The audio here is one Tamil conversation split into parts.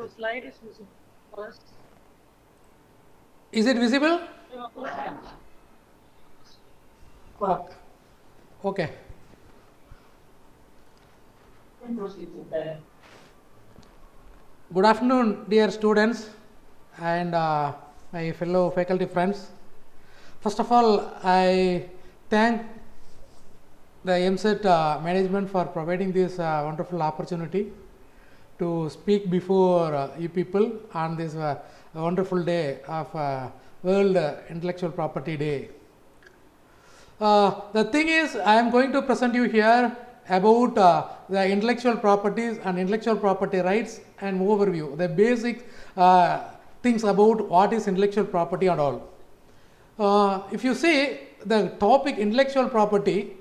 Your slide is visible first. Is it visible? Okay. Good afternoon, dear students and my fellow faculty friends. First of all, I thank the MSET management for providing this wonderful opportunity to speak before you people on this wonderful day of World Intellectual Property Day. The thing is, I am going to present you here about the intellectual properties and intellectual property rights and overview, the basic things about what is intellectual property and all. If you see the topic intellectual property,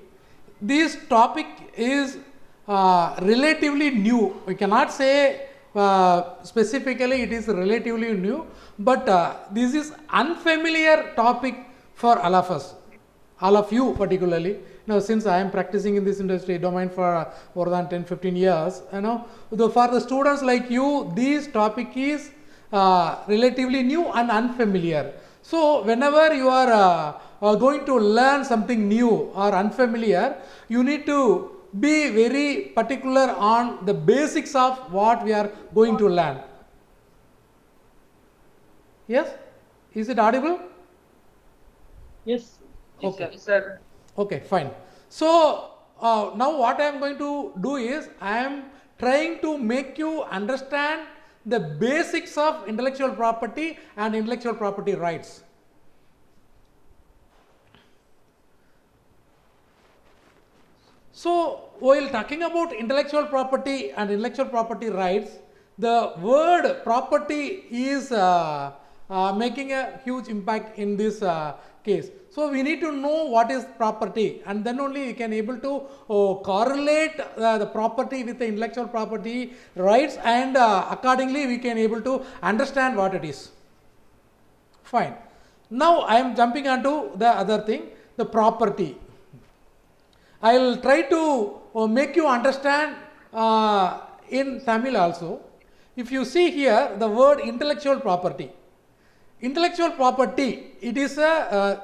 this topic is relatively new. We cannot say specifically it is relatively new, but this is unfamiliar topic for all of us, all of you particularly. Since I am practicing in this industry domain for more than 10-15 years, for the students like you, this topic is relatively new and unfamiliar. So whenever you are going to learn something new or unfamiliar, you need to be very particular on the basics of what we are going to learn. Yes? Is it audible? Yes. Okay. Yes, sir. Okay, fine. So now what I am going to do is I am trying to make you understand the basics of intellectual property and intellectual property rights. So while talking about intellectual property and intellectual property rights, the word property is making a huge impact in this case. So we need to know what is property, and then only we can able to correlate the property with the intellectual property rights, and accordingly we can able to understand what it is. Fine. Now I am jumping onto the other thing, the property. I will try to make you understand in Tamil also. If you see here the word intellectual property. Intellectual property, it is a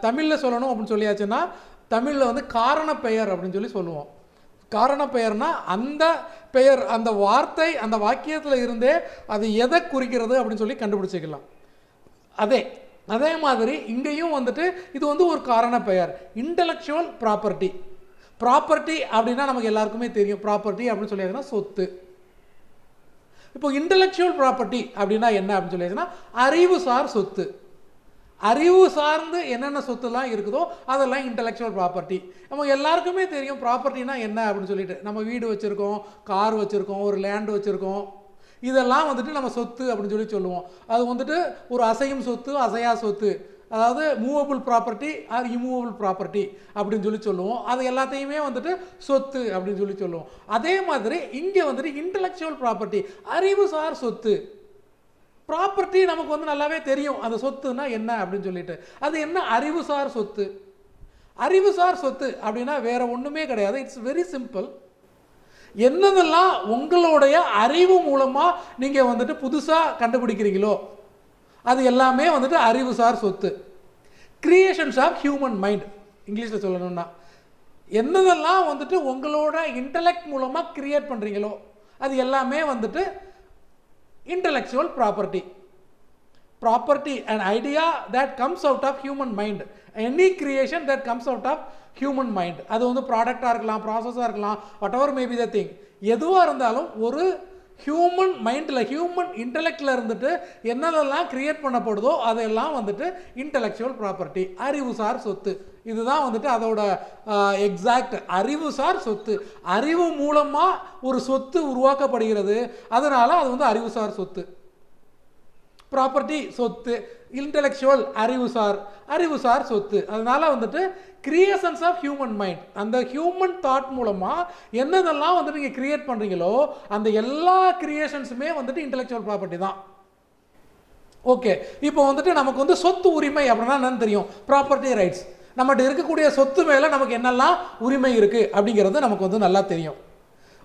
தமிழ்ல சொல்லணும் அப்படின்னு சொல்லியாச்சுன்னா தமிழ்ல வந்து காரண பெயர் அப்படின்னு சொல்லி சொல்லுவோம். காரண பெயர்னா அந்த பெயர், அந்த வார்த்தை அந்த வாக்கியத்தில் இருந்தே அது எதை குறிக்கிறது அப்படின்னு சொல்லி கண்டுபிடிச்சிக்கலாம். அதே மாதிரி இங்கேயும் வந்துட்டு இது வந்து ஒரு காரண பெயர், இன்டலெக்சுவல் ப்ராப்பர்ட்டி. ப்ராப்பர்ட்டி அப்படின்னா நமக்கு எல்லாருக்குமே தெரியும், ப்ராப்பர்ட்டி அப்படின்னு சொல்லியாச்சுன்னா சொத்து. இப்போ இன்டலெக்சுவல் ப்ராப்பர்ட்டி அப்படின்னா என்ன அப்படின்னு சொல்லியாச்சுன்னா அறிவுசார் சொத்து. அறிவு சார்ந்து என்னென்ன சொத்துலாம் இருக்குதோ அதெல்லாம் இன்டலெக்சுவல் ப்ராப்பர்ட்டி. நம்ம எல்லாருக்குமே தெரியும் ப்ராப்பர்ட்டினா என்ன அப்படின்னு சொல்லிட்டு. நம்ம வீடு வச்சுருக்கோம், கார் வச்சுருக்கோம், ஒரு லேண்டு வச்சுருக்கோம், இதெல்லாம் வந்துட்டு நம்ம சொத்து அப்படின்னு சொல்லி சொல்லுவோம். அது வந்துட்டு ஒரு அசையும் சொத்து, அசையா சொத்து, அதாவது movable property R immovable property அப்படின்னு சொல்லி சொல்லுவோம். அது எல்லாத்தையுமே வந்துட்டு சொத்து அப்படின்னு சொல்லி சொல்லுவோம். அதே மாதிரி இங்கே வந்துட்டு இன்டலெக்சுவல் ப்ராப்பர்ட்டி, அறிவுசார் சொத்து. ப்ராப்பர்ட்டி நமக்கு வந்து நல்லாவே தெரியும் அந்த சொத்துனா என்ன அப்படின்னு சொல்லிட்டு. அது என்ன அறிவுசார் சொத்து? அறிவுசார் சொத்து அப்படின்னா வேற ஒன்றுமே கிடையாது. It's very simple. என்னதெல்லாம் உங்களுடைய அறிவு மூலமாக நீங்கள் வந்துட்டு புதுசாக கண்டுபிடிக்கிறீங்களோ அது எல்லாமே வந்துட்டு அறிவுசார் சொத்து. கிரியேஷன்ஸ் ஆஃப் ஹியூமன் மைண்ட், இங்கிலீஷில் சொல்லணும்னா என்னதெல்லாம் வந்துட்டு உங்களோட இன்டலெக்ட் மூலமாக கிரியேட் பண்ணுறீங்களோ அது எல்லாமே வந்துட்டு intellectual property. Property, an idea that comes out of human mind, any creation that comes out of human mind. அது வந்து ப்ராடக்டாக இருக்கலாம், ப்ராசஸாக இருக்கலாம், what ever may be the thing. எதுவாக இருந்தாலும் ஒரு ஹியூமன் மைண்டில், ஹியூமன் இன்டலெக்டில் இருந்துட்டு என்னதெல்லாம் கிரியேட் பண்ணப்படுதோ அதெல்லாம் வந்துட்டு இன்டலெக்சுவல் ப்ராப்பர்ட்டி, அறிவுசார் சொத்து. இதுதான் வந்துட்டு அதோட எக்ஸாக்ட் அறிவுசார் சொத்து. அறிவு மூலமாக ஒரு சொத்து உருவாக்கப்படுகிறது, அதனால அது வந்து அறிவுசார் சொத்து. ப்ராப்பர்ட்டி சொத்து, இன்டலெக்சுவல் அறிவுசார் சொத்து. அதனால வந்துட்டு கிரியேஷன்ஸ் ஆஃப் ஹியூமன் மைண்ட், அந்த ஹியூமன் தாட் மூலமாக என்னதெல்லாம் வந்துட்டு நீங்கள் கிரியேட் பண்ணுறீங்களோ அந்த எல்லா கிரியேஷன்ஸுமே வந்துட்டு இன்டலெக்சுவல் ப்ராப்பர்ட்டி தான். ஓகே, இப்போ வந்துட்டு நமக்கு வந்து சொத்து உரிமை அப்படின்னா என்னன்னு தெரியும், ப்ராப்பர்ட்டி ரைட்ஸ். நம்மகிட்ட இருக்கக்கூடிய சொத்து மேலே நமக்கு என்னெல்லாம் உரிமை இருக்குது அப்படிங்கிறது நமக்கு வந்து நல்லா தெரியும்.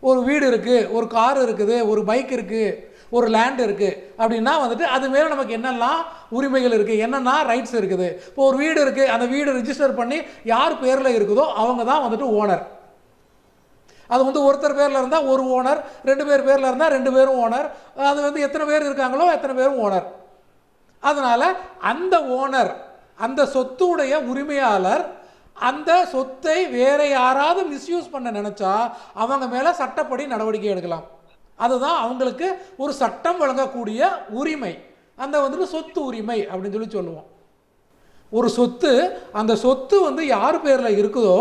ஒரு வீடு இருக்குது, ஒரு கார் இருக்குது, ஒரு பைக் இருக்குது, ஒரு லேண்ட் இருக்குது அப்படின்னா வந்துட்டு அது மேலே நமக்கு என்னெல்லாம் உரிமைகள் இருக்குது, என்னென்னா ரைட்ஸ் இருக்குது. இப்போ ஒரு வீடு இருக்குது, அந்த வீடு ரிஜிஸ்டர் பண்ணி யார் பேரில் இருக்குதோ அவங்க தான் வந்துட்டு ஓனர். அது வந்து ஒருத்தர் பேரில் இருந்தால் ஒரு ஓனர், 2 பேர் பேரில் இருந்தால் 2 பேரும் ஓனர். அது வந்து எத்தனை பேர் இருக்காங்களோ எத்தனை பேரும் ஓனர். அதனால் அந்த ஓனர், அந்த சொத்துடைய உரிமையாளர் அந்த சொத்தை வேற யாராவது மிஸ்யூஸ் பண்ண நினச்சா அவங்க மேலே சட்டப்படி நடவடிக்கை எடுக்கலாம். அதுதான் அவங்களுக்கு ஒரு சட்டம் வழங்கக்கூடிய உரிமை. அந்த வந்துட்டு சொத்து உரிமை அப்படின்னு சொல்லுவோம். ஒரு சொத்து, அந்த சொத்து வந்து யார் பேரில் இருக்குதோ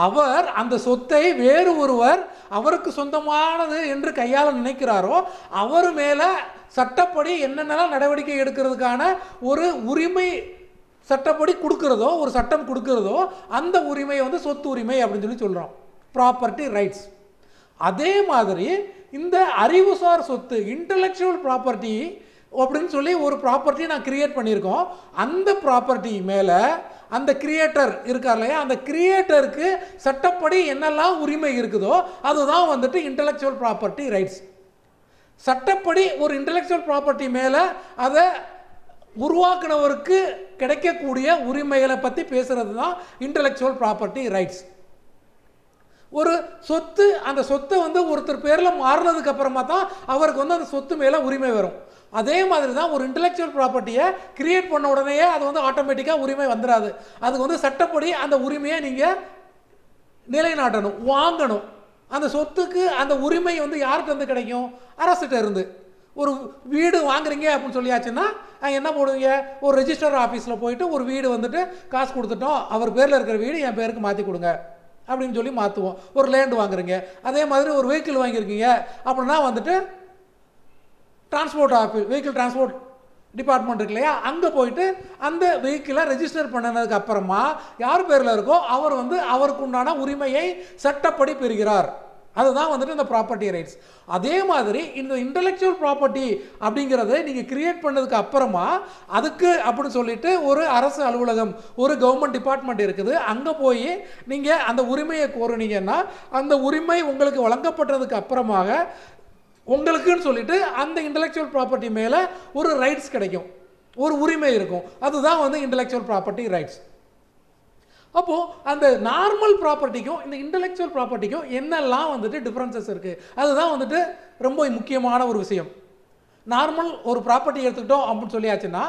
அவர் அந்த சொத்தை வேறு ஒருவர் அவருக்கு சொந்தமானது என்று கையாள நினைக்கிறாரோ அவர் மேலே சட்டப்படி என்னென்னலாம் நடவடிக்கை எடுக்கிறதுக்கான ஒரு உரிமை சட்டப்படி கொடுக்கிறதோ, ஒரு சட்டம் கொடுக்கிறதோ அந்த உரிமையை வந்து சொத்து உரிமை அப்படின்னு சொல்கிறோம், ப்ராப்பர்ட்டி ரைட்ஸ். அதே மாதிரி இந்த அறிவுசார் சொத்து, இன்டலெக்சுவல் ப்ராப்பர்ட்டி அப்படின்னு சொல்லி ஒரு ப்ராப்பர்ட்டி நான் கிரியேட் பண்ணியிருக்கோம். அந்த ப்ராப்பர்ட்டி மேலே அந்த கிரியேட்டர் இருக்கார் இல்லையா, அந்த கிரியேட்டருக்கு சட்டப்படி என்னெல்லாம் உரிமை இருக்குதோ அதுதான் வந்துட்டு இன்டலெக்சுவல் ப்ராப்பர்ட்டி ரைட்ஸ். சட்டப்படி ஒரு இன்டலெக்சுவல் ப்ராப்பர்ட்டி மேலே அதை உருவாக்குனவருக்கு கிடைக்கக்கூடிய உரிமைகளை பற்றி பேசுகிறது தான் இன்டலெக்சுவல் ப்ராப்பர்ட்டி ரைட்ஸ். ஒரு சொத்து, அந்த சொத்தை வந்து ஒருத்தர் பேரில் மாறினதுக்கு அப்புறமா தான் அவருக்கு வந்து அந்த சொத்து மேலே உரிமை வரும். அதே மாதிரி தான் ஒரு இன்டலெக்சுவல் ப்ராப்பர்ட்டியை கிரியேட் பண்ண உடனேயே அது வந்து ஆட்டோமேட்டிக்காக உரிமை வந்துடாது. அதுக்கு வந்து சட்டப்படி அந்த உரிமையை நீங்கள் நிலைநாட்டணும், வாங்கணும். அந்த சொத்துக்கு அந்த உரிமை வந்து யாருக்கு வந்து கிடைக்கும்? அரசுகிட்ட இருந்து. ஒரு வீடு வாங்குறீங்க அப்படின்னு சொல்லியாச்சுன்னா என்ன போடுவீங்க? ஒரு ரெஜிஸ்டர் ஆஃபீஸில் போயிட்டு ஒரு வீடு வந்துட்டு காசு கொடுத்துட்டோம், அவர் பேரில் இருக்கிற வீடு என் பேருக்கு மாற்றி கொடுங்க அப்படின்னு சொல்லி மாற்றுவோம். ஒரு லேண்டு வாங்குறீங்க, அதே மாதிரி ஒரு வெஹிக்கிள் வாங்கியிருக்கீங்க அப்படின்னா வந்துட்டு transport office, vehicle transport department இருக்கு இல்லையா, அங்கே போயிட்டு அந்த வெஹிக்கிளை ரெஜிஸ்டர் பண்ணதுக்கு அப்புறமா யார் பேரில் இருக்கோ அவர் வந்து அவருக்கு உண்டான உரிமையை சட்டப்படி பெறுகிறார். அதுதான் வந்துட்டு இந்த ப்ராப்பர்ட்டி ரைட்ஸ். அதே மாதிரி இந்த இன்டலெக்சுவல் ப்ராப்பர்ட்டி அப்படிங்கிறத நீங்கள் கிரியேட் பண்ணதுக்கு அப்புறமா அதுக்கு அப்படின்னு சொல்லிட்டு ஒரு அரசு அலுவலகம், ஒரு கவர்மெண்ட் டிபார்ட்மெண்ட் இருக்குது. அங்கே போய் நீங்கள் அந்த உரிமையை கோருனீங்கன்னா அந்த உரிமை உங்களுக்கு வழங்கப்பட்டதுக்கு அப்புறமாக உங்களுக்குன்னு சொல்லிட்டு அந்த இன்டலெக்சுவல் ப்ராப்பர்ட்டி மேலே ஒரு ரைட்ஸ் கிடைக்கும், ஒரு உரிமை இருக்கும். அதுதான் வந்து இன்டலெக்சுவல் ப்ராப்பர்ட்டி ரைட்ஸ். அப்போது அந்த நார்மல் ப்ராப்பர்ட்டிக்கும் இந்த இன்டலெக்சுவல் ப்ராப்பர்ட்டிக்கும் என்னெல்லாம் வந்துட்டு டிஃப்ரென்சஸ் இருக்குது, அதுதான் வந்துட்டு ரொம்ப முக்கியமான ஒரு விஷயம். நார்மல் ஒரு ப்ராப்பர்ட்டி எடுத்துக்கிட்டோம் அப்படின்னு சொல்லியாச்சுன்னா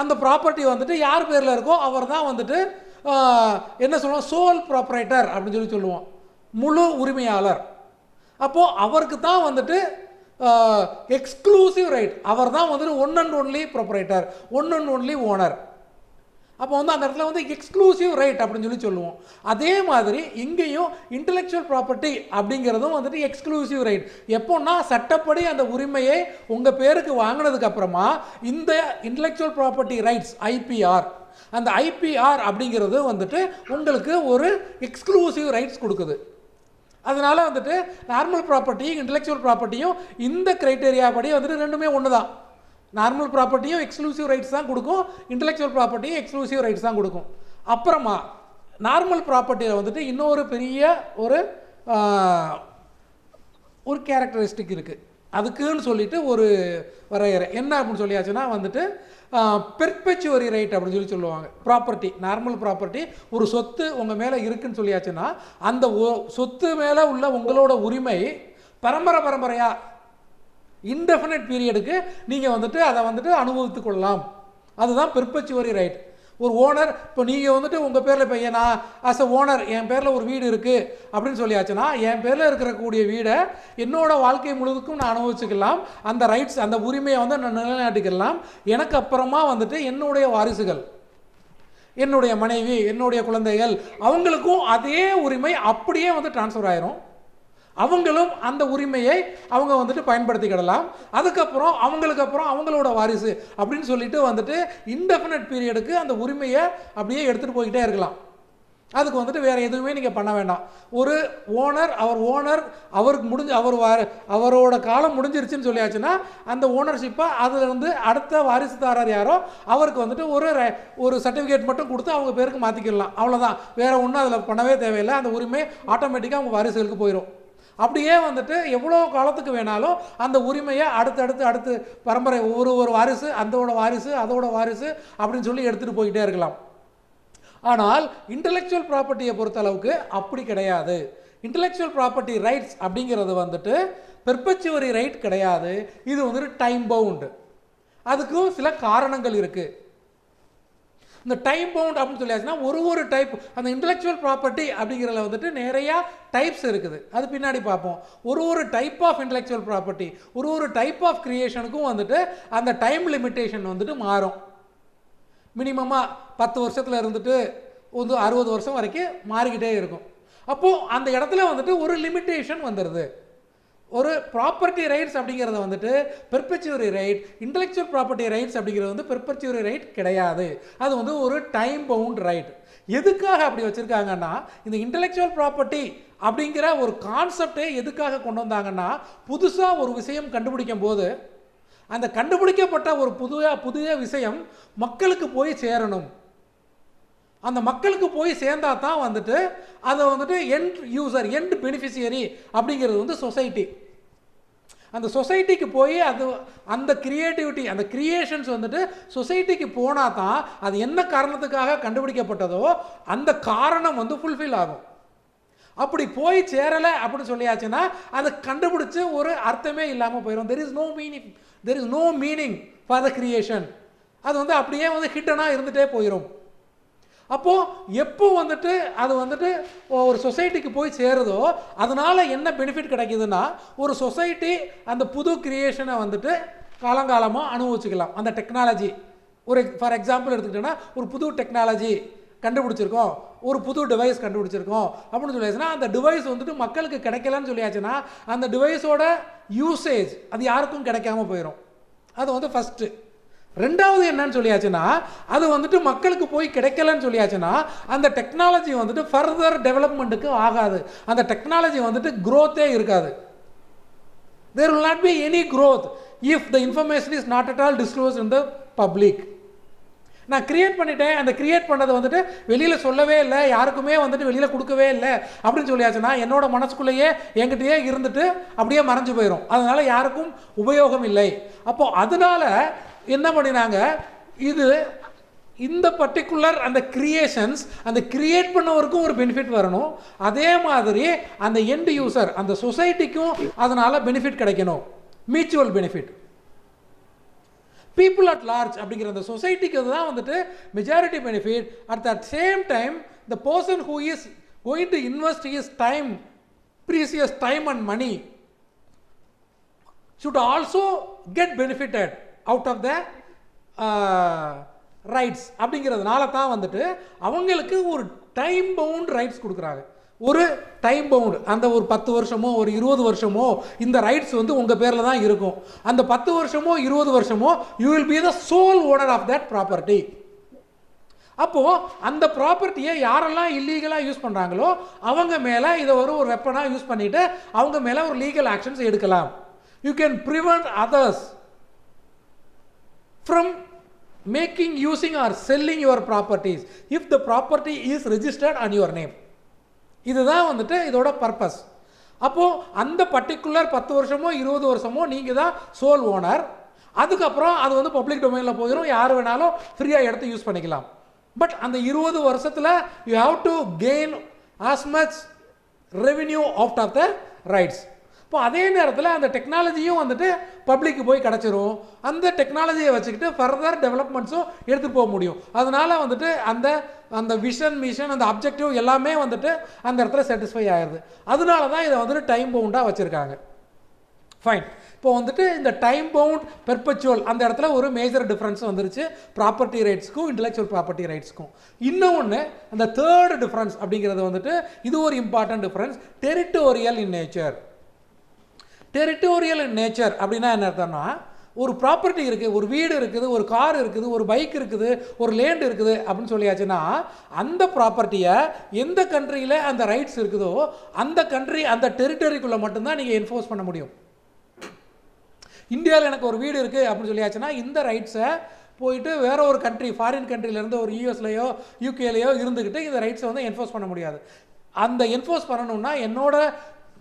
அந்த ப்ராப்பர்ட்டி வந்துட்டு யார் பேரில் இருக்கோ அவர் தான் வந்துட்டு என்ன சொல்லுவோம், சோல் ப்ராப்பரேட்டர் அப்படின்னு சொல்லுவோம், முழு உரிமையாளர். அப்போது அவருக்கு தான் வந்துட்டு எக்ஸ்க்ளூசிவ் ரைட், அவர் தான் வந்துட்டு one and only proprietor, one and only owner. அப்போ வந்து அந்த இடத்துல வந்து எக்ஸ்க்ளூசிவ் ரைட் அப்படின்னு சொல்லுவோம். அதே மாதிரி இங்கேயும் இன்டலெக்சுவல் ப்ராப்பர்ட்டி அப்படிங்கிறதும் வந்துட்டு எக்ஸ்க்ளூசிவ் ரைட். எப்போன்னா சட்டப்படி அந்த உரிமையை உங்கள் பேருக்கு வாங்கினதுக்கு அப்புறமா இந்த இன்டலெக்சுவல் ப்ராப்பர்ட்டி ரைட்ஸ் ஐபிஆர், அந்த ஐபிஆர் அப்படிங்கிறது வந்துட்டு உங்களுக்கு ஒரு எக்ஸ்க்ளூசிவ் ரைட்ஸ் கொடுக்குது. அதனால் வந்துட்டு நார்மல் ப்ராப்பர்ட்டியும் இன்டலெக்சுவல் ப்ராப்பர்ட்டியும் இந்த க்ரைட்டீரியா படி வந்துட்டு ரெண்டுமே ஒன்று தான். நார்மல் ப்ராப்பர்ட்டியும் எக்ஸ்க்ளூசிவ் ரைட்ஸ் தான் கொடுக்கும், இன்டலெக்சுவல் ப்ராப்பர்ட்டியும் எக்ஸ்க்ளூசிவ் ரைட்ஸ் தான் கொடுக்கும். அப்புறமா நார்மல் ப்ராப்பர்ட்டியில் வந்துட்டு இன்னொரு பெரிய ஒரு கேரக்டரிஸ்டிக் இருக்குது. அதுக்குன்னு சொல்லிட்டு ஒரு வரையறை என்ன அப்படின்னு சொல்லியாச்சுன்னா வந்துட்டு பெர்பெச்சுவரி ரைட் அப்படின்னு சொல்லுவாங்க. ப்ராப்பர்ட்டி, நார்மல் ப்ராப்பர்ட்டி, ஒரு சொத்து உங்கள் மேலே இருக்குன்னு சொல்லியாச்சுன்னா அந்த சொத்து மேலே உள்ள உங்களோட உரிமை பரம்பரையாக இன்டெஃபினைட் பீரியடுக்கு நீங்கள் வந்துட்டு அதை வந்துட்டு அனுபவித்து கொள்ளலாம். அதுதான் பெர்பெச்சுவரி ரைட். ஒரு ஓனர், இப்போ நீங்கள் வந்துட்டு உங்கள் பேரில் இப்போ நான் ஆஸ் அ ஓனர் என் பேரில் ஒரு வீடு இருக்குது அப்படின்னு சொல்லியாச்சுன்னா என் பேரில் இருக்கக்கூடிய வீடை என்னோட வாழ்க்கை முழுவதுக்கும் நான் அனுபவிச்சுக்கலாம். அந்த ரைட்ஸ், அந்த உரிமையை வந்து நான் நிலைநாட்டிக்கலாம். எனக்கு அப்புறமா வந்துட்டு என்னுடைய வாரிசுகள், என்னுடைய மனைவி, என்னுடைய குழந்தைகள், அவங்களுக்கும் அதே உரிமை அப்படியே வந்து ட்ரான்ஸ்ஃபர் ஆயிரும். அவங்களும் அந்த உரிமையை அவங்க வந்துட்டு பயன்படுத்திக்கிடலாம். அதுக்கப்புறம் அவங்களோட வாரிசு அப்படின்னு சொல்லிட்டு வந்துட்டு இன்டெஃபினைட் பீரியடுக்கு அந்த உரிமையை அப்படியே எடுத்துகிட்டு போய்கிட்டே இருக்கலாம். அதுக்கு வந்துட்டு வேறு எதுவுமே நீங்கள் பண்ண வேண்டாம். ஒரு ஓனர், அவருக்கு அவரோட காலம் முடிஞ்சிருச்சுன்னு சொல்லியாச்சுன்னா அந்த ஓனர்ஷிப்பை அதிலிருந்து அடுத்த வாரிசுதாரர் யாரோ அவருக்கு வந்துட்டு ஒரு சர்டிஃபிகேட் மட்டும் கொடுத்து அவங்க பேருக்கு மாற்றிக்கிடலாம். அவ்வளோதான், வேறு ஒன்றும் அதில் பண்ணவே தேவையில்லை. அந்த உரிமை ஆட்டோமேட்டிக்காக அவங்க வாரிசுகளுக்கு போயிடும். அப்படியே வந்துட்டு எவ்வளோ காலத்துக்கு வேணாலும் அந்த உரிமையை அடுத்து பரம்பரை ஒரு வாரிசு அதோட வாரிசு அப்படின்னு சொல்லி எடுத்துகிட்டு போய்கிட்டே இருக்கலாம். ஆனால் இன்டெலெக்சுவல் ப்ராப்பர்ட்டியை பொறுத்தளவுக்கு அப்படி கிடையாது. இன்டெலெக்சுவல் ப்ராப்பர்ட்டி ரைட்ஸ் அப்படிங்கிறது வந்துட்டு பெர்பச்சுவரி ரைட் கிடையாது. இது வந்துட்டு டைம் பவுண்டு. அதுக்கும் சில காரணங்கள் இருக்குது. இந்த டைம் பவுண்ட் அப்படின்னு சொல்லியாச்சுன்னா ஒரு டைப் அந்த இன்டெலெக்சுவல் ப்ராப்பர்ட்டி அப்படிங்கிறதுல வந்துட்டு நிறையா டைப்ஸ் இருக்குது. அது பின்னாடி பார்ப்போம். ஒரு டைப் ஆஃப் இன்டெலெக்சுவல் ப்ராப்பர்ட்டி ஒரு டைப் ஆஃப் கிரியேஷனுக்கும் வந்துட்டு அந்த டைம் லிமிட்டேஷன் வந்துட்டு மாறும். மினிமமாக 10 வருஷத்தில் இருந்துட்டு 60 வருஷம் வரைக்கும் மாறிக்கிட்டே இருக்கும். அப்போது அந்த இடத்துல வந்துட்டு ஒரு லிமிட்டேஷன் வந்துடுது. ஒரு ப்ராப்பர்ட்டி ரைட்ஸ் அப்படிங்கிறத வந்துட்டு பெர்பச்சுவரி ரைட், இன்டெலெக்சுவல் ப்ராப்பர்ட்டி ரைட்ஸ் அப்படிங்கிறது வந்து பெர்பச்சுவரி ரைட் கிடையாது. அது வந்து ஒரு டைம் பவுண்ட் ரைட். எதுக்காக அப்படி வச்சுருக்காங்கன்னா, இந்த இன்டெலெக்சுவல் ப்ராப்பர்ட்டி அப்படிங்கிற ஒரு கான்செப்டே எதுக்காக கொண்டு வந்தாங்கன்னா, புதுசாக ஒரு விஷயம் கண்டுபிடிக்கும் போது அந்த கண்டுபிடிக்கப்பட்ட ஒரு புதிய விஷயம் மக்களுக்கு போய் சேரணும். அந்த மக்களுக்கு போய் சேர்ந்தா தான் வந்துட்டு அதை வந்துட்டு எண்ட் யூசர், எண்ட் பெனிஃபிஷியரி அப்படிங்கிறது வந்து சொசைட்டி. அந்த சொசைட்டிக்கு போய் அந்த கிரியேட்டிவிட்டி, அந்த கிரியேஷன்ஸ் வந்துட்டு சொசைட்டிக்கு போனால் தான் அது என்ன காரணத்துக்காக கண்டுபிடிக்கப்பட்டதோ அந்த காரணம் வந்து ஃபுல்ஃபில் ஆகும். அப்படி போய் சேரலை அப்படின்னு சொல்லியாச்சுன்னா அதை கண்டுபிடிச்சு ஒரு அர்த்தமே இல்லாமல் போயிடும். There is no meaning for the creation. அது வந்து அப்படியே வந்து ஹிட்டனாக இருந்துகிட்டே போயிடும். அப்போது எப்போ வந்துட்டு அது வந்துட்டு ஒரு சொசைட்டிக்கு போய் சேருதோ அதனால் என்ன பெனிஃபிட் கிடைக்குதுன்னா, ஒரு சொசைட்டி அந்த புது கிரியேஷனை வந்துட்டு காலங்காலமாக அனுபவிச்சுக்கலாம். அந்த டெக்னாலஜி ஃபார் எக்ஸாம்பிள் எடுத்துக்கிட்டோன்னா, ஒரு புது டெக்னாலஜி கண்டுபிடிச்சிருக்கோம், ஒரு புது டிவைஸ் கண்டுபிடிச்சிருக்கோம் அப்படின்னு சொல்லியாச்சுன்னா, அந்த டிவைஸ் வந்துட்டு மக்களுக்கு கிடைக்கலன்னு சொல்லியாச்சுன்னா அந்த டிவைஸோட யூசேஜ் அது யாருக்கும் கிடைக்காம போயிடும். அது வந்து ஃபஸ்ட்டு. ரெண்டாவது என்னன்னு சொல்லியாச்சுன்னா, அது வந்துட்டு மக்களுக்கு போய் கிடைக்கலன்னு சொல்லியாச்சுன்னா அந்த டெக்னாலஜி வந்துட்டு ஃபர்தர் டெவலப்மெண்ட்டுக்கு ஆகாது. அந்த டெக்னாலஜி வந்துட்டு க்ரோத்தே இருக்காது. There will not be any growth if the information is not at all disclose in the public. நான் கிரியேட் பண்ணிட்டேன், அந்த கிரியேட் பண்ணதை வந்துட்டு வெளியில் சொல்லவே இல்லை, யாருக்குமே வந்துட்டு வெளியில் கொடுக்கவே இல்லை அப்படின்னு சொல்லியாச்சுன்னா என்னோட மனசுக்குள்ளேயே என்கிட்டயே இருந்துட்டு அப்படியே மறைஞ்சு போயிடும். அதனால் யாருக்கும் உபயோகம் இல்லை. அப்போது அதனால் என்ன பண்ணினாங்க, இந்த பர்டிகுலர் அந்த கிரியேஷன்ஸ் அந்த கிரியேட் பண்ணவருக்கும் ஒரு பெனிஃபிட் வரணும், அதே மாதிரி அந்த எண்ட் யூசர் அந்த சொசைட்டிக்கும் அதனால் பெனிஃபிட் கிடைக்கணும், mutual benefit. People at large அப்படிங்கிற அந்த சொசைட்டிக்கு தான் வந்துட்டு majority benefit. At the same time the person who is going to invest his time, precious time and money should also get benefited out of the rights. அப்படிங்கிறதுனால தான் வந்துட்டு அவங்களுக்கு ஒரு டைம் பவுண்ட் ரைட்ஸ் கொடுக்குறாங்க. ஒரு டைம் பவுண்டு, அந்த ஒரு 10 வருஷமோ ஒரு 20 வருஷமோ இந்த ரைட்ஸ் வந்து உங்கள் பேரில் தான் இருக்கும். அந்த 10 வருஷமோ 20 வருஷமோ you will be the sole owner of that property. அப்போது அந்த ப்ராப்பர்ட்டியை யாரெல்லாம் இல்லீகலாக யூஸ் பண்ணுறாங்களோ அவங்க மேலே இதை ஒரு வெப்பனாக யூஸ் பண்ணிவிட்டு அவங்க மேலே ஒரு லீகல் ஆக்ஷன்ஸ் எடுக்கலாம். You can prevent others from using or selling your properties if the property is registered on your name. இதுதான் வந்துட்டு இதோட பர்பஸ். அப்போது அந்த பர்டிகுலர் 10 வருஷமோ 20 வருஷமோ நீங்கள் தான் சோல் ஓனர். அதுக்கப்புறம் அது வந்து பப்ளிக் டொமைனில் போயிடும், யார் வேணாலும் ஃப்ரீயாக எடுத்து யூஸ் பண்ணிக்கலாம். பட் அந்த 20 வருஷத்தில் you have to gain as much revenue out of the rights. இப்போ அதே நேரத்தில் அந்த டெக்னாலஜியும் வந்துட்டு பப்ளிக்கு போய் கிடச்சிரும். அந்த டெக்னாலஜியை வச்சுக்கிட்டு ஃபர்தர் டெவலப்மெண்ட்ஸும் எடுத்துகிட்டு போக முடியும். அதனால் வந்துட்டு அந்த மிஷன் அந்த அப்ஜெக்டிவ் எல்லாமே வந்துட்டு அந்த இடத்துல சாட்டிஸ்ஃபை ஆகிடுது. அதனால தான் இதை வந்துட்டு டைம் பவுண்டாக வச்சுருக்காங்க. ஃபைன். இப்போ வந்துட்டு இந்த டைம் பவுண்ட் பெர்பச்சுவல் அந்த இடத்துல ஒரு மேஜர் டிஃப்ரென்ஸ் வந்துருச்சு ப்ராப்பர்ட்டி ரைட்ஸ்க்கும் இன்டெலெக்சுவல் ப்ராப்பர்ட்டி ரைட்ஸ்க்கும். இன்னொன்று அந்த தேர்ட் டிஃப்ரென்ஸ் அப்படிங்கிறது வந்துட்டு இது ஒரு important difference, territorial in nature. Territorial in nature அப்படின்னா என்ன அர்த்தம்னா, ஒரு ப்ராப்பர்ட்டி இருக்குது, ஒரு வீடு இருக்குது, ஒரு கார் இருக்குது, ஒரு பைக் இருக்குது, ஒரு லேண்ட் இருக்குது அப்படின்னு சொல்லியாச்சுன்னா அந்த ப்ராப்பர்ட்டியை எந்த கண்ட்ரியில் அந்த ரைட்ஸ் இருக்குதோ அந்த கண்ட்ரி அந்த டெரிட்டரிக்குள்ளே மட்டும்தான் நீங்கள் என்ஃபோர்ஸ் பண்ண முடியும். இந்தியாவில் எனக்கு ஒரு வீடு இருக்குது அப்படின்னு சொல்லியாச்சுன்னா இந்த ரைட்ஸை போயிட்டு வேற ஒரு கண்ட்ரி, ஃபாரின் கண்ட்ரிலேருந்து ஒரு யூஎஸ்லையோ யூகேலையோ இருந்துக்கிட்டு இந்த ரைட்ஸை வந்து என்ஃபோர்ஸ் பண்ண முடியாது. அந்த என்ஃபோர்ஸ் பண்ணணும்னா என்னோட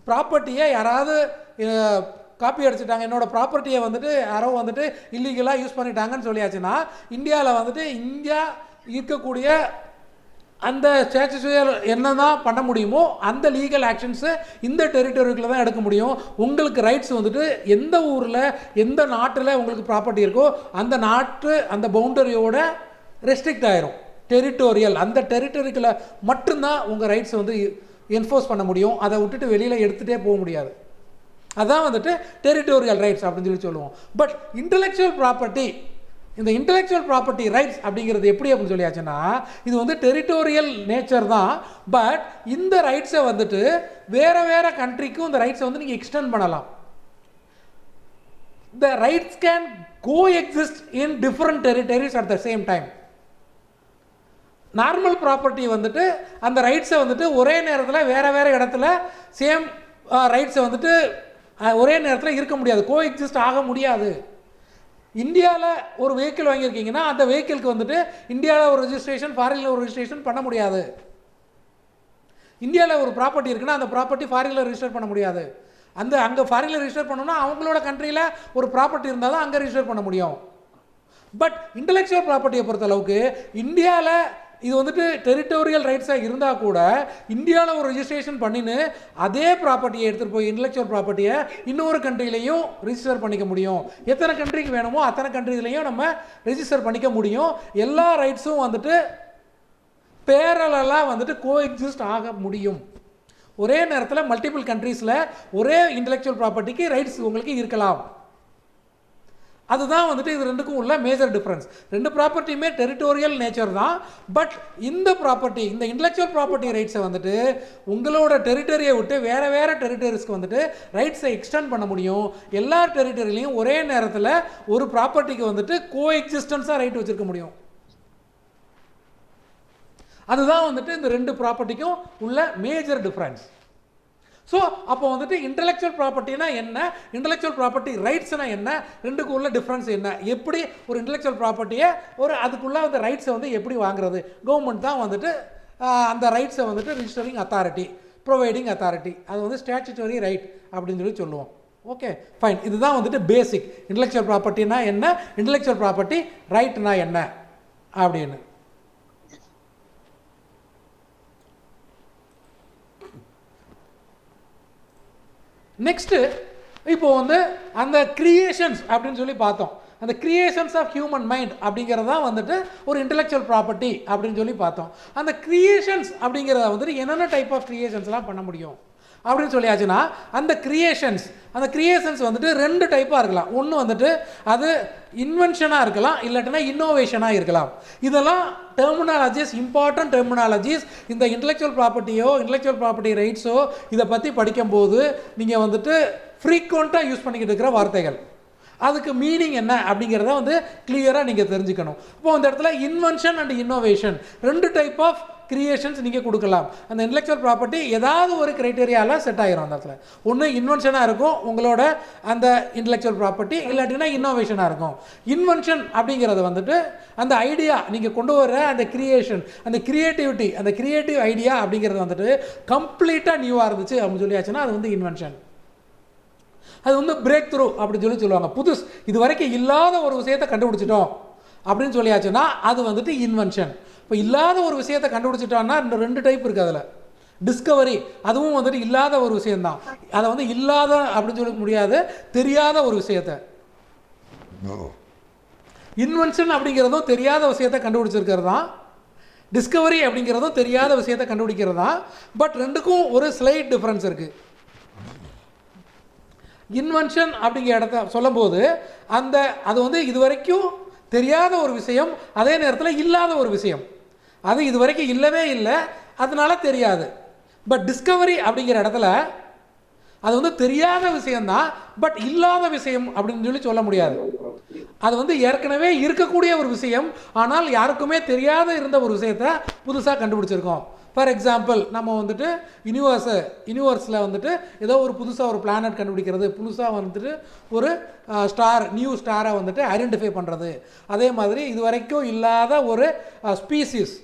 ப்ராப்பர்ட்டியை யாராவது காப்பி அடிச்சுட்டாங்க, என்னோட ப்ராப்பர்ட்டியை வந்துட்டு யாரோ வந்துட்டு இல்லீகலாக யூஸ் பண்ணிட்டாங்கன்னு சொல்லியாச்சுன்னா, இந்தியாவில் வந்துட்டு இந்தியா இருக்கக்கூடிய அந்த ஸ்டாச்சுஸ்வல் என்ன தான் பண்ண முடியுமோ அந்த லீகல் ஆக்ஷன்ஸு இந்த டெரிட்டரிக்குள்ள தான் எடுக்க முடியும். உங்களுக்கு ரைட்ஸ் வந்துட்டு எந்த ஊரில் எந்த நாட்டில் உங்களுக்கு ப்ராப்பர்ட்டி இருக்கோ அந்த நாட்டு அந்த பவுண்டரியோட ரெஸ்ட்ரிக்ட் ஆயிரும். டெரிட்டோரியல் அந்த டெரிட்டரிக்குள்ள மட்டும்தான் உங்கள் ரைட்ஸ் வந்து என்ஃபோர்ஸ் பண்ண முடியும். அதை விட்டுட்டு வெளியில் எடுத்துகிட்டே போக முடியாது. அதான் வந்துட்டு டெரிட்டோரியல் ரைட்ஸ் அப்படின்னு சொல்லுவோம். பட் இன்டெலெக்சுவல் ப்ராப்பர்ட்டி, இந்த இன்டெலெக்சுவல் ப்ராப்பர்ட்டி ரைட்ஸ் அப்படிங்கிறது எப்படி அப்படின்னு சொல்லியாச்சுன்னா, இது வந்து டெரிட்டோரியல் நேச்சர் தான். பட் இந்த ரைட்ஸை வந்துட்டு வேறு வேறு கண்ட்ரிக்கும் இந்த ரைட்ஸை வந்து நீங்கள் எக்ஸ்டெண்ட் பண்ணலாம். The rights can coexist in different territories at the same time. Normal property வந்துட்டு அந்த ரைட்ஸை வந்துட்டு ஒரே நேரத்தில் வேறு வேறு இடத்துல சேம் ரைட்ஸை வந்துட்டு ஒரே நேரத்தில் இருக்க முடியாது, கோ எக்ஸிஸ்ட் ஆக முடியாது. இந்தியாவில் ஒரு வெஹிக்கிள் வாங்கியிருக்கீங்கன்னா அந்த வெஹிக்கிளுக்கு வந்துட்டு இந்தியாவில் ஒரு ரெஜிஸ்ட்ரேஷன், ஃபாரினில் ஒரு ரெஜிஸ்ட்ரேஷன் பண்ண முடியாது. இந்தியாவில் ஒரு ப்ராப்பர்ட்டி இருக்குன்னா அந்த ப்ராப்பர்ட்டி ஃபாரினில் ரெஜிஸ்டர் பண்ண முடியாது. அந்த அங்கே ஃபாரினில் ரெஜிஸ்டர் பண்ணணும்னா அவங்களோட கண்ட்ரியில் ஒரு ப்ராப்பர்ட்டி இருந்தால் தான் அங்கே ரெஜிஸ்டர் பண்ண முடியும். பட் இன்டெலெக்சுவல் ப்ராப்பர்ட்டியை பொறுத்தளவுக்கு இந்தியாவில் இது வந்துட்டு டெரிட்டோரியல் ரைட்ஸாக இருந்தால் கூட இந்தியாவில் ஒரு ரெஜிஸ்ட்ரேஷன் பண்ணின்னு அதே ப்ராப்பர்ட்டியை எடுத்துகிட்டு போய் இன்டெலெக்சுவல் ப்ராப்பர்ட்டியை இன்னொரு கண்ட்ரிலையும் ரெஜிஸ்டர் பண்ணிக்க முடியும். எத்தனை கண்ட்ரிக்கு வேணுமோ அத்தனை கண்ட்ரிலையும் நம்ம ரெஜிஸ்டர் பண்ணிக்க முடியும். எல்லா ரைட்ஸும் வந்துட்டு பேரலாக வந்துட்டு கோ எக்ஸிஸ்ட் ஆக முடியும். ஒரே நேரத்தில் மல்டிபிள் கண்ட்ரீஸில் ஒரே இன்டெலெக்சுவல் ப்ராப்பர்ட்டிக்கு ரைட்ஸ் உங்களுக்கு இருக்கலாம். அதுதான் வந்துட்டு இது ரெண்டுக்கும் உள்ள மேஜர் டிஃப்ரென்ஸ். ரெண்டு ப்ராப்பர்ட்டியுமே டெரிட்டோரியல் நேச்சர் தான். பட் இந்த ப்ராப்பர்ட்டி, இந்த இன்டெலெக்சுவல் ப்ராப்பர்ட்டி ரைட்ஸை வந்துட்டு உங்களோட டெரிட்டரியை விட்டு வேறு வேறு டெரிட்டரிஸ்க்கு வந்துட்டு ரைட்ஸை எக்ஸ்டெண்ட் பண்ண முடியும். எல்லா டெரிட்டரிலையும் ஒரே நேரத்தில் ஒரு ப்ராப்பர்ட்டிக்கு வந்துட்டு கோ எக்ஸிஸ்டன்ஸாக ரைட் வச்சுருக்க முடியும். அதுதான் வந்துட்டு இந்த ரெண்டு ப்ராப்பர்ட்டிக்கும் உள்ள மேஜர் டிஃப்ரென்ஸ். ஸோ அப்போ வந்துட்டு இன்டெலெக்சுவல் ப்ராப்பர்ட்டினா என்ன, இன்டெலெக்சுவல் ப்ராப்பர்ட்டி ரைட்ஸ்னா என்ன, ரெண்டுக்கு உள்ள டிஃப்ரென்ஸ் என்ன, எப்படி ஒரு இன்டெலெக்சுவல் ப்ராப்பர்ட்டியை ஒரு அதுக்குள்ளே அந்த ரைட்ஸை வந்து எப்படி வாங்குறது. கவர்மெண்ட் தான் வந்துட்டு அந்த ரைட்ஸை வந்துட்டு ரிஜிஸ்டரிங் அத்தாரிட்டி, ப்ரொவைடிங் அத்தாரிட்டி, அது வந்து ஸ்டாச்சுட்டரி ரைட் அப்படின்னு சொல்லி சொல்லுவோம். Okay fine. இதுதான் வந்துட்டு பேசிக். இன்டெலெக்சுவல் ப்ராப்பர்ட்டினா என்ன, இன்டெலெக்சுவல் ப்ராப்பர்ட்டி ரைட்னா என்ன அப்படின்னு. நெக்ஸ்ட்டு இப்போ வந்து அந்த கிரியேஷன்ஸ் அப்படின்னு சொல்லி பார்த்தோம். அந்த கிரியேஷன்ஸ் ஆஃப் ஹியூமன் மைண்ட் அப்படிங்கிறதான் வந்துட்டு ஒரு இன்டெலெக்சுவல் ப்ராப்பர்ட்டி அப்படின்னு சொல்லி பார்த்தோம். அந்த கிரியேஷன்ஸ் அப்படிங்கிறத வந்துட்டு என்னென்ன டைப் ஆஃப் கிரியேஷன்ஸ்லாம் பண்ண முடியும் அப்படின்னு சொல்லியாச்சுன்னா, அந்த கிரியேஷன்ஸ் வந்துட்டு ரெண்டு டைப்பாக இருக்கலாம். ஒன்று வந்துட்டு அது இன்வென்ஷனாக இருக்கலாம், இல்லாட்டினா இன்னோவேஷனாக இருக்கலாம். இதெல்லாம் டெர்மினாலஜிஸ், இம்பார்ட்டன்ட் டெர்மினாலஜிஸ். இந்த இன்டெலெக்சுவல் ப்ராப்பர்ட்டி ரைட்ஸோ இதை பற்றி படிக்கும்போது நீங்கள் வந்துட்டு ஃப்ரீக்வெண்ட்டாக யூஸ் பண்ணிக்கிட்டு இருக்கிற வார்த்தைகள், அதுக்கு மீனிங் என்ன அப்படிங்கிறத வந்து கிளியராக நீங்கள் தெரிஞ்சுக்கணும். இப்போ இந்த இடத்துல இன்வென்ஷன் அண்ட் இன்னோவேஷன் ரெண்டு டைப் ஆஃப் கிரியேஷன்ஸ் நீங்கள் கொடுக்கலாம். அந்த இன்டெலெக்சுவல் ப்ராப்பர்ட்டி ஏதாவது ஒரு க்ரைட்டீரியாவில் செட் ஆகிரும். அந்த இடத்துல ஒன்று இன்வென்ஷனாக இருக்கும் உங்களோட அந்த இன்டெலெக்சுவல் ப்ராப்பர்ட்டி, இல்லாட்டினா இன்னோவேஷனாக இருக்கும். இன்வென்ஷன் அப்படிங்கிறது வந்துட்டு அந்த ஐடியா நீங்கள் கொண்டு வர அந்த கிரியேஷன், அந்த கிரியேட்டிவிட்டி, அந்த கிரியேட்டிவ் ஐடியா அப்படிங்கிறது வந்துட்டு கம்ப்ளீட்டாக நியூவாக இருந்துச்சு அப்படின்னு சொல்லியாச்சுன்னா அது வந்து இன்வென்ஷன். அது வந்து பிரேக் த்ரூ அப்படின்னு சொல்லுவாங்க. புதுசு, இது வரைக்கும் இல்லாத ஒரு விஷயத்தை கண்டுபிடிச்சிட்டோம் அப்படின்னு சொல்லியாச்சுன்னா அது வந்துட்டு இன்வென்ஷன். இப்போ இல்லாத ஒரு விஷயத்தை கண்டுபிடிச்சிட்டோம்னா இந்த ரெண்டு டைப் இருக்குது. அதில் டிஸ்கவரி, அதுவும் வந்துட்டு இல்லாத ஒரு விஷயந்தான். அதை வந்து இல்லாத அப்படின்னு சொல்ல முடியாது, தெரியாத ஒரு விஷயத்தை. இன்வென்ஷன் அப்படிங்கிறதும் தெரியாத விஷயத்தை கண்டுபிடிச்சிருக்கிறது தான். டிஸ்கவரி அப்படிங்கிறதும் தெரியாத விஷயத்தை கண்டுபிடிக்கிறது தான். பட் ரெண்டுக்கும் ஒரு ஸ்லைட் டிஃப்ரென்ஸ் இருக்குது. இன்வென்ஷன் அப்படிங்கிற இடத்த சொல்லும்போது அது வந்து இது வரைக்கும் தெரியாத ஒரு விஷயம், அதே நேரத்தில் இல்லாத ஒரு விஷயம். அது இது வரைக்கும் இல்லவே இல்லை, அதனால தெரியாது. பட் டிஸ்கவரி அப்படிங்கிற இடத்துல அது வந்து தெரியாத விஷயம்தான், பட் இல்லாத விஷயம் அப்படின்னு சொல்ல முடியாது. அது வந்து ஏற்கனவே இருக்கக்கூடிய ஒரு விஷயம், ஆனால் யாருக்குமே தெரியாத இருந்த ஒரு விஷயத்தை புதுசாக கண்டுபிடிச்சிருக்கோம். ஃபார் எக்ஸாம்பிள், நம்ம வந்துட்டு யூனிவர்ஸில் வந்துட்டு ஏதோ ஒரு புதுசாக ஒரு பிளானட் கண்டுபிடிக்கிறது, புதுசாக வந்துட்டு ஒரு நியூ ஸ்டாரை வந்துட்டு ஐடென்டிஃபை பண்ணுறது. அதே மாதிரி இது வரைக்கும் இல்லாத ஒரு species,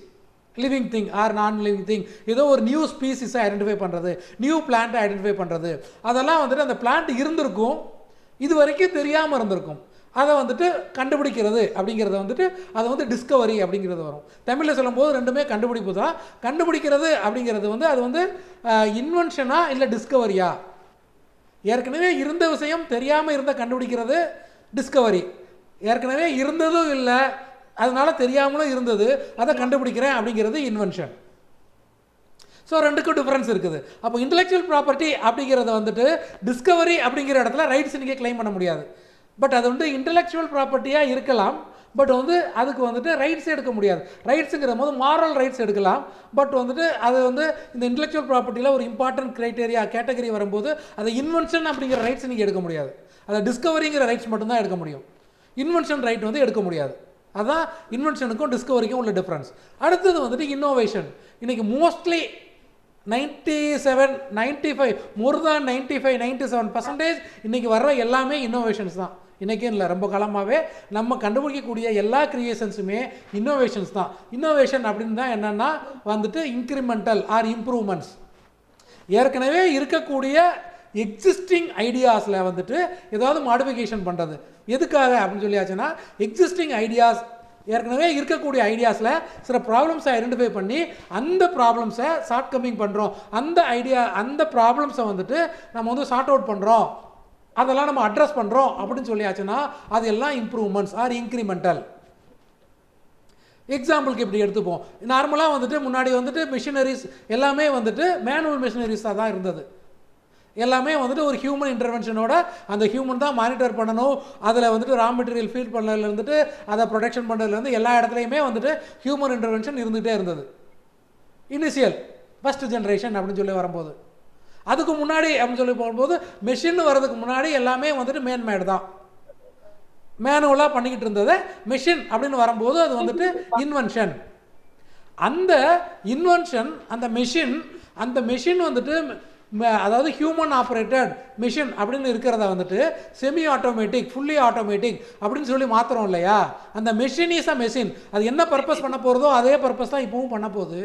living thing or non living thing, ஏதோ ஒரு நியூ ஸ்பீசிஸை ஐடென்டிஃபை பண்ணுறது, நியூ பிளான்ட்டை ஐடென்டிஃபை பண்ணுறது, அதெல்லாம் வந்துட்டு அந்த பிளான்ட் இருந்திருக்கும், இது வரைக்கும் தெரியாமல் இருந்திருக்கும், அதை வந்துட்டு கண்டுபிடிக்கிறது அப்படிங்கிறத வந்துட்டு அது வந்து டிஸ்கவரி அப்படிங்கிறது வரும். தமிழில் சொல்லும்போது ரெண்டுமே கண்டுபிடிப்பு தான். கண்டுபிடிக்கிறது அப்படிங்கிறது வந்து அது வந்து இன்வென்ஷனா இல்லை டிஸ்கவரியா? ஏற்கனவே இருந்த விஷயம் தெரியாமல் இருந்த கண்டுபிடிக்கிறது டிஸ்கவரி. ஏற்கனவே இருந்ததும் இல்லை, அதனால தெரியாமலும் இருந்தது, அதை கண்டுபிடிக்கிறேன் அப்படிங்கிறது இன்வென்ஷன். ஸோ ரெண்டுக்கும் டிஃப்ரென்ஸ் இருக்குது. அப்போ இன்டெலெக்சுவல் ப்ராப்பர்ட்டி அப்படிங்கிறத வந்துட்டு டிஸ்கவரி அப்படிங்கிற இடத்துல ரைட்ஸ் நீங்கள் கிளைம் பண்ண முடியாது. பட் அது வந்து இன்டெலெக்சுவல் ப்ராப்பர்ட்டியாக இருக்கலாம், பட் வந்து அதுக்கு வந்துட்டு ரைட்ஸ் எடுக்க முடியாது. ரைட்ஸுங்கிற போது மாரல் ரைட்ஸ் எடுக்கலாம், பட் வந்துட்டு அது வந்து இந்த இன்டெலெக்சுவல் ப்ராப்பர்ட்டியில் ஒரு இம்பார்ட்டன்ட் க்ரைட்டேரியா கேட்டகரி வரும்போது அதை இன்வென்ஷன் அப்படிங்கிற ரைட்ஸ் நீங்கள் எடுக்க முடியாது. அதை டிஸ்கவரிங்கிற ரைட்ஸ் மட்டும்தான் எடுக்க முடியும். இன்வென்ஷன் ரைட் வந்து எடுக்க முடியாது. அதுதான் இன்வென்ஷனுக்கும் டிஸ்கவரிக்கும் உள்ள டிஃப்ரென்ஸ். அடுத்தது வந்துட்டு இன்னோவேஷன். இன்றைக்கி மோஸ்ட்லி 97, 95, மோர் தான் 95, 97% இன்றைக்கி வர்ற எல்லாமே இன்னோவேஷன்ஸ் தான். இன்றைக்கும் இல்லை, ரொம்ப காலமாகவே நம்ம கண்டுபிடிக்கக்கூடிய எல்லா கிரியேஷன்ஸுமே இன்னோவேஷன்ஸ் தான். இன்னோவேஷன் அப்படின்னு தான் என்னென்னா வந்துட்டு இன்க்ரிமெண்டல் ஆர் இம்ப்ரூவ்மெண்ட்ஸ். ஏற்கனவே இருக்கக்கூடிய எக்ஸிஸ்டிங் ஐடியாஸில் வந்துட்டு ஏதாவது மாடிஃபிகேஷன் பண்ணுறது. எதுக்காக அப்படின்னு சொல்லியாச்சுன்னா, எக்ஸிஸ்டிங் ஐடியாஸ், ஏற்கனவே இருக்கக்கூடிய ஐடியாஸில் சில ப்ராப்ளம்ஸை ஐடென்டிஃபை பண்ணி அந்த ப்ராப்ளம்ஸை ஷார்ட் கம்மிங் பண்ணுறோம், அந்த ப்ராப்ளம்ஸை வந்துட்டு நம்ம வந்து ஷார்ட் அவுட் பண்ணுறோம், அதெல்லாம் நம்ம அட்ரஸ் பண்ணுறோம் அப்படின்னு சொல்லியாச்சுன்னா அது எல்லாம் இம்ப்ரூவ்மெண்ட்ஸ் ஆர் இன்க்ரிமெண்டல். எக்ஸாம்பிளுக்கு இப்படி எடுத்துப்போம். நார்மலாக வந்துட்டு முன்னாடி வந்துட்டு மிஷினரிஸ் எல்லாமே வந்துட்டு மேனுவல் மிஷினரிஸாக தான் இருந்தது. எல்லாமே வந்துட்டு ஒரு ஹியூமன் இன்டர்வென்ஷனோட அந்த ஹியூமன் தான் மானிட்டர் பண்ணணும். அதில் வந்துட்டு ரா மெட்டீரியல் ஃபீட் பண்ணதுலேருந்துட்டு அதை ப்ரொடக்ஷன் பண்ணுறதுலேருந்து எல்லா இடத்துலையுமே வந்துட்டு ஹியூமன் இன்டர்வென்ஷன் இருந்துகிட்டே இருந்தது. இனிஷியல் ஃபஸ்ட் ஜென்ரேஷன் அப்படின்னு சொல்லி வரும்போது, அதுக்கு முன்னாடி அப்படின்னு சொல்லி போகும்போது மெஷின் வர்றதுக்கு முன்னாடி எல்லாமே வந்துட்டு மேன்மேடு தான், மேனுவலாக பண்ணிக்கிட்டு இருந்தது. மெஷின் அப்படின்னு வரும்போது அது வந்துட்டு இன்வென்ஷன். அந்த இன்வென்ஷன், அந்த மெஷின் வந்துட்டு அதாவது ஹியூமன் ஆப்ரேட்டட் மிஷின் அப்படின்னு இருக்கிறத வந்துட்டு செமி ஆட்டோமேட்டிக், ஃபுல்லி ஆட்டோமேட்டிக் அப்படின்னு சொல்லி மாத்திரம் இல்லையா. அந்த மெஷின் இஸ் அ மெஷின். அது என்ன பர்பஸ் பண்ண போகிறதோ அதே பர்பஸ் தான் இப்போவும் பண்ண போகுது.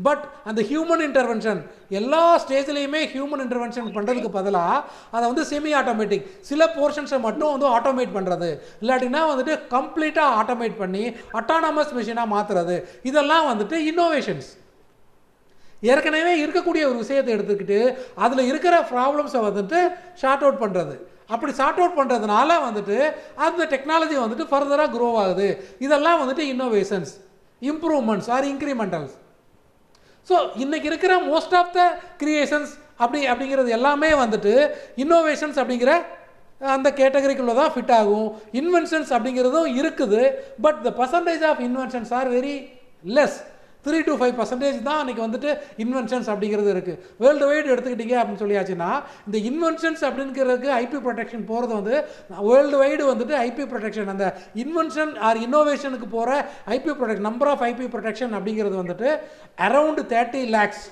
பட் அந்த ஹியூமன் இன்டர்வென்ஷன் எல்லா ஸ்டேஜ்லேயுமே ஹியூமன் இன்டர்வென்ஷன் பண்ணுறதுக்கு பதிலாக அதை வந்து செமி ஆட்டோமேட்டிக், சில போர்ஷன்ஸை மட்டும் வந்து ஆட்டோமேட் பண்ணுறது, இல்லாட்டினா வந்துட்டு கம்ப்ளீட்டாக ஆட்டோமேட் பண்ணி அட்டானமஸ் மிஷினாக மாற்றுறது, இதெல்லாம் வந்துட்டு இன்னோவேஷன்ஸ். ஏற்கனவே இருக்கக்கூடிய ஒரு விஷயத்தை எடுத்துக்கிட்டு அதில் இருக்கிற ப்ராப்ளம்ஸை வந்துட்டு ஷார்ட் அவுட் பண்ணுறது. அப்படி ஷார்ட் அவுட் பண்ணுறதுனால வந்துட்டு அந்த டெக்னாலஜி வந்துட்டு ஃபர்தராக க்ரோ ஆகுது. இதெல்லாம் வந்துட்டு இன்னோவேஷன்ஸ், இம்ப்ரூவ்மெண்ட்ஸ் ஆர் இன்க்ரிமெண்டல்ஸ். ஸோ இன்றைக்கி இருக்கிற மோஸ்ட் ஆஃப் த கிரியேஷன்ஸ் அப்படிங்கிறது எல்லாமே வந்துட்டு இன்னோவேஷன்ஸ் அப்படிங்கிற அந்த கேட்டகரிக்குள்ளே தான் ஃபிட் ஆகும். இன்வென்ஷன்ஸ் அப்படிங்கிறதும் இருக்குது, but the percentage of inventions are very less. 3 to 5% தான் அன்றைக்கி வந்துட்டு இன்வென்ஷன்ஸ் அப்படிங்கிறது இருக்குது. வேர்ல்டு வைடு எடுத்துக்கிட்டீங்க அப்படின்னு சொல்லியாச்சுன்னா, இந்த இன்வென்ஷன்ஸ் அப்படிங்கிறதுக்கு ஐபி ப்ரொடெக்ஷன் போகிறது வந்து வேர்ல்டு வைடு வந்துட்டு ஐபி ப்ரொடெக்ஷன், அந்த இன்வென்ஷன் ஆர் இன்னோவேஷனுக்கு போகிற IP protection, number of IP protection அப்படிங்கிறது வந்துட்டு around 30 lakhs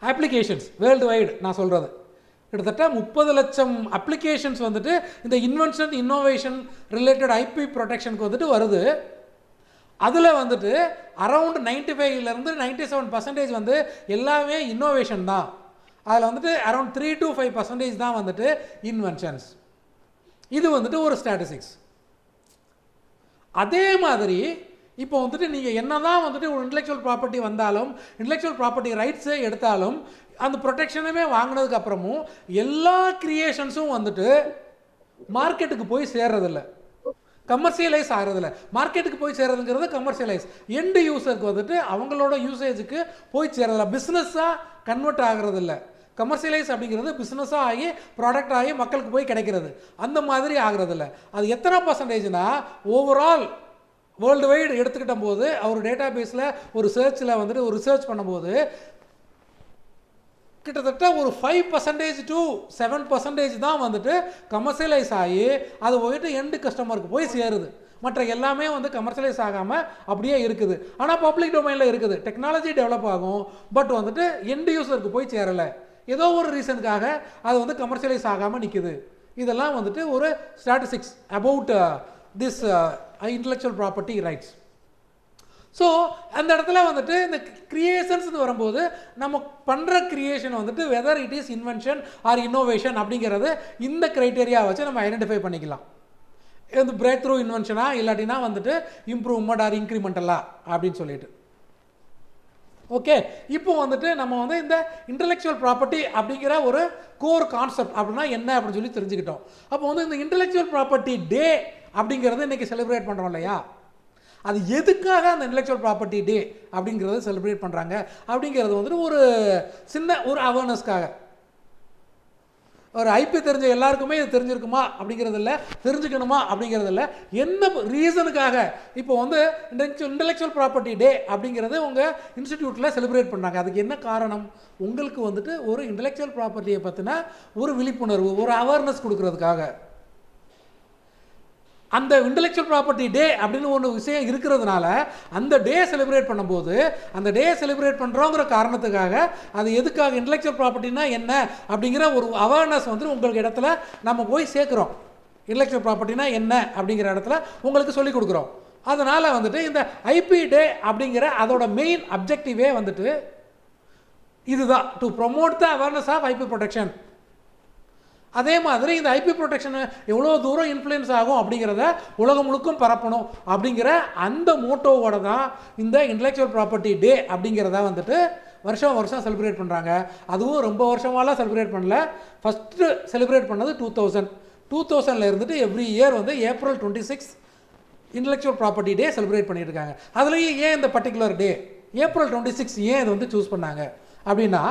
applications world wide. நான் சொல்கிறது கிட்டத்தட்ட 30 லட்சம் அப்ளிகேஷன்ஸ் வந்துட்டு இந்த இன்வென்ஷன் இன்னோவேஷன் ரிலேட்டட் ஐபி ப்ரொடெக்ஷனுக்கு வந்துட்டு வருது. அதில் வந்துட்டு அரவுண்ட் 95லேருந்து 97% வந்து எல்லாமே இன்னோவேஷன் தான். அதில் வந்துட்டு அரவுண்ட் 3 to 5% தான் வந்துட்டு இன்வென்ஷன்ஸ். இது வந்துட்டு ஒரு ஸ்டாட்டிஸ்டிக்ஸ். அதே மாதிரி இப்போ வந்துட்டு நீங்கள் என்ன தான் வந்துட்டு ஒரு இன்டெலெக்சுவல் ப்ராப்பர்ட்டி வந்தாலும், இன்டெலெக்சுவல் ப்ராப்பர்ட்டி ரைட்ஸை எடுத்தாலும், அந்த ப்ரொடெக்ஷனுமே வாங்கினதுக்கு அப்புறமும் எல்லா கிரியேஷன்ஸும் வந்துட்டு மார்க்கெட்டுக்கு போய் சேர்றதில்ல, கமர்ஷியலைஸ் ஆகிறதில்ல. மார்க்கெட்டுக்கு போய் சேர்றதுங்கிறது கமர்ஷியலைஸ், எண்டு யூசருக்கு வந்துட்டு அவங்களோட யூசேஜுக்கு போய் சேர்றதில்ல, பிஸ்னஸாக கன்வெர்ட் ஆகிறதில்ல. கமர்ஷியலைஸ் அப்படிங்கிறது பிஸ்னஸாக ஆகி ப்ராடக்ட் ஆகி மக்களுக்கு போய் கிடைக்கிறது, அந்த மாதிரி ஆகிறதில்ல. அது எத்தனை பர்சன்டேஜ்னா ஓவரால் வேர்ல்டு வைடு எடுத்துக்கிட்ட போது அவர் டேட்டா பேஸில் ஒரு சர்ச்சில் வந்துட்டு ஒரு ரிசர்ச் பண்ணும்போது கிட்டத்தட்ட ஒரு 5% to 7% தான் வந்துட்டு கமர்ஷியலைஸ் ஆகி அது போயிட்டு எண்டு கஸ்டமருக்கு போய் சேருது. மற்ற எல்லாமே வந்து கமர்ஷியலைஸ் ஆகாமல் அப்படியே இருக்குது. ஆனால் பப்ளிக் டொமைனில் இருக்குது, டெக்னாலஜி டெவலப் ஆகும், பட் வந்துட்டு எண்டு யூசருக்கு போய் சேரலை, ஏதோ ஒரு ரீசனுக்காக அது வந்து கமர்ஷியலைஸ் ஆகாமல் நிற்குது. இதெல்லாம் வந்துட்டு ஒரு statistics about this intellectual property rights. So அந்த இடத்துல வந்துட்டு இந்த கிரியேஷன்ஸ் வரும்போது நம்ம பண்ணுற கிரியேஷன் வந்துட்டு whether it is invention or innovation அப்படிங்கிறது இந்த க்ரைட்டீரியா வச்சு நம்ம ஐடென்டிஃபை பண்ணிக்கலாம். இது பிரேக் த்ரூ இன்வென்ஷனா இல்லாட்டினா வந்துட்டு இம்ப்ரூவ்மெண்ட் ஆர் இன்க்ரிமெண்டலா அப்படின்னு சொல்லிட்டு. ஓகே, இப்போ வந்துட்டு நம்ம வந்து இந்த இன்டெலெக்சுவல் ப்ராப்பர்ட்டி அப்படிங்கிற ஒரு கோர் கான்செப்ட் அப்படின்னா என்ன அப்படின்னு சொல்லி தெரிஞ்சுக்கிட்டோம். அப்போ வந்து இந்த இன்டெலெக்சுவல் ப்ராப்பர்ட்டி டே அப்படிங்கிறது இன்றைக்கி செலிப்ரேட் பண்ணுறோம் இல்லையா, அது எதுக்காக அந்த இன்டெலெக்சுவல் ப்ராப்பர்ட்டி டே அப்படிங்கிறத செலிப்ரேட் பண்ணுறாங்க அப்படிங்கிறது வந்துட்டு ஒரு சின்ன ஒரு அவேர்னஸ்க்காக. ஒரு ஐபி தெரிஞ்ச எல்லாருக்குமே இது தெரிஞ்சிருக்குமா அப்படிங்கிறது இல்லை, தெரிஞ்சுக்கணுமா அப்படிங்கிறது இல்லை, என்ன ரீசனுக்காக இப்போ வந்து இன்டெலெக்சுவல் ப்ராப்பர்ட்டி டே அப்படிங்கிறது உங்கள் இன்ஸ்டிடியூட்டில் செலிப்ரேட் பண்ணாங்க. அதுக்கு என்ன காரணம்? உங்களுக்கு வந்துட்டு ஒரு இன்டெலெக்சுவல் ப்ராப்பர்ட்டியை பற்றின ஒரு விழிப்புணர்வு, ஒரு அவேர்னஸ் கொடுக்கறதுக்காக. அந்த இன்டெலெக்சுவல் ப்ராப்பர்ட்டி டே அப்படின்னு ஒன்று விஷயம் இருக்கிறதுனால அந்த டே செலிப்ரேட் பண்ணும்போது அந்த டே செலிப்ரேட் பண்ணுறோங்கிற காரணத்துக்காக அது எதுக்காக இன்டெலெக்சுவல் ப்ராப்பர்ட்டினா என்ன அப்படிங்கிற ஒரு அவேர்னஸ் வந்து உங்களுக்கு இடத்துல நம்ம போய் சேர்க்குறோம். இன்டெலெக்சுவல் ப்ராப்பர்ட்டினா என்ன அப்படிங்கிற இடத்துல உங்களுக்கு சொல்லிக் கொடுக்குறோம். அதனால் வந்துட்டு இந்த ஐபி டே அப்படிங்கிற அதோட மெயின் அப்ஜெக்டிவே வந்துட்டு இதுதான், to promote the awareness of IP protection. அதே மாதிரி இந்த ஐபி ப்ரொடெக்ஷனை எவ்வளோ தூரம் இன்ஃப்ளூயன்ஸ் ஆகும் அப்படிங்கிறத உலகம் முழுக்கும் பரப்பணும் அப்படிங்கிற அந்த மோட்டோவோட தான் இந்த இன்டெலெக்சுவல் ப்ராப்பர்ட்டி டே அப்படிங்கிறத வந்துட்டு வருஷம் வருஷம் செலிப்ரேட் பண்ணுறாங்க. அதுவும் ரொம்ப வருஷமாலாம் செலிப்ரேட் பண்ணல. ஃபஸ்ட்டு செலிப்ரேட் பண்ணது 2000 இருந்துட்டு எவ்ரி இயர் வந்து April 26 intellectual property day celebrate பண்ணிட்டு இருக்காங்க. அதுலேயும் ஏன் இந்த பர்டிகுலர் டே April 26 ஏன் இதை வந்து சூஸ் பண்ணாங்க அப்படின்னா,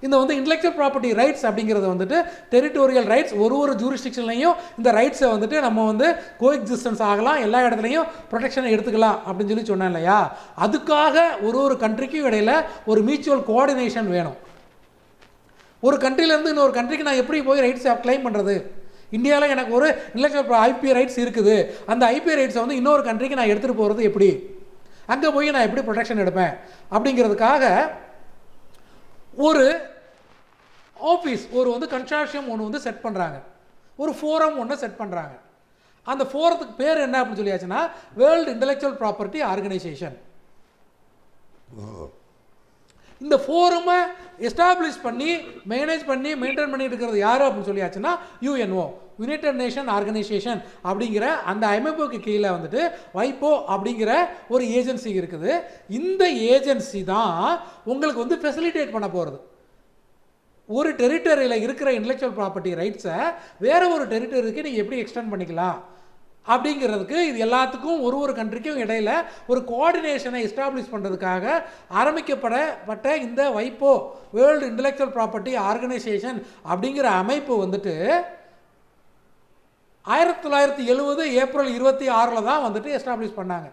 இந்த வந்து இன்டெலெக்சுவல் ப்ராப்பர்ட்டி ரைட்ஸ் அப்படிங்கிறது வந்துட்டு டெரிட்டோரியல் ரைட்ஸ், ஒரு ஜூரிஸ்டிக்ஷன்லையும் இந்த ரைட்ஸை வந்துட்டு நம்ம வந்து கோஎக்ஸிஸ்டன்ஸ் ஆகலாம், எல்லா இடத்துலையும் ப்ரொடெக்ஷனை எடுத்துக்கலாம் அப்படின்னு சொல்லி சொன்னேன் இல்லையா. அதுக்காக ஒரு கண்ட்ரிக்கும் இடையில் ஒரு மியூச்சுவல் கோஆர்டினேஷன் வேணும். ஒரு கண்ட்ரிலேருந்து இன்னொரு கண்ட்ரிக்கு நான் எப்படி போய் ரைட்ஸை கிளைம் பண்ணுறது? இந்தியாவில் எனக்கு ஒரு இன்டெலெக்சுவல் ஐபி ரைட்ஸ் இருக்குது, அந்த ஐபி ரைட்ஸை வந்து இன்னொரு கண்ட்ரிக்கு நான் எடுத்துகிட்டு போகிறது எப்படி? அங்கே போய் நான் எப்படி ப்ரொடெக்ஷன் எடுப்பேன்? அப்படிங்கிறதுக்காக ஒரு ஆஃபீஸ், ஒரு வந்து கன்சார்ஷியம் ஒன்று வந்து செட் பண்ணுறாங்க, ஒரு ஃபோரம் ஒன்று செட் பண்ணுறாங்க. அந்த ஃபோரத்துக்கு பேர் என்ன அப்படின்னு சொல்லியாச்சுன்னா வேர்ல்டு இன்டெலெக்சுவல் ப்ராப்பர்ட்டி ஆர்கனைசேஷன். இந்த ஃபோரமை எஸ்டாப்ளிஷ் பண்ணி மேனேஜ் பண்ணி மெயின்டைன் பண்ணிட்டு இருக்கிறது யார் அப்படின்னு சொல்லியாச்சுன்னா யுஎன்ஓ, யுனைடெட் நேஷன் ஆர்கனைசேஷன் அப்படிங்கிற அந்த அமைப்புக்கு கீழே வந்துட்டு வைப்போ அப்படிங்கிற ஒரு ஏஜென்சி இருக்குது. இந்த ஏஜென்சி தான் உங்களுக்கு வந்து ஃபெசிலிட்டேட் பண்ண போகிறது. ஒரு டெரிட்டரியில் இருக்கிற இன்டெலெக்சுவல் ப்ராப்பர்ட்டி ரைட்ஸை வேறு ஒரு டெரிட்டரிக்கு நீங்கள் எப்படி எக்ஸ்டெண்ட் பண்ணிக்கலாம் அப்படிங்கிறதுக்கு, இது எல்லாத்துக்கும் ஒரு கண்ட்ரிக்கும் இடையில் ஒரு கோஆர்டினேஷனை எஸ்டாப்ளிஷ் பண்ணுறதுக்காக ஆரம்பிக்கப்பட்ட இந்த வைப்போ வேர்ல்டு இன்டெலெக்சுவல் ப்ராப்பர்ட்டி ஆர்கனைசேஷன் அப்படிங்கிற அமைப்பு வந்துட்டு 1970 April 26 தான் வந்துட்டு எஸ்டாப்ளிஷ் பண்ணாங்க.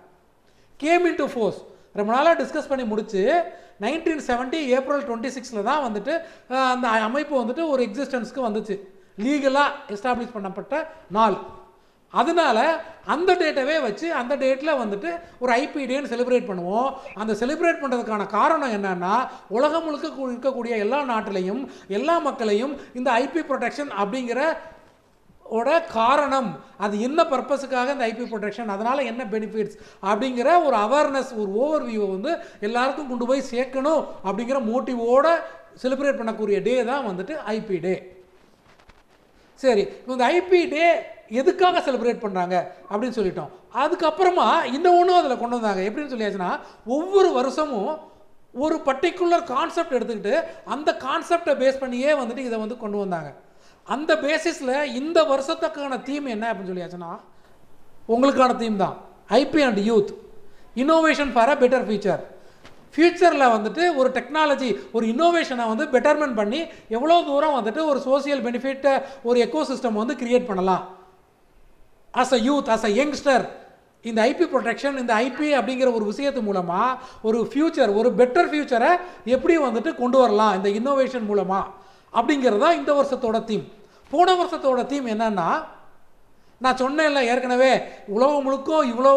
கேம் இன் டு ஃபோர்ஸ் ரொம்ப நாளாக டிஸ்கஸ் பண்ணி முடிச்சு 1970 April 26 தான் வந்துட்டு அந்த அமைப்பு வந்துட்டு ஒரு எக்ஸிஸ்டன்ஸ்க்கு வந்துச்சு, லீகலாக எஸ்டாப்ளிஷ் பண்ணப்பட்ட நாள். அதனால் அந்த டேட்டவே வச்சு அந்த டேட்டில் வந்துட்டு ஒரு ஐபி டேன்னு செலிப்ரேட் பண்ணுவோம். அந்த செலிப்ரேட் பண்ணுறதுக்கான காரணம் என்னன்னா, உலகம் முழுக்க இருக்கக்கூடிய எல்லா நாட்டிலையும் எல்லா மக்களையும் இந்த ஐபி ப்ரொடெக்ஷன் அப்படிங்கிற காரணம், அது என்ன பர்பஸுக்காக இந்த ஐபி ப்ரொடெக்ஷன், அதனால் என்ன பெனிஃபிட்ஸ் அப்படிங்கிற ஒரு அவேர்னஸ், ஒரு ஓவர்வியூவை வந்து எல்லாருக்கும் கொண்டு போய் சேர்க்கணும் அப்படிங்கிற மோட்டிவோட செலிப்ரேட் பண்ணக்கூடிய டே தான் வந்துட்டு ஐபி டே. சரி, இந்த ஐபி டே எதுக்காக செலிப்ரேட் பண்ணுறாங்க அப்படின்னு சொல்லிட்டோம். அதுக்கப்புறமா இந்த ஒன்றும் அதில் கொண்டு வந்தாங்க. எப்படின்னு சொல்லியாச்சுன்னா, ஒவ்வொரு வருஷமும் ஒரு பர்டிகுலர் கான்செப்ட் எடுத்துக்கிட்டு அந்த கான்செப்டை பேஸ் பண்ணியே வந்துட்டு இதை வந்து கொண்டு வந்தாங்க. அந்த பேசிஸில் இந்த வருஷத்துக்கான தீம் என்ன அப்படின்னு சொல்லியாச்சுன்னா, உங்களுக்கான தீம் தான் IP and youth, innovation for a better future. ஃப்யூச்சரில் வந்துட்டு ஒரு டெக்னாலஜி, ஒரு இன்னோவேஷனை வந்து பெட்டர்மெண்ட் பண்ணி எவ்வளோ தூரம் வந்துட்டு ஒரு சோசியல் பெனிஃபிட்டை, ஒரு எக்கோசிஸ்டம் வந்து கிரியேட் பண்ணலாம். As a youth, as a youngster, இந்த ஐபி ப்ரொடெக்ஷன், இந்த ஐபி அப்படிங்கிற ஒரு விஷயத்து மூலமாக ஒரு ஃப்யூச்சர், ஒரு பெட்டர் ஃப்யூச்சரை எப்படி வந்துட்டு கொண்டு வரலாம் இந்த இன்னோவேஷன் மூலமாக அப்படிங்கிறது தான் இந்த வருஷத்தோட தீம். போன வருஷத்தோட தீம் என்னன்னா, நான் சொன்னேன்ல ஏற்கனவே, உலகம் முழுக்கும் இவ்வளோ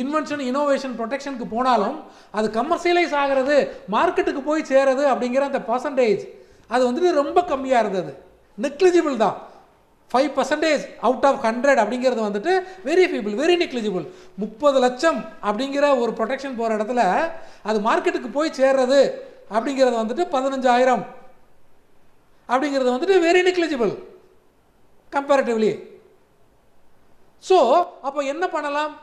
இன்வென்ஷன் இன்னோவேஷன் ப்ரொடெக்ஷனுக்கு போனாலும் அது கமர்ஷியலைஸ் ஆகிறது, மார்க்கெட்டுக்கு போய் சேருது அப்படிங்கிற அந்த பர்சன்டேஜ் அது வந்துட்டு ரொம்ப கம்மியாக இருந்தது, நெக்லிஜிபிள் தான். 5% அவுட் ஆஃப் 100 அப்படிங்கிறது வந்துட்டு வெரி ஃபீபிள், வெரி நெக்லிஜிபிள். 30 லட்சம் அப்படிங்கிற ஒரு ப்ரொடெக்ஷன் போகிற இடத்துல அது மார்க்கெட்டுக்கு போய் சேர்றது அப்படிங்கிறது வந்துட்டு 15,000 அப்படிங்கிறது வந்துட்டு வெரி நெக்லிஜிபிள் கம்பேரிட்டிவ்லி. ஸோ அப்போ என்ன பண்ணலாம்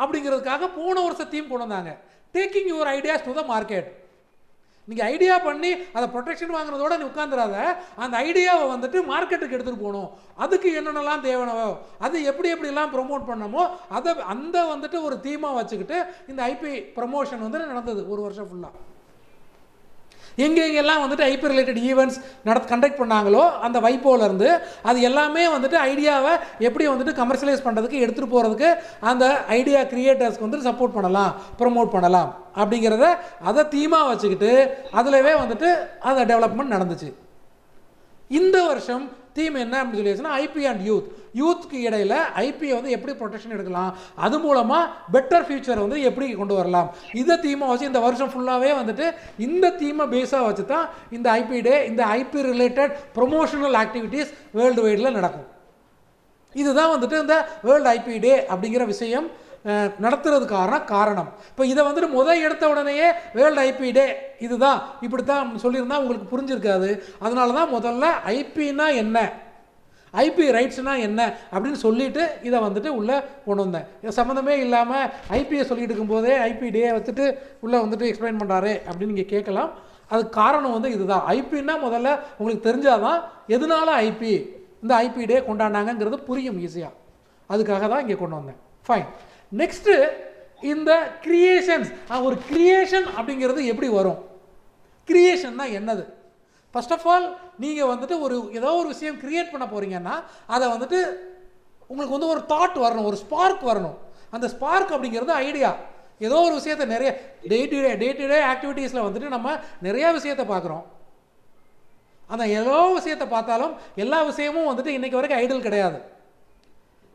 அப்படிங்கிறதுக்காக போன வருஷம் தீம் கொண்டு வந்தாங்க, taking your ideas to the market. நீங்கள் ஐடியா பண்ணி அதை ப்ரொடெக்ஷன் வாங்குறதோட நீ உட்காந்துடாத, அந்த ஐடியாவை வந்துட்டு மார்க்கெட்டுக்கு எடுத்துகிட்டு போகணும். அதுக்கு என்னென்னலாம் தேவைனவோ அது எப்படிலாம் ப்ரொமோட் பண்ணமோ அதை அந்த வந்துட்டு ஒரு தீமாக வச்சுக்கிட்டு இந்த ஐபி ப்ரமோஷன் வந்துட்டு நடந்தது ஒரு வருஷம் ஃபுல்லாக. எங்கெங்கெல்லாம் வந்துட்டு ஐபி ரிலேட்டட் ஈவெண்ட்ஸ் கண்டக்ட் பண்ணாங்களோ அந்த வைப்போலேருந்து அது எல்லாமே வந்துட்டு ஐடியாவை எப்படி வந்துட்டு கமர்ஷியலைஸ் பண்ணுறதுக்கு எடுத்துகிட்டு போகிறதுக்கு அந்த ஐடியா கிரியேட்டர்ஸ்க்கு வந்துட்டு சப்போர்ட் பண்ணலாம், ப்ரமோட் பண்ணலாம் அப்படிங்கிறத அதை தீமாக வச்சுக்கிட்டு அதிலவே வந்துட்டு அந்த டெவலப்மெண்ட் நடந்துச்சு. இந்த வருஷம் தீம் என்ன அப்படின்னு சொல்லியாச்சுன்னா ஐபி அண்ட் யூத்துக்கு இடையில் ஐபியை வந்து எப்படி ப்ரொடெக்ஷன் எடுக்கலாம், அது மூலமாக பெட்டர் ஃபியூச்சர் வந்து எப்படி கொண்டு வரலாம், இதை தீமாக வச்சு இந்த வருஷம் ஃபுல்லாகவே வந்துட்டு இந்த தீமை பேஸாக வச்சு தான் இந்த ஐபி டே, இந்த IP related promotional activities world வைடில் நடக்கும். இதுதான் வந்துட்டு இந்த வேர்ல்டு ஐபி டே அப்படிங்கிற விஷயம் நடத்துறதுக்கான காரணம். இப்போ இதை வந்துட்டு எடுத்த உடனேயே வேர்ல்டு ஐபி டே இதுதான் இப்படித்தான் சொல்லியிருந்தா உங்களுக்கு புரிஞ்சிருக்காது. அதனால தான் முதல்ல ஐபின்னா என்ன, ஐபி ரைட்ஸ்னா என்ன அப்படின்னு சொல்லிட்டு இதை வந்துட்டு உள்ளே கொண்டு வந்தேன். சம்மந்தமே இல்லாமல் ஐபியை சொல்லிட்டு இருக்கும்போதே ஐபி டே வந்துட்டு உள்ளே வந்துட்டு எக்ஸ்பிளைன் பண்ணுறாரு அப்படின்னு நீங்கள் கேட்கலாம். அதுக்கு காரணம் வந்து இதுதான். ஐபின்னா முதல்ல உங்களுக்கு தெரிஞ்சாதான் எதனால ஐபி இந்த ஐபி டே கொண்டாடினாங்கிறது புரியும் ஈஸியாக. அதுக்காக தான் இங்கே கொண்டு வந்தேன். ஃபைன். நெக்ஸ்ட்டு இந்த கிரியேஷன்ஸ். ஒரு கிரியேஷன் அப்படிங்கிறது எப்படி வரும், கிரியேஷன்னா என்னது? ஃபர்ஸ்ட் ஆஃப் ஆல் நீங்கள் வந்துட்டு ஏதோ ஒரு விஷயம் கிரியேட் பண்ண போகிறீங்கன்னா அதை வந்துட்டு உங்களுக்கு வந்து ஒரு தாட் வரணும், ஒரு ஸ்பார்க் வரணும். அந்த ஸ்பார்க் அப்படிங்கிறது ஐடியா. ஏதோ ஒரு விஷயத்தை நிறைய டே டு டே ஆக்டிவிட்டீஸில் வந்துட்டு நம்ம நிறையா விஷயத்தை பார்க்குறோம். அந்த ஏதோ விஷயத்தை பார்த்தாலும் எல்லா விஷயமும் வந்துட்டு இன்றைக்கி வரைக்கும் ஐடியல் கிடையாது.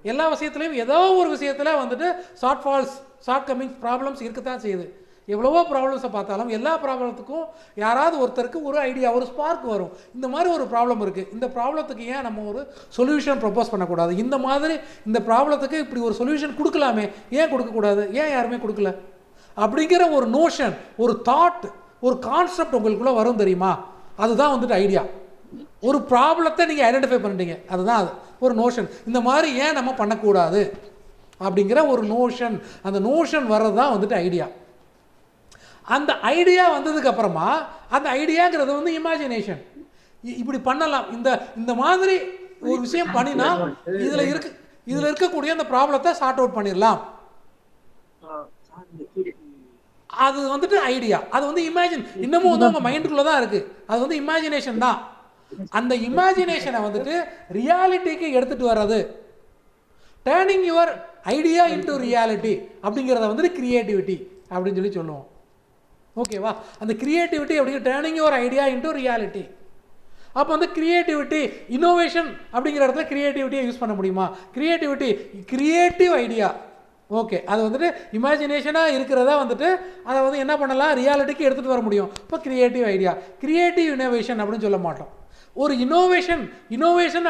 எல்லா விஷயத்துலையும் ஏதோ ஒரு விஷயத்தில் வந்துட்டு ஷார்ட் கமிங்ஸ் ப்ராப்ளம்ஸ் இருக்கத்தான் செய்யுது. எவ்வளவோ ப்ராப்ளம்ஸை பார்த்தாலும் எல்லா ப்ராப்ளத்துக்கும் யாராவது ஒருத்தருக்கு ஒரு ஐடியா, ஒரு ஸ்பார்க் வரும். இந்த மாதிரி ஒரு ப்ராப்ளம் இருக்குது, இந்த ப்ராப்ளத்துக்கு ஏன் நம்ம ஒரு சொல்யூஷன் ப்ரப்போஸ் பண்ணக்கூடாது, இந்த மாதிரி இந்த ப்ராப்ளத்துக்கு இப்படி ஒரு சொல்யூஷன் கொடுக்கலாமே, ஏன் கொடுக்கக்கூடாது, ஏன் யாருமே கொடுக்கல அப்படிங்கிற ஒரு நோஷன், ஒரு தாட், ஒரு கான்செப்ட் உங்களுக்குள்ளே வரும் தெரியுமா? அதுதான் வந்துட்டு ஐடியா. ஒரு ப்ராப்ளத்தை நீங்கள் ஐடென்டிஃபை பண்ணிட்டீங்க, அதுதான் அது ஒரு நோஷன். இந்த மாதிரி ஏன் நம்ம பண்ணக்கூடாது அப்படிங்கிற ஒரு நோஷன், அந்த நோஷன் வர்றது தான் வந்துட்டு ஐடியா. அந்த ஐடியா வந்ததுக்கு அப்புறமா அந்த ஐடியாங்கிறது வந்து இமேஜினேஷன். இப்படி பண்ணலாம், இந்த மாதிரி ஒரு விஷயம் பண்ணினா இதுல இருக்கக்கூடிய அந்த ப்ராப்ளத்தை சார்ட் அவுட் பண்ணிடலாம். அது வந்துட்டு ஐடியா. அது வந்து இமேஜின், இன்னமும் வந்து உங்க மைண்டுக்குள்ள தான் இருக்கு. அது வந்து இமேஜினேஷன் தான். அந்த இமேஜினேஷனை வந்துட்டு ரியாலிட்டிக்கு எடுத்துட்டு வர்றது, turning your idea into reality அப்படிங்கிறத வந்துட்டு கிரியேட்டிவிட்டி அப்படின்னு சொல்லி சொல்லுவோம். ஓகேவா? அந்த கிரியேட்டிவிட்டி அப்படிங்கிற turning your idea into reality. அப்போ வந்து கிரியேட்டிவிட்டி, இன்னோவேஷன் அப்படிங்கிற இடத்துல கிரியேட்டிவிட்டியை யூஸ் பண்ண முடியுமா? கிரியேட்டிவ் ஐடியா, ஓகே, அது வந்துட்டு இமேஜினேஷனாக இருக்கிறதா வந்துட்டு அதை வந்து என்ன பண்ணலாம், ரியாலிட்டிக்கு எடுத்துகிட்டு வர முடியும். இப்போ கிரியேட்டிவ் ஐடியா, கிரியேட்டிவ் இன்னோவேஷன் அப்படின்னு சொல்ல மாட்டோம். ஒரு இன்னோவேஷன்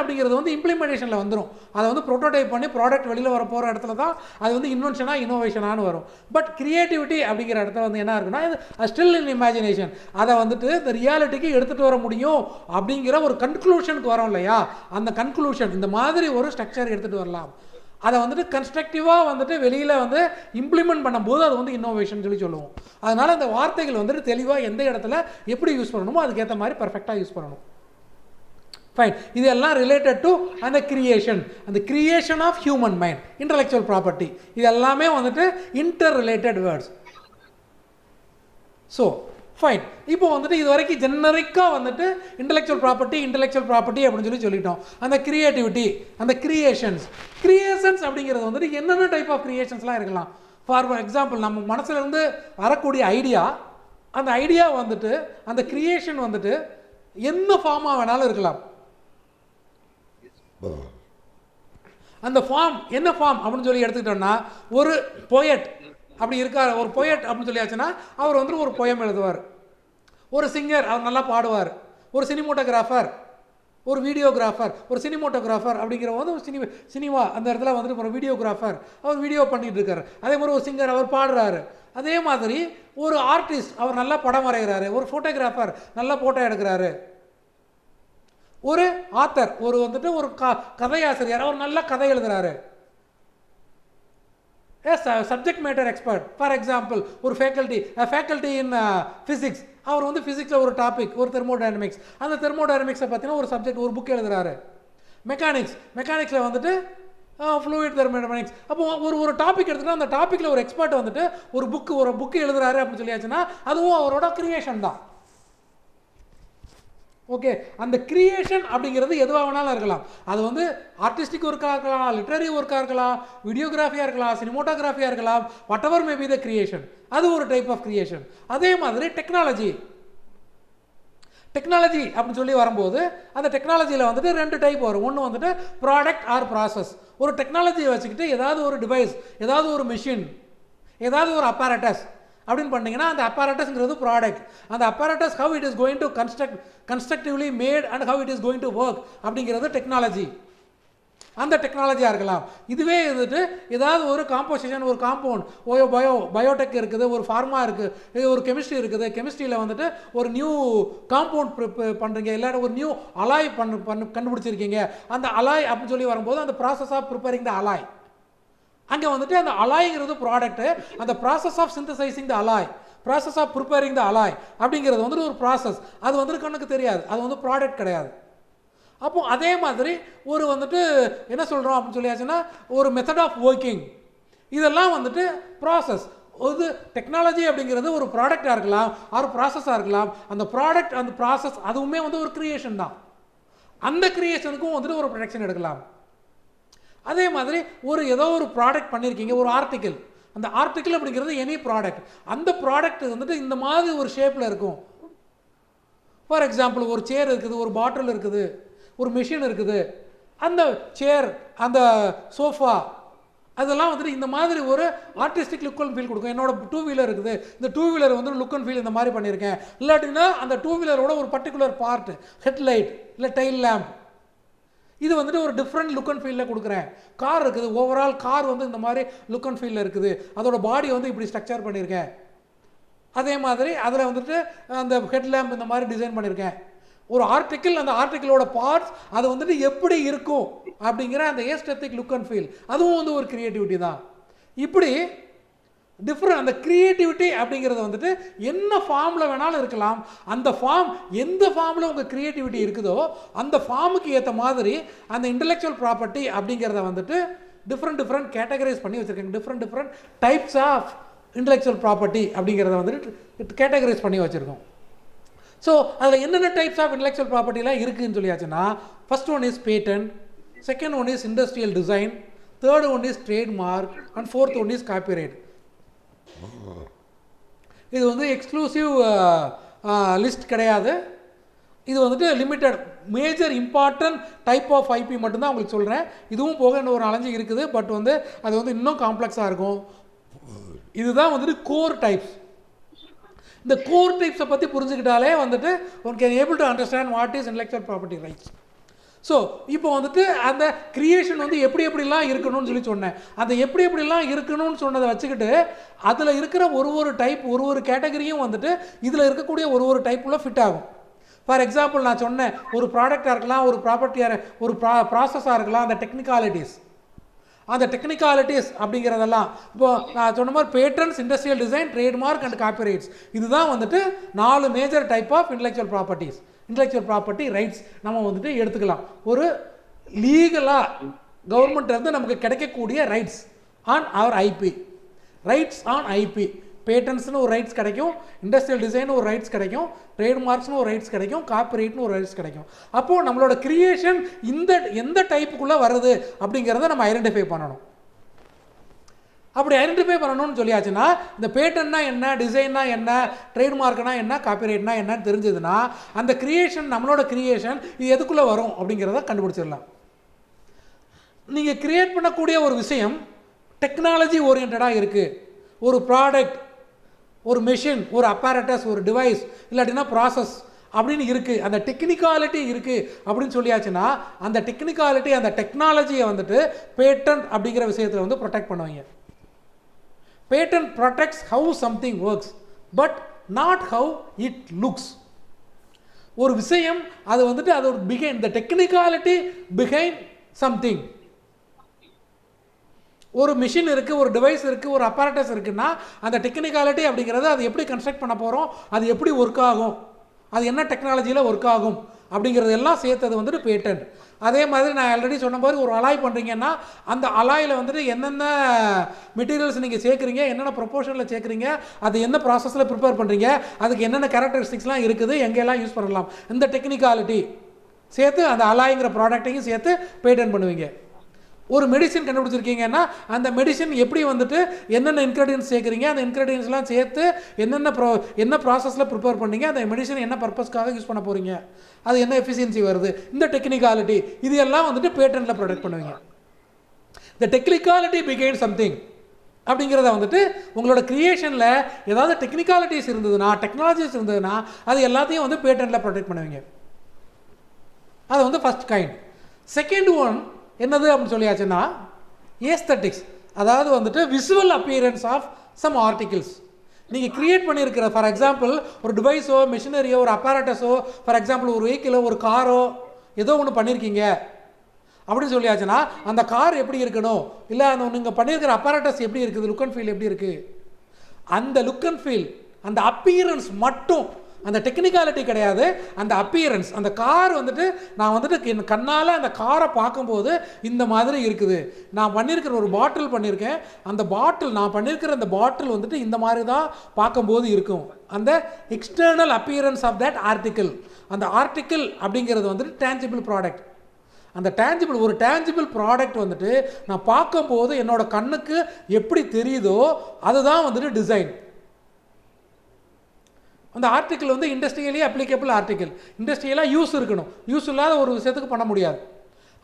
அப்படிங்கிறது வந்து இம்ப்ளிமெண்டேஷனில் வந்துடும். அதை வந்து ப்ரோட்டோடைப் பண்ணி ப்ராடக்ட் வெளியில் வர போகிற இடத்துல தான் அது வந்து இன்னோவேஷனானு வரும். பட் கிரியேட்டிவிட்டி அப்படிங்கிற இடத்துல வந்து என்ன இருக்குன்னா, இது ஸ்டில் இன் இமேஜினேஷன். அதை வந்துட்டு இந்த ரியாலிட்டிக்கு எடுத்துகிட்டு வர முடியும் அப்படிங்கிற ஒரு கன்க்ளூஷனுக்கு வரோம் இல்லையா? அந்த கன்க்ளூஷன் இந்த மாதிரி ஒரு ஸ்ட்ரக்சர் எடுத்துகிட்டு வரலாம். அதை வந்துட்டு கன்ஸ்ட்ரக்டிவாக வந்துட்டு வெளியில் வந்து இம்ப்ளிமெண்ட் பண்ணும்போது அது வந்து இன்னோவேஷன் சொல்லி சொல்லுவோம். அதனால் அந்த வார்த்தைகள் வந்துட்டு தெளிவாக எந்த இடத்துல எப்படி யூஸ் பண்ணணுமோ அதுக்கேற்ற மாதிரி பர்ஃபெக்டாக யூஸ் பண்ணணும். ஃபைன். இதெல்லாம் ரிலேட்டட் டு அந்த creation of human mind, intellectual property, இது எல்லாமே வந்துட்டு inter related words. So fine. இப்போ வந்துட்டு இது வரைக்கும் ஜெனரிக்காக வந்துட்டு இன்டலெக்சுவல் ப்ராப்பர்ட்டி அப்படின்னு சொல்லிட்டோம். அந்த கிரியேட்டிவிட்டி, அந்த கிரியேஷன்ஸ் அப்படிங்கிறது வந்துட்டு என்னென்ன டைப் ஆஃப் கிரியேஷன்ஸ்லாம் இருக்கலாம். ஃபார் எக்ஸாம்பிள், நம்ம மனசுலேருந்து வரக்கூடிய ஐடியா, அந்த ஐடியா வந்துட்டு அந்த கிரியேஷன் வந்துட்டு என்ன ஃபார்மாக வேணாலும் இருக்கலாம். அந்த ஃபார்ம் என்ன ஃபார்ம் அப்படின்னு சொல்லி எடுத்துக்கிட்டோம்னா, ஒரு போயட் அப்படி இருக்கார், ஒரு போயட் அப்படின்னு சொல்லியாச்சுன்னா அவர் வந்துட்டு ஒரு போயம் எழுதுவார். ஒரு சிங்கர், அவர் நல்லா பாடுவார். ஒரு சினிமோட்டோகிராஃபர் ஒரு வீடியோகிராஃபர், ஒரு சினிமோட்டோகிராஃபர் அப்படிங்கிற வந்து ஒரு சினிமா அந்த இடத்துல வந்துட்டு ஒரு வீடியோகிராஃபர் அவர் வீடியோ பண்ணிகிட்டு இருக்காரு. அதே மாதிரி ஒரு சிங்கர் அவர் பாடுறாரு. அதே மாதிரி ஒரு ஆர்டிஸ்ட் அவர் நல்லா படம் வரைகிறாரு. ஒரு ஃபோட்டோகிராஃபர் நல்லா ஃபோட்டோ எடுக்கிறாரு. ஒரு ஆத்தர் ஒரு வந்துட்டு ஒரு கதையாசிரியர் அவர் நல்ல கதை எழுதுறாரு. Subject matter expert, for example ஒரு ஃபேக்கல்ட்டி இன் ஃபிசிக்ஸ், அவர் வந்து ஃபிசிக்ஸில் ஒரு டாபிக் ஒரு தெர்மோடைனமிக்ஸ், அந்த தெர்மோடைனமிக்ஸை பற்றின ஒரு சப்ஜெக்ட் ஒரு புக் எழுதுறாரு. மெக்கானிக்ஸில் வந்துட்டு ஃப்ளூயிட் தெர்மோடைனமிக்ஸ். அப்போ ஒரு டாபிக் எடுத்துகிட்டா அந்த டாப்பிக்கில் ஒரு எக்ஸ்பர்ட் வந்துட்டு ஒரு புக்கு எழுதுறாரு அப்படின்னு சொல்லியாச்சுன்னா அதுவும் அவரோட கிரியேஷன் தான். ஓகே, அந்த கிரியேஷன் அப்படிங்கிறது எதுவாக வேணாலும் இருக்கலாம். அது வந்து ஆர்டிஸ்டிக் ஒர்க்காக இருக்கலாம், லிட்ரரி ஒர்க்காக இருக்கலாம், வீடியோகிராஃபியாக இருக்கலாம், சினிமோட்டோகிராஃபியாக இருக்கலாம், what ever may be the creation, அது ஒரு டைப் ஆஃப் கிரியேஷன். அதே மாதிரி டெக்னாலஜி அப்படின்னு சொல்லி வரும்போது அந்த டெக்னாலஜியில் வந்துட்டு 2 டைப் வரும். ஒன்று வந்துட்டு ப்ராடக்ட் ஆர் ப்ராசஸ். ஒரு டெக்னாலஜியை வச்சுக்கிட்டு ஏதாவது ஒரு டிவைஸ், ஏதாவது ஒரு மிஷின், ஏதாவது ஒரு அப்பேரட்டஸ் அப்படின்னு பண்ணிங்கன்னா அந்த அப்பேரட்டஸ்ங்கிறது ப்ராடக்ட். அந்த apparatus how it is going to constructively made and how it is going to work அப்படிங்கிறது டெக்னாலஜி. அந்த டெக்னாலஜியாக இருக்கலாம். இதுவே வந்துட்டு ஏதாவது ஒரு காம்போசிஷன், ஒரு காம்பவுண்ட், பயோடெக் இருக்குது, ஒரு ஃபார்மா இருக்குது, ஒரு கெமிஸ்ட்ரி இருக்குது, கெமிஸ்ட்ரியில் வந்துட்டு ஒரு நியூ காம்பவுண்ட் பண்ணுறீங்க, இல்லாட்ட ஒரு நியூ அலாய் கண்டுபிடிச்சிருக்கீங்க. அந்த அலாய் அப்படின்னு சொல்லி வரும்போது அந்த process of preparing the alloy, அங்கே வந்துட்டு அந்த அலாய்ங்கிறது ப்ராடக்ட்டு, அந்த process of synthesizing the alloy, process of preparing the alloy அப்படிங்கிறது வந்துட்டு ஒரு ப்ராசஸ். அது வந்துட்டு கண்ணுக்கு தெரியாது, அது வந்து ப்ராடக்ட் கிடையாது. அப்போ அதே மாதிரி ஒரு வந்துட்டு என்ன சொல்கிறோம் அப்படின்னு சொல்லியாச்சுன்னா ஒரு மெத்தட் ஆஃப் ஒர்க்கிங், இதெல்லாம் வந்துட்டு ப்ராசஸ். ஒரு டெக்னாலஜி அப்படிங்கிறது ஒரு ப்ராடக்டாக இருக்கலாம், ஒரு ப்ராசஸாக இருக்கலாம். அந்த ப்ராடக்ட் அந்த ப்ராசஸ் அதுவுமே வந்து ஒரு கிரியேஷன் தான். அந்த கிரியேஷனுக்கும் வந்துட்டு ஒரு ப்ரொடக்ஷன் எடுக்கலாம். அதே மாதிரி ஏதோ ஒரு ப்ராடக்ட் பண்ணியிருக்கீங்க, ஒரு ஆர்டிக்கிள், அந்த ஆர்டிக்கிள் அப்படிங்கிறது எனி ப்ராடக்ட். அந்த ப்ராடக்ட் வந்துட்டு இந்த மாதிரி ஒரு ஷேப்பில் இருக்கும். ஃபார் எக்ஸாம்பிள் ஒரு சேர் இருக்குது, ஒரு பாட்டில் இருக்குது, ஒரு மிஷின் இருக்குது, அந்த சேர், அந்த சோஃபா, அதெல்லாம் வந்துட்டு இந்த மாதிரி ஒரு ஆர்டிஸ்டிக் லுக் அண்ட் ஃபீல் கொடுக்கும். என்னோட 2 வீலர் இருக்குது, இந்த 2 வீலர் வந்து லுக் அண்ட் ஃபீல் இந்த மாதிரி பண்ணியிருக்கேன். இல்லாட்டின்னா அந்த 2 வீலரோட ஒரு பர்டிகுலர் பார்ட், ஹெட்லைட் இல்லை டெயில் லேம்ப், இது வந்துட்டு ஒரு டிஃப்ரெண்ட் லுக் அண்ட் ஃபீலில் கொடுக்குறேன். கார் இருக்குது, ஓவரால் கார் வந்து இந்த மாதிரி லுக் அண்ட் ஃபீலில் இருக்குது, அதோட பாடி வந்து இப்படி ஸ்ட்ரக்சர் பண்ணியிருக்கேன். அதே மாதிரி அதில் வந்துட்டு அந்த ஹெட் லேம்ப் இந்த மாதிரி டிசைன் பண்ணியிருக்கேன். ஒரு ஆர்டிக்கிள், அந்த ஆர்டிக்கிளோட பார்ட்ஸ் அது வந்துட்டு எப்படி இருக்கும் அப்படிங்கிற அந்த ஏஸ்தெட்டிக் லுக் அண்ட் ஃபீல், அதுவும் வந்து ஒரு கிரியேட்டிவிட்டி தான். இப்படி டிஃப்ரெண்ட் அந்த கிரியேட்டிவிட்டி அப்படிங்கிறது வந்துட்டு என்ன ஃபார்மில் வேணாலும் இருக்கலாம். அந்த ஃபார்ம் எந்த ஃபார்மில் உங்கள் கிரியேட்டிவிட்டி இருக்குதோ அந்த ஃபார்முக்கு ஏற்ற மாதிரி அந்த இன்டெலெக்சுவல் ப்ராப்பர்ட்டி அப்படிங்கிறத வந்துட்டு டிஃப்ரெண்ட் கேட்டகரைஸ் பண்ணி வச்சுருக்காங்க. Different types of intellectual property அப்படிங்கிறத வந்துட்டு கேட்டகரைஸ் பண்ணி வச்சுருக்கோம். ஸோ அதில் என்னென்ன டைப்ஸ் ஆஃப் இன்டெலெக்சுவல் ப்ராப்பர்ட்டிலாம் இருக்குதுன்னு சொல்லியாச்சுன்னா, first one is patent, second one is industrial design, third one is trademark and fourth one is copyright. இது வந்து எக்ஸ்க்ளூசிவ் லிஸ்ட் கிடையாது. இது வந்துட்டு limited major important type of IP மட்டும்தான் உங்களுக்கு சொல்கிறேன். இதுவும் போக இன்னும் ஒரு 4 இருக்குது, பட் வந்து அது வந்து இன்னும் காம்ப்ளெக்ஸாக இருக்கும். இதுதான் வந்துட்டு கோர் டைப்ஸ். இந்த கோர் டைப்ஸை பற்றி புரிஞ்சுக்கிட்டாலே வந்துட்டு one can able to understand what is intellectual property rights. So இப்போ வந்துட்டு அந்த கிரியேஷன் வந்து எப்படிலாம் இருக்கணும்னு சொல்லி சொன்னேன். அந்த எப்படிலாம் இருக்கணும்னு சொன்னதை வச்சுக்கிட்டு அதில் இருக்கிற ஒரு டைப் ஒரு கேட்டகரியும் வந்துட்டு இதில் இருக்கக்கூடிய ஒரு டைப்புள்ள ஃபிட் ஆகும். ஃபார் எக்ஸாம்பிள் நான் சொன்னேன், ஒரு ப்ராடக்டாக இருக்கலாம், ஒரு ப்ராப்பர்ட்டியாக, ஒரு ப்ராசஸாக இருக்கலாம். அந்த டெக்னிக்காலிட்டிஸ் அப்படிங்கிறதெல்லாம் இப்போ நான் சொன்ன மாதிரி patents, industrial design, trademark and copyrights, இதுதான் வந்துட்டு 4 major type of intellectual property rights நம்ம வந்துட்டு எடுத்துக்கலாம். ஒரு லீகலாக கவர்மெண்ட்லேருந்து நமக்கு கிடைக்கக்கூடிய rights on our IP. Rights on IP, பேட்டன்ஸ்னு ஒரு ரைட்ஸ் கிடைக்கும், இண்டஸ்ட்ரியல் டிசைன் ஒரு ரைட்ஸ் கிடைக்கும், ட்ரேட்மார்க்ஸ்னு ஒரு ரைட்ஸ் கிடைக்கும், காப்பிரைட்னு ஒரு ரைட்ஸ் கிடைக்கும். அப்போது நம்மளோட கிரியேஷன் எந்த டைப்புக்குள்ளே வருது அப்படிங்கிறத நம்ம ஐடென்டிஃபை பண்ணணும். அப்படி ஐடென்டிஃபை பண்ணணும்னு சொல்லியாச்சுன்னா இந்த பேட்டன்ட்னா என்ன, டிசைன்னா என்ன, ட்ரேட்மார்க்னா என்ன, காப்பிரைட்னா என்னன்னு தெரிஞ்சதுன்னா அந்த கிரியேஷன், நம்மளோட கிரியேஷன் இது எதுக்குள்ளே வரும் அப்படிங்கிறத கண்டுபிடிச்சிடலாம். நீங்கள் கிரியேட் பண்ணக்கூடிய ஒரு விஷயம் டெக்னாலஜி ஓரியன்டாக இருக்குது. ஒரு ப்ராடக்ட், ஒரு மெஷின், ஒரு அப்பேரட்டஸ், ஒரு டிவைஸ், இல்லாட்டினா ப்ராசஸ், அப்படின்னு இருக்குது, அந்த டெக்னிக்காலிட்டி இருக்குது அப்படின்னு சொல்லியாச்சுன்னா அந்த டெக்னிக்காலிட்டி அந்த டெக்னாலஜியை வந்துட்டு பேட்டன்ட் அப்படிங்கிற விஷயத்தில் வந்து ப்ரொடெக்ட் பண்ணுவீங்க. Patent protects how something works but not how it looks. ஒரு விஷயம் அது வந்துட்டு அது ஒரு பிகைன் த டெக்னிக்காலிட்டி பிஹைண்ட் சம்திங். ஒரு மிஷின் இருக்குது, ஒரு டிவைஸ் இருக்குது, ஒரு அப்பாரட்டஸ் இருக்குன்னா அந்த டெக்னிக்காலிட்டி அப்படிங்கிறது அது எப்படி கன்ஸ்ட்ரக்ட் பண்ண போகிறோம், அது எப்படி ஒர்க் ஆகும், அது என்ன டெக்னாலஜியில் ஒர்க் ஆகும் அப்படிங்கிறது எல்லாம் சேர்த்தது வந்துட்டு பேட்டன்ட். அதே மாதிரி நான் ஆல்ரெடி சொன்ன மாதிரி ஒரு அலாய் பண்ணுறீங்கன்னா அந்த அலாயில் வந்துட்டு என்னென்ன மெட்டீரியல்ஸ் நீங்கள் சேர்க்குறீங்க, என்னென்ன ப்ரொபோர்ஷனில் சேர்க்குறீங்க, அது என்ன ப்ராசஸில் ப்ரிப்பேர் பண்ணுறீங்க, அதுக்கு என்னென்ன கேரக்டரிஸ்டிக்ஸ்லாம் இருக்குது, எங்கெல்லாம் யூஸ் பண்ணலாம், இந்த டெக்னிக்காலிட்டி சேர்த்து அந்த அலாய்ங்கிற ப்ராடக்ட்டையும் சேர்த்து பேட்டன்ட் பண்ணுவீங்க. ஒரு மெடிசின் கண்டுபிடிச்சிருக்கீங்கன்னா அந்த மெடிசின் எப்படி வந்துட்டு என்னென்ன இன்க்ரீடியன்ஸ் சேர்க்குறீங்க, அந்த இன்க்ரீடியன்ஸ்லாம் சேர்த்து என்ன ப்ராசஸில் ப்ரிப்பேர் பண்ணீங்க, அந்த மெடிசன் என்ன பர்பஸ்க்காக யூஸ் பண்ண போகிறீங்க, அது என்ன எஃபிஷியன்சி வருது, இந்த டெக்னிக்காலிட்டி இது எல்லாம் வந்துட்டு பேட்டன்ட்டில் ப்ரொடெக்ட் பண்ணுவீங்க. இந்த டெக்னிக்காலிட்டி பிகைன் சம்திங் அப்படிங்கிறத வந்துட்டு உங்களோட கிரியேஷனில் ஏதாவது டெக்னிக்காலிட்டிஸ் இருந்ததுன்னா, டெக்னாலஜிஸ் இருந்ததுன்னா அது எல்லாத்தையும் வந்து பேட்டன்ட்டில் ப்ரொடெக்ட் பண்ணுவீங்க. அது வந்து ஃபர்ஸ்ட் கைண்ட். செகண்ட் ஒன் என்னது அப்படின்னு சொல்லியாச்சுன்னா ஏஸ்தட்டிக்ஸ், அதாவது வந்துட்டு visual appearance of some articles. நீங்கள் க்ரியேட் பண்ணியிருக்கிற ஃபார் எக்ஸாம்பிள் ஒரு டிவைஸோ மிஷினரியோ ஒரு அப்பாரட்டஸோ ஃபார் எக்ஸாம்பிள் ஒரு வெஹிக்கிளோ ஒரு காரோ ஏதோ ஒன்று பண்ணியிருக்கீங்க அப்படின்னு சொல்லியாச்சுன்னா அந்த கார் எப்படி இருக்கணும், இல்லை அந்த நீங்கள் பண்ணியிருக்கிற அப்பாரட்டஸ் எப்படி இருக்குது, லுக் அண்ட் ஃபீல் எப்படி இருக்குது, அந்த லுக் அண்ட் ஃபீல் அந்த அப்பியரன்ஸ் மட்டும், அந்த டெக்னிக்காலிட்டி கிடையாது, அந்த அப்பியரன்ஸ். அந்த கார் வந்துட்டு நான் வந்துட்டு என் கண்ணால் அந்த காரை பார்க்கும்போது இந்த மாதிரி இருக்குது, நான் பண்ணியிருக்கிற ஒரு பாட்டில் பண்ணியிருக்கேன், அந்த பாட்டில் நான் பண்ணியிருக்கிற அந்த பாட்டில் வந்துட்டு இந்த மாதிரி தான் பார்க்கும்போது இருக்கும். அந்த external appearance of that article. அந்த ஆர்டிக்கிள் அப்படிங்கிறது வந்துட்டு டேஞ்சிபிள் ப்ராடக்ட். அந்த டேஞ்சிபிள் ஒரு டேஞ்சிபிள் ப்ராடக்ட் வந்துட்டு நான் பார்க்கும்போது என்னோட கண்ணுக்கு எப்படி தெரியுதோ அதுதான் வந்துட்டு டிசைன். அந்த ஆர்டிக்கிள் வந்து இண்டஸ்ட்ரியலி அப்ளிகபிள் ஆர்டிக்கிள், இண்டஸ்ட்ரியலாக யூஸ் இருக்கணும், யூஸ் இல்லாத ஒரு விஷயத்துக்கு பண்ண முடியாது.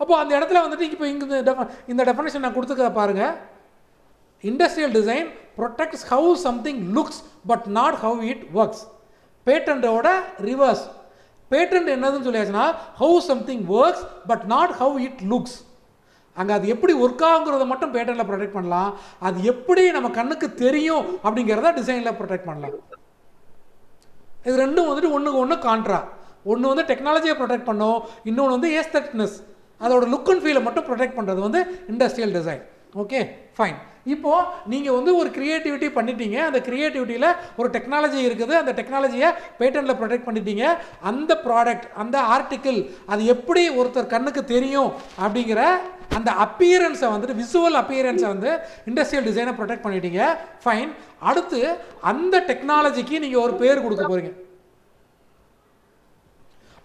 அப்போது அந்த இடத்துல வந்துட்டு இப்போ இந்த டெஃபனிஷன் நான் கொடுத்துக்க பாருங்கள். Industrial design protects how something looks but not how it works. பேட்டன்ட்டோட ரிவர்ஸ். பேட்டன்ட் என்னதுன்னு சொல்லியாச்சுன்னா how something works but not how it looks. அங்கே அது எப்படி ஒர்க் ஆகுங்கிறத மட்டும் பேட்டன்ட்டில் ப்ரொடெக்ட் பண்ணலாம், அது எப்படி நம்ம கண்ணுக்கு தெரியும் அப்படிங்கிறத டிசைனில் ப்ரொடெக்ட் பண்ணலாம். இது ரெண்டும் வந்துட்டு ஒன்றுக்கு ஒன்று கான்ட்ரா. ஒன்று வந்து டெக்னாலஜியை ப்ரொடெக்ட் பண்ணோம், இன்னொன்று வந்து ஏஸ்தட்டிக்னஸ் அதோட லுக் அண்ட் ஃபீலை மட்டும் ப்ரொடெக்ட் பண்ணுறது வந்து இண்டஸ்ட்ரியல் டிசைன். Okay fine. இப்போது நீங்கள் வந்து ஒரு க்ரியேட்டிவிட்டி பண்ணிட்டீங்க, அந்த க்ரியேட்டிவிட்டியில் ஒரு டெக்னாலஜி இருக்குது, அந்த டெக்னாலஜியை பேட்டன்ட்டில் ப்ரொடெக்ட் பண்ணிட்டீங்க. அந்த ப்ராடக்ட் அந்த ஆர்டிக்கிள் அது எப்படி ஒருத்தர் கண்ணுக்கு தெரியும் அப்படிங்கிற அந்த அப்பியரன்ஸை வந்துட்டு விசுவல் அப்பியரன்ஸை வந்து இண்டஸ்ட்ரியல் டிசைனை ப்ரொடெக்ட் பண்ணிட்டீங்க. ஃபைன். அடுத்து அந்த டெக்னாலஜிக்கு நீங்கள் ஒரு பேர் கொடுக்க போகிறீங்க.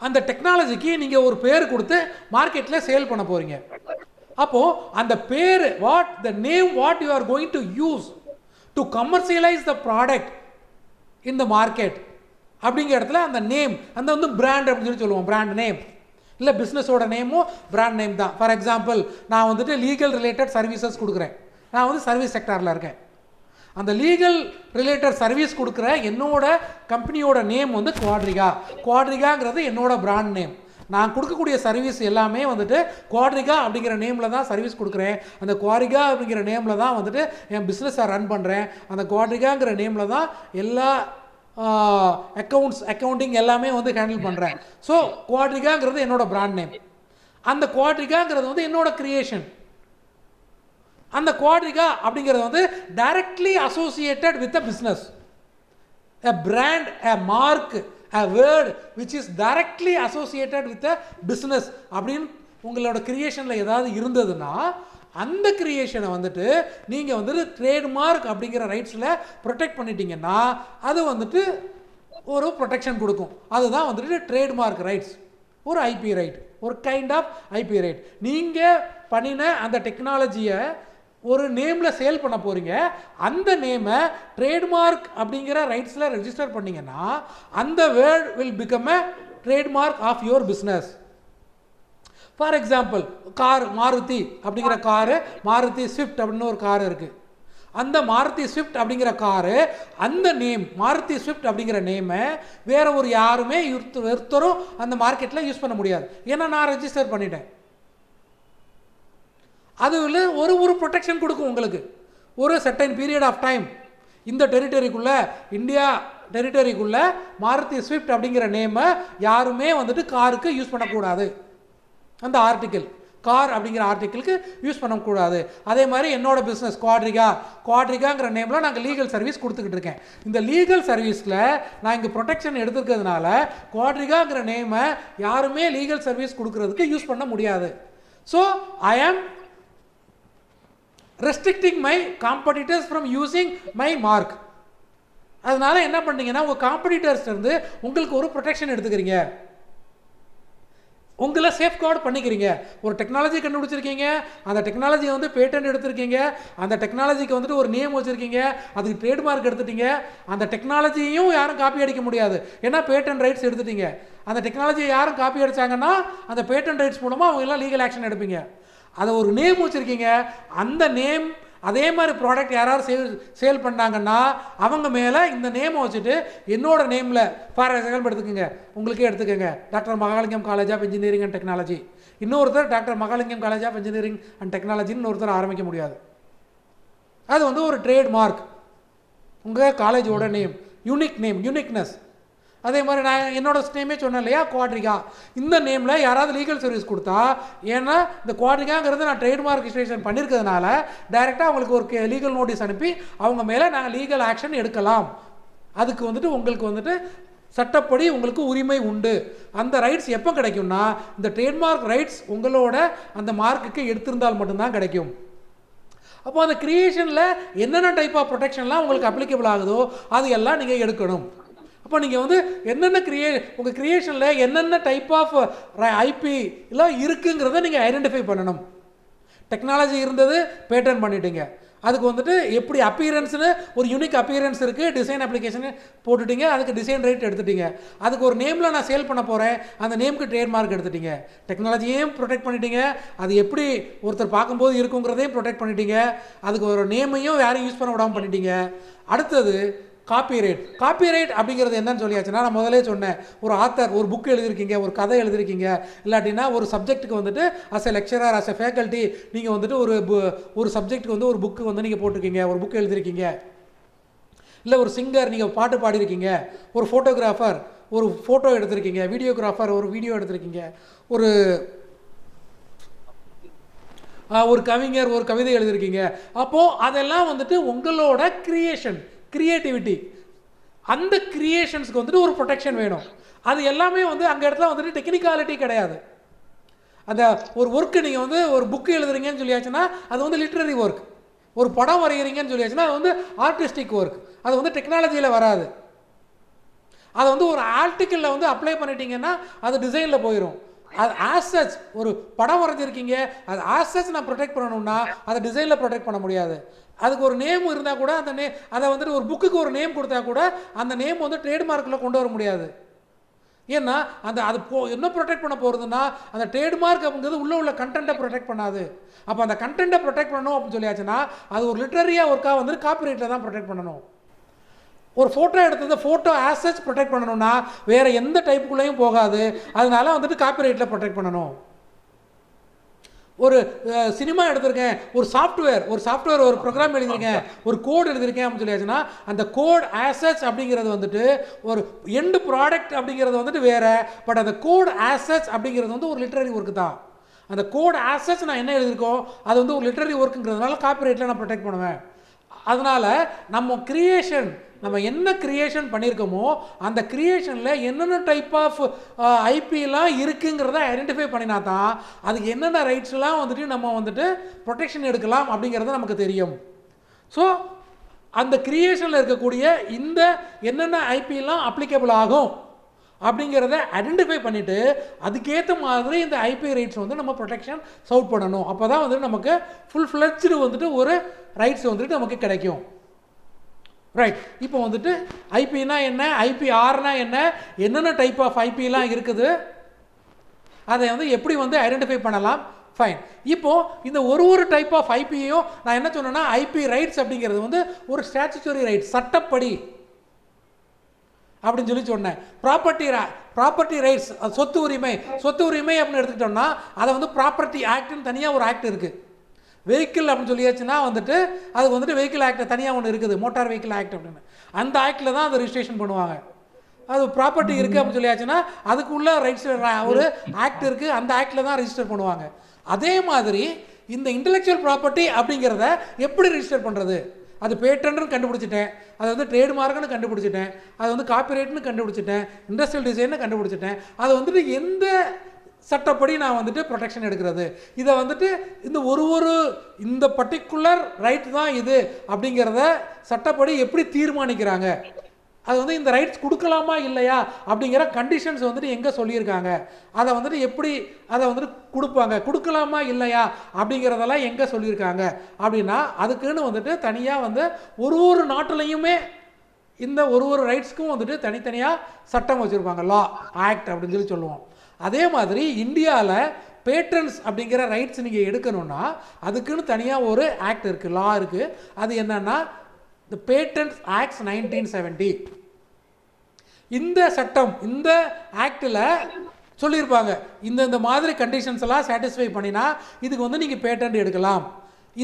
அந்த டெக்னாலஜிக்கு நீங்கள் ஒரு பேர் கொடுத்து மார்க்கெட்டில் சேல் பண்ண போகிறீங்க. அப்போது அந்த பேர் the name what you are going to use to commercialise the product in the market அப்படிங்கிற இடத்துல அந்த நேம் அந்த வந்து பிராண்ட் அப்படின்னு சொல்லி சொல்லுவோம். பிராண்ட் நேம் இல்லை பிஸ்னஸோட நேமும் பிராண்ட் நேம் தான். ஃபார் எக்ஸாம்பிள் நான் வந்துட்டு லீகல் ரிலேட்டட் சர்வீசஸ் கொடுக்குறேன், நான் வந்து சர்வீஸ் செக்டாரில் இருக்கேன். அந்த லீகல் ரிலேட்டட் சர்வீஸ் கொடுக்குற என்னோட கம்பெனியோட நேம் வந்து குவாட்ரிகா. குவாட்ரிகாங்கிறது என்னோட பிராண்ட் நேம். நான் கொடுக்கக்கூடிய சர்வீஸ் எல்லாமே வந்துட்டு குவாட்ரிகா அப்படிங்கிற நேமில் தான் சர்வீஸ் கொடுக்குறேன். அந்த குவாட்ரிகா அப்படிங்கிற நேமில் தான் வந்துட்டு என் பிஸ்னஸை ரன் பண்ணுறேன். அந்த குவாட்ரிகாங்கிற நேமில் தான் எல்லா அக்கௌண்டிங் எல்லாமே வந்து ஹேண்டில் பண்ணுறேன். ஸோ குவாட்ரிகாங்கிறது என்னோட பிராண்ட் நேம். அந்த குவாட்ரிகாங்கிறது வந்து என்னோட கிரியேஷன். அந்த குவாட்ரிகா அப்படிங்கிறது வந்து directly associated with a business, a brand, a mark, a word which is directly associated with a business அப்படின்னு உங்களோட கிரியேஷனில் ஏதாவது இருந்ததுன்னா அந்த கிரியேஷனை வந்துட்டு நீங்கள் வந்துட்டு ட்ரேட்மார்க் அப்படிங்கிற ரைட்ஸில் ப்ரொடெக்ட் பண்ணிட்டீங்கன்னா அது வந்துட்டு ஒரு ப்ரொடெக்ஷன் கொடுக்கும். அதுதான் வந்துட்டு ட்ரேட்மார்க் ரைட்ஸ், ஒரு ஐபி ரைட், ஒரு கைண்ட் ஆஃப் ஐபி ரைட். நீங்கள் பண்ணின அந்த டெக்னாலஜியை ஒரு நேமில் சேல் பண்ண போகிறீங்க. அந்த நேமை ட்ரேட்மார்க் அப்படிங்கிற ரைட்ஸில் ரெஜிஸ்டர் பண்ணிங்கன்னா அந்த word will become a trademark of your business. For example car Maruti அப்படிங்கிற காரு, மாருதி ஸ்விஃப்ட் அப்படின்னு ஒரு கார் இருக்குது. அந்த மாருதி ஸ்விஃப்ட் அப்படிங்கிற காரு, அந்த நேம் மாருதி ஸ்விஃப்ட் அப்படிங்கிற நேமை வேற ஒரு யாருமே ஒருத்தரும் அந்த மார்க்கெட்டில் யூஸ் பண்ண முடியாது. ஏன்னா நான் ரெஜிஸ்டர் பண்ணிட்டேன். அது ஒரு ப்ரொடெக்ஷன் கொடுக்கும் உங்களுக்கு. ஒரு சர்டைன் பீரியட் ஆஃப் டைம் இந்த டெரிட்டரிக்குள்ளே, இந்தியா டெரிட்டரிக்குள்ளே மாருதி ஸ்விஃப்ட் அப்படிங்கிற நேமை யாருமே வந்துட்டு காருக்கு யூஸ் பண்ணக்கூடாது. அந்த ஆர்டிக்கிள் கார் அப்படிங்கிற ஆர்டிக்கிளுக்கு யூஸ் பண்ணக்கூடாது. அதே மாதிரி என்னோட பிஸ்னஸ் குவாட்ரிகாங்கிற நேமில் நாங்கள் லீகல் சர்வீஸ் கொடுத்துக்கிட்டு இருக்கேன். இந்த லீகல் சர்வீஸில் நான் இங்கே ப்ரொடெக்ஷன் எடுத்துருக்கிறதுனால குவாட்ரிகாங்கிற நேமை யாருமே லீகல் சர்வீஸ் கொடுக்கறதுக்கு யூஸ் பண்ண முடியாது. ஸோ ஐ ஆம் restricting my competitors from using my mark. அதனால என்ன பண்ணீங்கன்னா உங்கள் காம்படிட்டர்ஸ் இருந்து உங்களுக்கு ஒரு ப்ரொடெக்ஷன் எடுத்துக்கிறீங்க, உங்களை சேஃப்கார்டு பண்ணிக்கிறீங்க. ஒரு டெக்னாலஜி கண்டுபிடிச்சிருக்கீங்க, அந்த டெக்னாலஜியை வந்து பேட்டன்ட் எடுத்திருக்கீங்க, அந்த டெக்னாலஜிக்கு வந்துட்டு ஒரு நேம் வச்சுருக்கீங்க, அதுக்கு ட்ரேட்மார்க் எடுத்துட்டீங்க. அந்த டெக்னாலஜியும் யாரும் காப்பி அடிக்க முடியாது, ஏன்னா பேட்டன்ட் ரைட்ஸ் எடுத்துட்டீங்க. அந்த டெக்னாலஜியை யாரும் காப்பி அடித்தாங்கன்னா அந்த பேட்டன்ட் ரைட்ஸ் மூலமாக அவங்க எல்லாம் லீகல் ஆக்ஷன் எடுப்பீங்க. அதை ஒரு நேம் வச்சுருக்கீங்க, அந்த நேம் அதே மாதிரி ப்ராடக்ட் யாராவது சேல் பண்ணாங்கன்னா அவங்க மேலே இந்த நேமை வச்சுட்டு என்னோட நேமில் ஃபார் எக்ஸாம்பிள் எடுத்துக்கோங்க, உங்களுக்கே எடுத்துக்கோங்க, doctor Mahalingam college of engineering and technology. இன்னொருத்தர் doctor Mahalingam college of engineering and டெக்னாலஜின்னு ஒருத்தர் ஆரம்பிக்க முடியாது. அது வந்து ஒரு ட்ரேட்மார்க், உங்கள் காலேஜோட நேம், யூனிக்னஸ். அதே மாதிரி நான் என்னோட நேமே சொன்னேன் இல்லையா, குவாட்ரிகா. இந்த நேமில் யாராவது லீகல் சர்வீஸ் கொடுத்தா, ஏன்னா இந்த குவாட்ரிகாங்கிறது நான் ட்ரேட்மார்க் ரெஜிஸ்ட்ரேஷன் பண்ணியிருக்கிறதுனால டைரெக்டாக அவங்களுக்கு ஒரு லீகல் நோட்டீஸ் அனுப்பி அவங்க மேலே நாங்கள் லீகல் ஆக்ஷன் எடுக்கலாம். அதுக்கு வந்துட்டு உங்களுக்கு வந்துட்டு சட்டப்படி உங்களுக்கு உரிமை உண்டு. அந்த ரைட்ஸ் எப்போ கிடைக்கும்னா, இந்த ட்ரேட்மார்க் ரைட்ஸ் உங்களோட அந்த மார்க்குக்கு எடுத்திருந்தால் மட்டும்தான் கிடைக்கும். அப்போ அந்த கிரியேஷனில் என்னென்ன டைப் ஆஃப் ப்ரொடெக்ஷன்லாம் உங்களுக்கு அப்ளிகபிள் ஆகுதோ அது எல்லாம் நீங்கள் எடுக்கணும். அப்போ நீங்கள் வந்து என்னென்ன உங்கள் கிரியேஷனில் என்னென்ன டைப் ஆஃப் ஐபி எல்லாம் இருக்குங்கிறத நீங்கள் ஐடென்டிஃபை பண்ணணும். டெக்னாலஜி இருந்தது, பேட்டர்ன் பண்ணிட்டீங்க. அதுக்கு வந்துட்டு எப்படி அப்பியரன்ஸ்னு ஒரு யூனிக் அப்பியரன்ஸ் இருக்குது, டிசைன் அப்ளிகேஷன் போட்டுட்டீங்க, அதுக்கு டிசைன் ரைட் எடுத்துட்டீங்க. அதுக்கு ஒரு நேமில் நான் சேல் பண்ண போகிறேன், அந்த நேமுக்கு ட்ரேட்மார்க் எடுத்துட்டீங்க. டெக்னாலஜியையும் ப்ரொடெக்ட் பண்ணிட்டீங்க, அது எப்படி ஒருத்தர் பார்க்கும்போது இருக்குங்கிறதையும் ப்ரொடெக்ட் பண்ணிட்டீங்க. அதுக்கு ஒரு நேமையும் யாரையும் யூஸ் பண்ண விடாமல் பண்ணிட்டீங்க. அடுத்தது காப்பிரைட் அப்படிங்கிறது என்னன்னு சொல்லியாச்சுன்னா, நான் முதலே சொன்னேன், ஒரு ஆத்தர் ஒரு புக் எழுதியிருக்கீங்க, ஒரு கதை எழுதியிருக்கீங்க, இல்லாட்டினா ஒரு சப்ஜெக்ட்டுக்கு வந்துட்டு as a lecturer as a faculty நீங்கள் வந்துட்டு ஒரு சப்ஜெக்ட்டுக்கு வந்து ஒரு புக்கு வந்து நீங்கள் போட்டிருக்கீங்க, ஒரு புக் எழுதியிருக்கீங்க. இல்லை ஒரு சிங்கர் நீங்கள் பாட்டு பாடியிருக்கீங்க, ஒரு ஃபோட்டோகிராஃபர் ஒரு ஃபோட்டோ எடுத்திருக்கீங்க, வீடியோகிராஃபர் ஒரு வீடியோ எடுத்திருக்கீங்க, ஒரு கவிஞர் ஒரு கவிதை எழுதியிருக்கீங்க. அப்போது அதெல்லாம் வந்துட்டு உங்களோட கிரியேட்டிவிட்டி. அந்த கிரியேஷன்ஸ்க்கு வந்துட்டு ஒரு ப்ரொடெக்ஷன் வேணும். அது எல்லாமே வந்து அங்கே இடத்துல வந்துட்டு டெக்னிக்காலிட்டி கிடையாது. அந்த ஒரு ஒர்க்கு நீங்கள் வந்து ஒரு புக்கு எழுதுறீங்கன்னு சொல்லியாச்சுன்னா அது வந்து லிட்ரரி ஒர்க். ஒரு படம் வரைகிறீங்கன்னு சொல்லியாச்சுன்னா அது வந்து ஆர்டிஸ்டிக் ஒர்க். அது வந்து டெக்னாலஜியில் வராது. அதை வந்து ஒரு ஆர்டிக்கிளில் வந்து அப்ளை பண்ணிட்டீங்கன்னா அது டிசைனில் போயிடும். அது ஆசச் ஒரு படம் வரைஞ்சிருக்கீங்க, அது ஆசச் நான் ப்ரொடெக்ட் பண்ணணும்னா அதை டிசைனில் ப்ரொடெக்ட் பண்ண முடியாது. அதுக்கு ஒரு நேம் இருந்தால் கூட அந்த அதை வந்துட்டு ஒரு புக்குக்கு ஒரு நேம் கொடுத்தா கூட அந்த நேம் வந்து ட்ரேட்மார்க்கில் கொண்டு வர முடியாது. ஏன்னா அது என்ன ப்ரொடெக்ட் பண்ண போகிறதுனா அந்த ட்ரேட்மார்க் அப்படிங்கிறது உள்ள கண்டென்ட்டை ப்ரொடெக்ட் பண்ணாது. அப்போ அந்த கண்டென்ட்டை ப்ரொடெக்ட் பண்ணணும் அப்படின்னு சொல்லியாச்சுன்னா அது ஒரு லிட்ரரியாக ஒர்க்காக வந்துட்டு காப்பிரைட்டில் தான் ப்ரொடெக்ட் பண்ணணும். ஒரு ஃபோட்டோ எடுத்தது ஃபோட்டோ ஆசச் ப்ரொடெக்ட் பண்ணணும்னா வேறு எந்த டைப்புக்குள்ளேயும் போகாது. அதனால வந்துட்டு காப்பிரைட்டில் ப்ரொடெக்ட் பண்ணணும். ஒரு சினிமா எடுத்திருக்கேன், ஒரு சாஃப்ட்வேர் ஒரு ப்ரோக்ராம் எழுதியிருக்கேன், ஒரு கோட் எழுதியிருக்கேன் அப்படின்னு சொல்லியாச்சுன்னா அந்த கோட் ஆசச் அப்படிங்கிறது வந்துட்டு ஒரு எண்டு ப்ராடக்ட் அப்படிங்கிறது வந்துட்டு வேறு. பட் அந்த கோட் ஆசச் அப்படிங்கிறது வந்து ஒரு லிட்ரரி ஒர்க்கு தான். அந்த கோட் ஆசச் நான் என்ன எழுதியிருக்கோம் அது வந்து ஒரு லிட்ரரி ஒர்க்குங்கிறதுனால காப்பிரைட்டில் நான் ப்ரொடெக்ட் பண்ணுவேன். அதனால் நம்ம என்ன கிரியேஷன் பண்ணியிருக்கோமோ அந்த கிரியேஷனில் என்னென்ன டைப் ஆஃப் ஐபிலாம் இருக்குங்கிறத ஐடென்டிஃபை பண்ணினா தான் அதுக்கு என்னென்ன ரைட்ஸ்லாம் வந்துட்டு நம்ம வந்துட்டு ப்ரொடெக்ஷன் எடுக்கலாம் அப்படிங்கிறது நமக்கு தெரியும். ஸோ அந்த கிரியேஷனில் இருக்கக்கூடிய இந்த என்னென்ன ஐபிலாம் அப்ளிகபிள் ஆகும் அப்படிங்கிறத ஐடென்டிஃபை பண்ணிவிட்டு அதுக்கேற்ற மாதிரி இந்த ஐபி ரைட்ஸ் வந்து நம்ம ப்ரொடெக்ஷன் சவுட் பண்ணணும். அப்போ தான் வந்துட்டு நமக்கு ஃபுல் ஃப்ளெட்ஜ்டு வந்துட்டு ஒரு ரைட்ஸ் வந்துட்டு நமக்கு கிடைக்கும். ரைட். இப்போ வந்துட்டு ஐபினா என்ன, ஐபிஆர்னா என்னென்ன டைப் ஆஃப் ஐபிலாம் இருக்குது, அதை வந்து எப்படி வந்து ஐடென்டிஃபை பண்ணலாம், ஃபைன். இப்போது இந்த ஒரு டைப் ஆஃப் ஐபியையும் நான் என்ன சொன்னேன்னா, ஐபி ரைட்ஸ் அப்படிங்கிறது வந்து ஒரு ஸ்டாச்சுட்டரி ரைட்ஸ், சட்டப்படி அப்படின்னு சொல்லி சொன்னேன். ப்ராப்பர்ட்டி ரைட்ஸ், சொத்து உரிமை அப்படின்னு எடுத்துக்கிட்டோம்னா அதை வந்து ப்ராப்பர்ட்டி ஆக்ட்னு தனியாக ஒரு ஆக்ட் இருக்குது. வெஹிக்கிள் அப்படின்னு சொல்லியாச்சுன்னா வந்துட்டு அது வந்துட்டு வெஹிக்கிள் ஆக்ட் தனியாக ஒன்று இருக்குது, மோட்டார் வெஹிக்கிள் ஆக்ட் அப்படின்னு. அந்த ஆக்டில் தான் அதை ரிஜிஸ்ட்ரேஷன் பண்ணுவாங்க. அது ப்ராப்பர்ட்டி இருக்குது அப்படின்னு சொல்லியாச்சுன்னா அதுக்குள்ள ரைட்ஸ் ஒரு ஆக்ட் இருக்குது, அந்த ஆக்டில் தான் ரிஜிஸ்டர் பண்ணுவாங்க. அதே மாதிரி இந்த இன்டெலெக்சுவல் ப்ராப்பர்ட்டி அப்படிங்கிறத எப்படி ரிஜிஸ்டர் பண்ணுறது? அது பேட்டன்ட்னு கண்டுபிடிச்சிட்டேன், அது வந்து ட்ரேட்மார்க்னு கண்டுபிடிச்சிட்டேன், அது வந்து காப்பிரைட்னு கண்டுபிடிச்சிட்டேன், இண்டஸ்ட்ரியல் டிசைன்னு கண்டுபிடிச்சிட்டேன். அது வந்துட்டு எந்த சட்டப்படி நான் வந்துட்டு ப்ரொடெக்ஷன் எடுக்கிறது? இதை வந்துட்டு இந்த பர்டிகுலர் ரைட் தான் இது அப்படிங்கிறத சட்டப்படி எப்படி தீர்மானிக்கிறாங்க? அது வந்து இந்த ரைட்ஸ் கொடுக்கலாமா இல்லையா அப்படிங்கிற கண்டிஷன்ஸ் வந்துட்டு எங்கே சொல்லியிருக்காங்க? அதை வந்துட்டு எப்படி அதை வந்துட்டு கொடுக்கலாமா இல்லையா அப்படிங்கிறதெல்லாம் எங்கே சொல்லியிருக்காங்க அப்படின்னா, அதுக்குன்னு வந்துட்டு தனியாக வந்து ஒரு நாட்டிலையுமே இந்த ஒரு ரைட்ஸ்க்கும் வந்துட்டு தனித்தனியாக சட்டம் வச்சுருப்பாங்க, லா ஆக்ட் அப்படின்னு சொல்லி சொல்லுவோம். அதே மாதிரி இந்தியாவில் பேட்டன்ஸ் அப்படிங்கிற ரைட்ஸ் நீங்கள் எடுக்கணும்னா அதுக்குன்னு தனியாக ஒரு ஆக்ட் இருக்குது, லா இருக்குது. அது என்னன்னா தி பேட்டன்ஸ் ஆக்ட்ஸ் 1970. இந்த சட்டம், இந்த ஆக்டில் சொல்லியிருப்பாங்க இந்த மாதிரி கண்டிஷன்ஸ் எல்லாம் சாட்டிஸ்ஃபை பண்ணினா இதுக்கு வந்து நீங்கள் பேட்டன்ட் எடுக்கலாம்,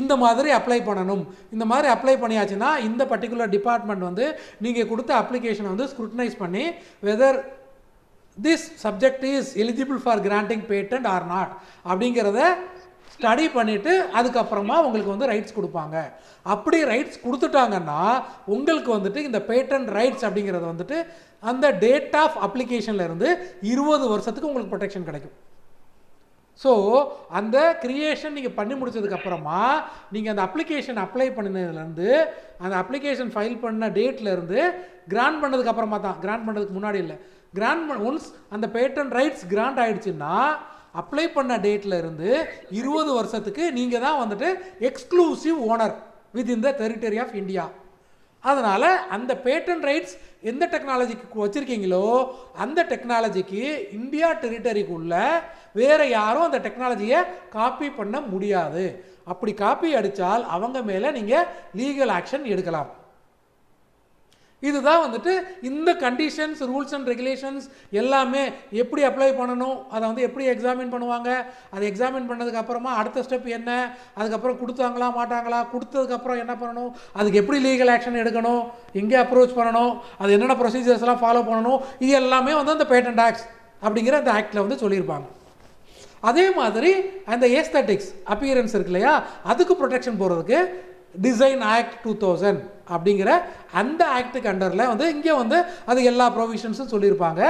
இந்த மாதிரி அப்ளை பண்ணணும். இந்த மாதிரி அப்ளை பண்ணியாச்சுன்னா இந்த பர்டிகுலர் டிபார்ட்மெண்ட் வந்து நீங்கள் கொடுத்த அப்ளிகேஷனை வந்து ஸ்க்ரூட்டனைஸ் பண்ணி whether this subject is eligible for granting patent or not அப்படிங்கிறத ஸ்டடி பண்ணிவிட்டு அதுக்கப்புறமா உங்களுக்கு வந்து ரைட்ஸ் கொடுப்பாங்க. அப்படி ரைட்ஸ் கொடுத்துட்டாங்கன்னா உங்களுக்கு வந்துட்டு இந்த பேட்டன்ட் ரைட்ஸ் அப்படிங்கிறது வந்துட்டு அந்த டேட் ஆஃப் அப்ளிகேஷன்லேருந்து 20 வருஷத்துக்கு உங்களுக்கு ப்ரொடெக்ஷன் கிடைக்கும். ஸோ அந்த கிரியேஷன் நீங்கள் பண்ணி முடிச்சதுக்கப்புறமா நீங்கள் அந்த அப்ளிகேஷன் அப்ளை பண்ணினதுலேருந்து அந்த அப்ளிகேஷன் ஃபைல் பண்ண டேட்லேருந்து கிராண்ட் பண்ணதுக்கப்புறமா தான், கிராண்ட் பண்ணுறதுக்கு முன்னாடி இல்லை, ஒன்ஸ் அந்த பேட்டன்ட் ரைட்ஸ் கிராண்ட் ஆகிடுச்சுன்னா அப்ளை பண்ண டேட்டில் இருந்து 20 வருஷத்துக்கு நீங்கள் தான் வந்துட்டு exclusive owner within the territory of India. அதனால் அந்த பேட்டன்ட் ரைட்ஸ் எந்த டெக்னாலஜிக்கு வச்சுருக்கீங்களோ அந்த டெக்னாலஜிக்கு இந்தியா டெரிட்டரிக்குள்ள வேறு யாரும் அந்த டெக்னாலஜியை காப்பி பண்ண முடியாது. அப்படி காப்பி அடித்தால் அவங்க மேலே நீங்கள் லீகல் ஆக்ஷன் எடுக்கலாம். இதுதான் வந்துட்டு இந்த கண்டிஷன்ஸ், ரூல்ஸ் அண்ட் ரெகுலேஷன்ஸ் எல்லாமே எப்படி அப்ளை பண்ணணும், அதை வந்து எப்படி எக்ஸாமின் பண்ணுவாங்க, அதை எக்ஸாமின் பண்ணதுக்கப்புறமா அடுத்த ஸ்டெப் என்ன, அதுக்கப்புறம் கொடுத்தாங்களா மாட்டாங்களா, கொடுத்ததுக்கப்புறம் என்ன பண்ணணும், அதுக்கு எப்படி லீகல் ஆக்ஷன் எடுக்கணும், எங்கே அப்ரோச் பண்ணணும், அது என்னென்ன ப்ரொசீஜர்ஸ்லாம் ஃபாலோ பண்ணணும், இது எல்லாமே வந்து அந்த பேட்டன்ட் ஆக்ட்ஸ் அப்படிங்கிற அந்த ஆக்டில் வந்து சொல்லியிருப்பாங்க. அதே மாதிரி அந்த ஏஸ்தட்டிக்ஸ் அப்பியரன்ஸ் இருக்கு இல்லையா, அதுக்கு ப்ரொடெக்ஷன் போகிறதுக்கு டிசைன் ஆக்ட் 2000 அப்படிங்கிற அந்த ஆக்டுக்கு அண்டரில் வந்து இங்கே வந்து அது எல்லா ப்ரொவிஷன்ஸும் சொல்லியிருப்பாங்க.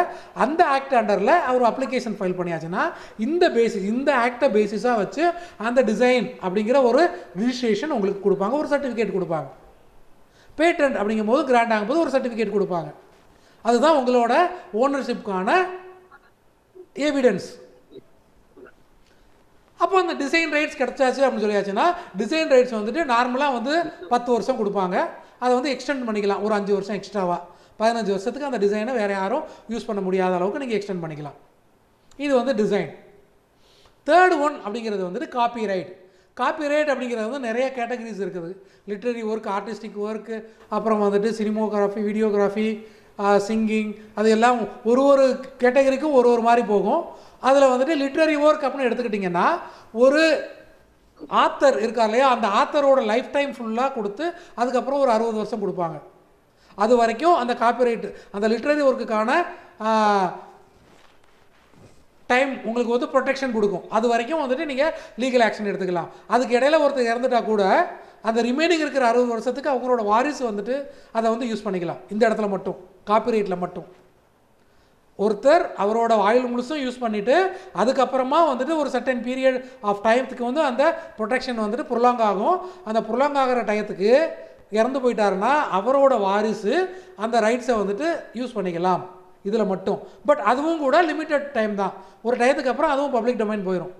அந்த ஆக்ட் அண்டரில் அவர் அப்ளிகேஷன் ஃபைல் பண்ணியாச்சுன்னா இந்த ஆக்டை பேசிஸாக வச்சு அந்த டிசைன் அப்படிங்கிற ஒரு ரிஜிஸ்ட்ரேஷன் உங்களுக்கு கொடுப்பாங்க, ஒரு சர்டிஃபிகேட் கொடுப்பாங்க. பேட்டன்ட் அப்படிங்கும்போது கிராண்ட் ஆகும்போது ஒரு சர்டிஃபிகேட் கொடுப்பாங்க. அதுதான் உங்களோட ஓனர்ஷிப்கான எவிடன்ஸ். அப்போ அந்த டிசைன் ரைட்ஸ் கிடச்சாச்சு அப்படின்னு சொல்லியாச்சுன்னா டிசைன் ரைட்ஸ் வந்துட்டு நார்மலாக வந்து 10 வருஷம் கொடுப்பாங்க. அதை வந்து எக்ஸ்டெண்ட் பண்ணிக்கலாம், ஒரு 5 வருஷம் எக்ஸ்ட்ராவாக 15 வருஷத்துக்கு அந்த டிசைனை வேறு யாரும் யூஸ் பண்ண முடியாத அளவுக்கு நீங்கள் எக்ஸ்டெண்ட் பண்ணிக்கலாம். இது வந்து டிசைன். தேர்ட் ஒன் அப்படிங்கிறது வந்துட்டு காப்பிரைட். காப்பிரைட் அப்படிங்கிறது வந்து நிறைய கேட்டகரிஸ் இருக்குது. லிட்ரரி ஒர்க், ஆர்டிஸ்டிக் ஒர்க்கு, அப்புறம் வந்துட்டு சினிமோகிராஃபி, வீடியோகிராஃபி, சிங்கிங், அது எல்லாம் ஒரு கேட்டகரிக்கும் ஒரு மாதிரி போகும். அதில் வந்துட்டு லிட்ரரி ஒர்க் அப்படின்னு எடுத்துக்கிட்டிங்கன்னா ஒரு ஆத்தர் இருக்கார் இல்லையா, அந்த ஆத்தரோட லைஃப் டைம் ஃபுல்லாக கொடுத்து அதுக்கப்புறம் ஒரு 60 வருஷம் கொடுப்பாங்க. அது வரைக்கும் அந்த காப்பிரைட் அந்த லிட்ரரி ஒர்க்குக்கான டைம் உங்களுக்கு வந்து ப்ரொடெக்ஷன் கொடுக்கும். அது வரைக்கும் வந்துட்டு நீங்கள் லீகல் ஆக்ஷன் எடுத்துக்கலாம். அதுக்கு இடையில ஒருத்தர் இறந்துட்டா கூட அந்த ரிமைனிங் இருக்கிற 60 வருஷத்துக்கு அவங்களோட வாரிசு வந்துட்டு அதை வந்து யூஸ் பண்ணிக்கலாம். இந்த இடத்துல மட்டும் காப்பிரைட்டில் மட்டும் ஒருத்தர் அவரோட ஆயுள் முழுசும் யூஸ் பண்ணிவிட்டு அதுக்கப்புறமா வந்துட்டு ஒரு சர்டன் பீரியட் ஆஃப் டைத்துக்கு வந்து அந்த ப்ரொடெக்ஷன் வந்துட்டு ப்ரொலாங் ஆகும். அந்த ப்ரொலாங் ஆகிற டயத்துக்கு இறந்து போயிட்டாருன்னா அவரோட வாரிசு அந்த ரைட்ஸை வந்துட்டு யூஸ் பண்ணிக்கலாம் இதில் மட்டும். பட் அதுவும் கூட லிமிட்டட் டைம் தான், ஒரு டயத்துக்கு அப்புறம் அதுவும் பப்ளிக் டொமைன் போயிடும்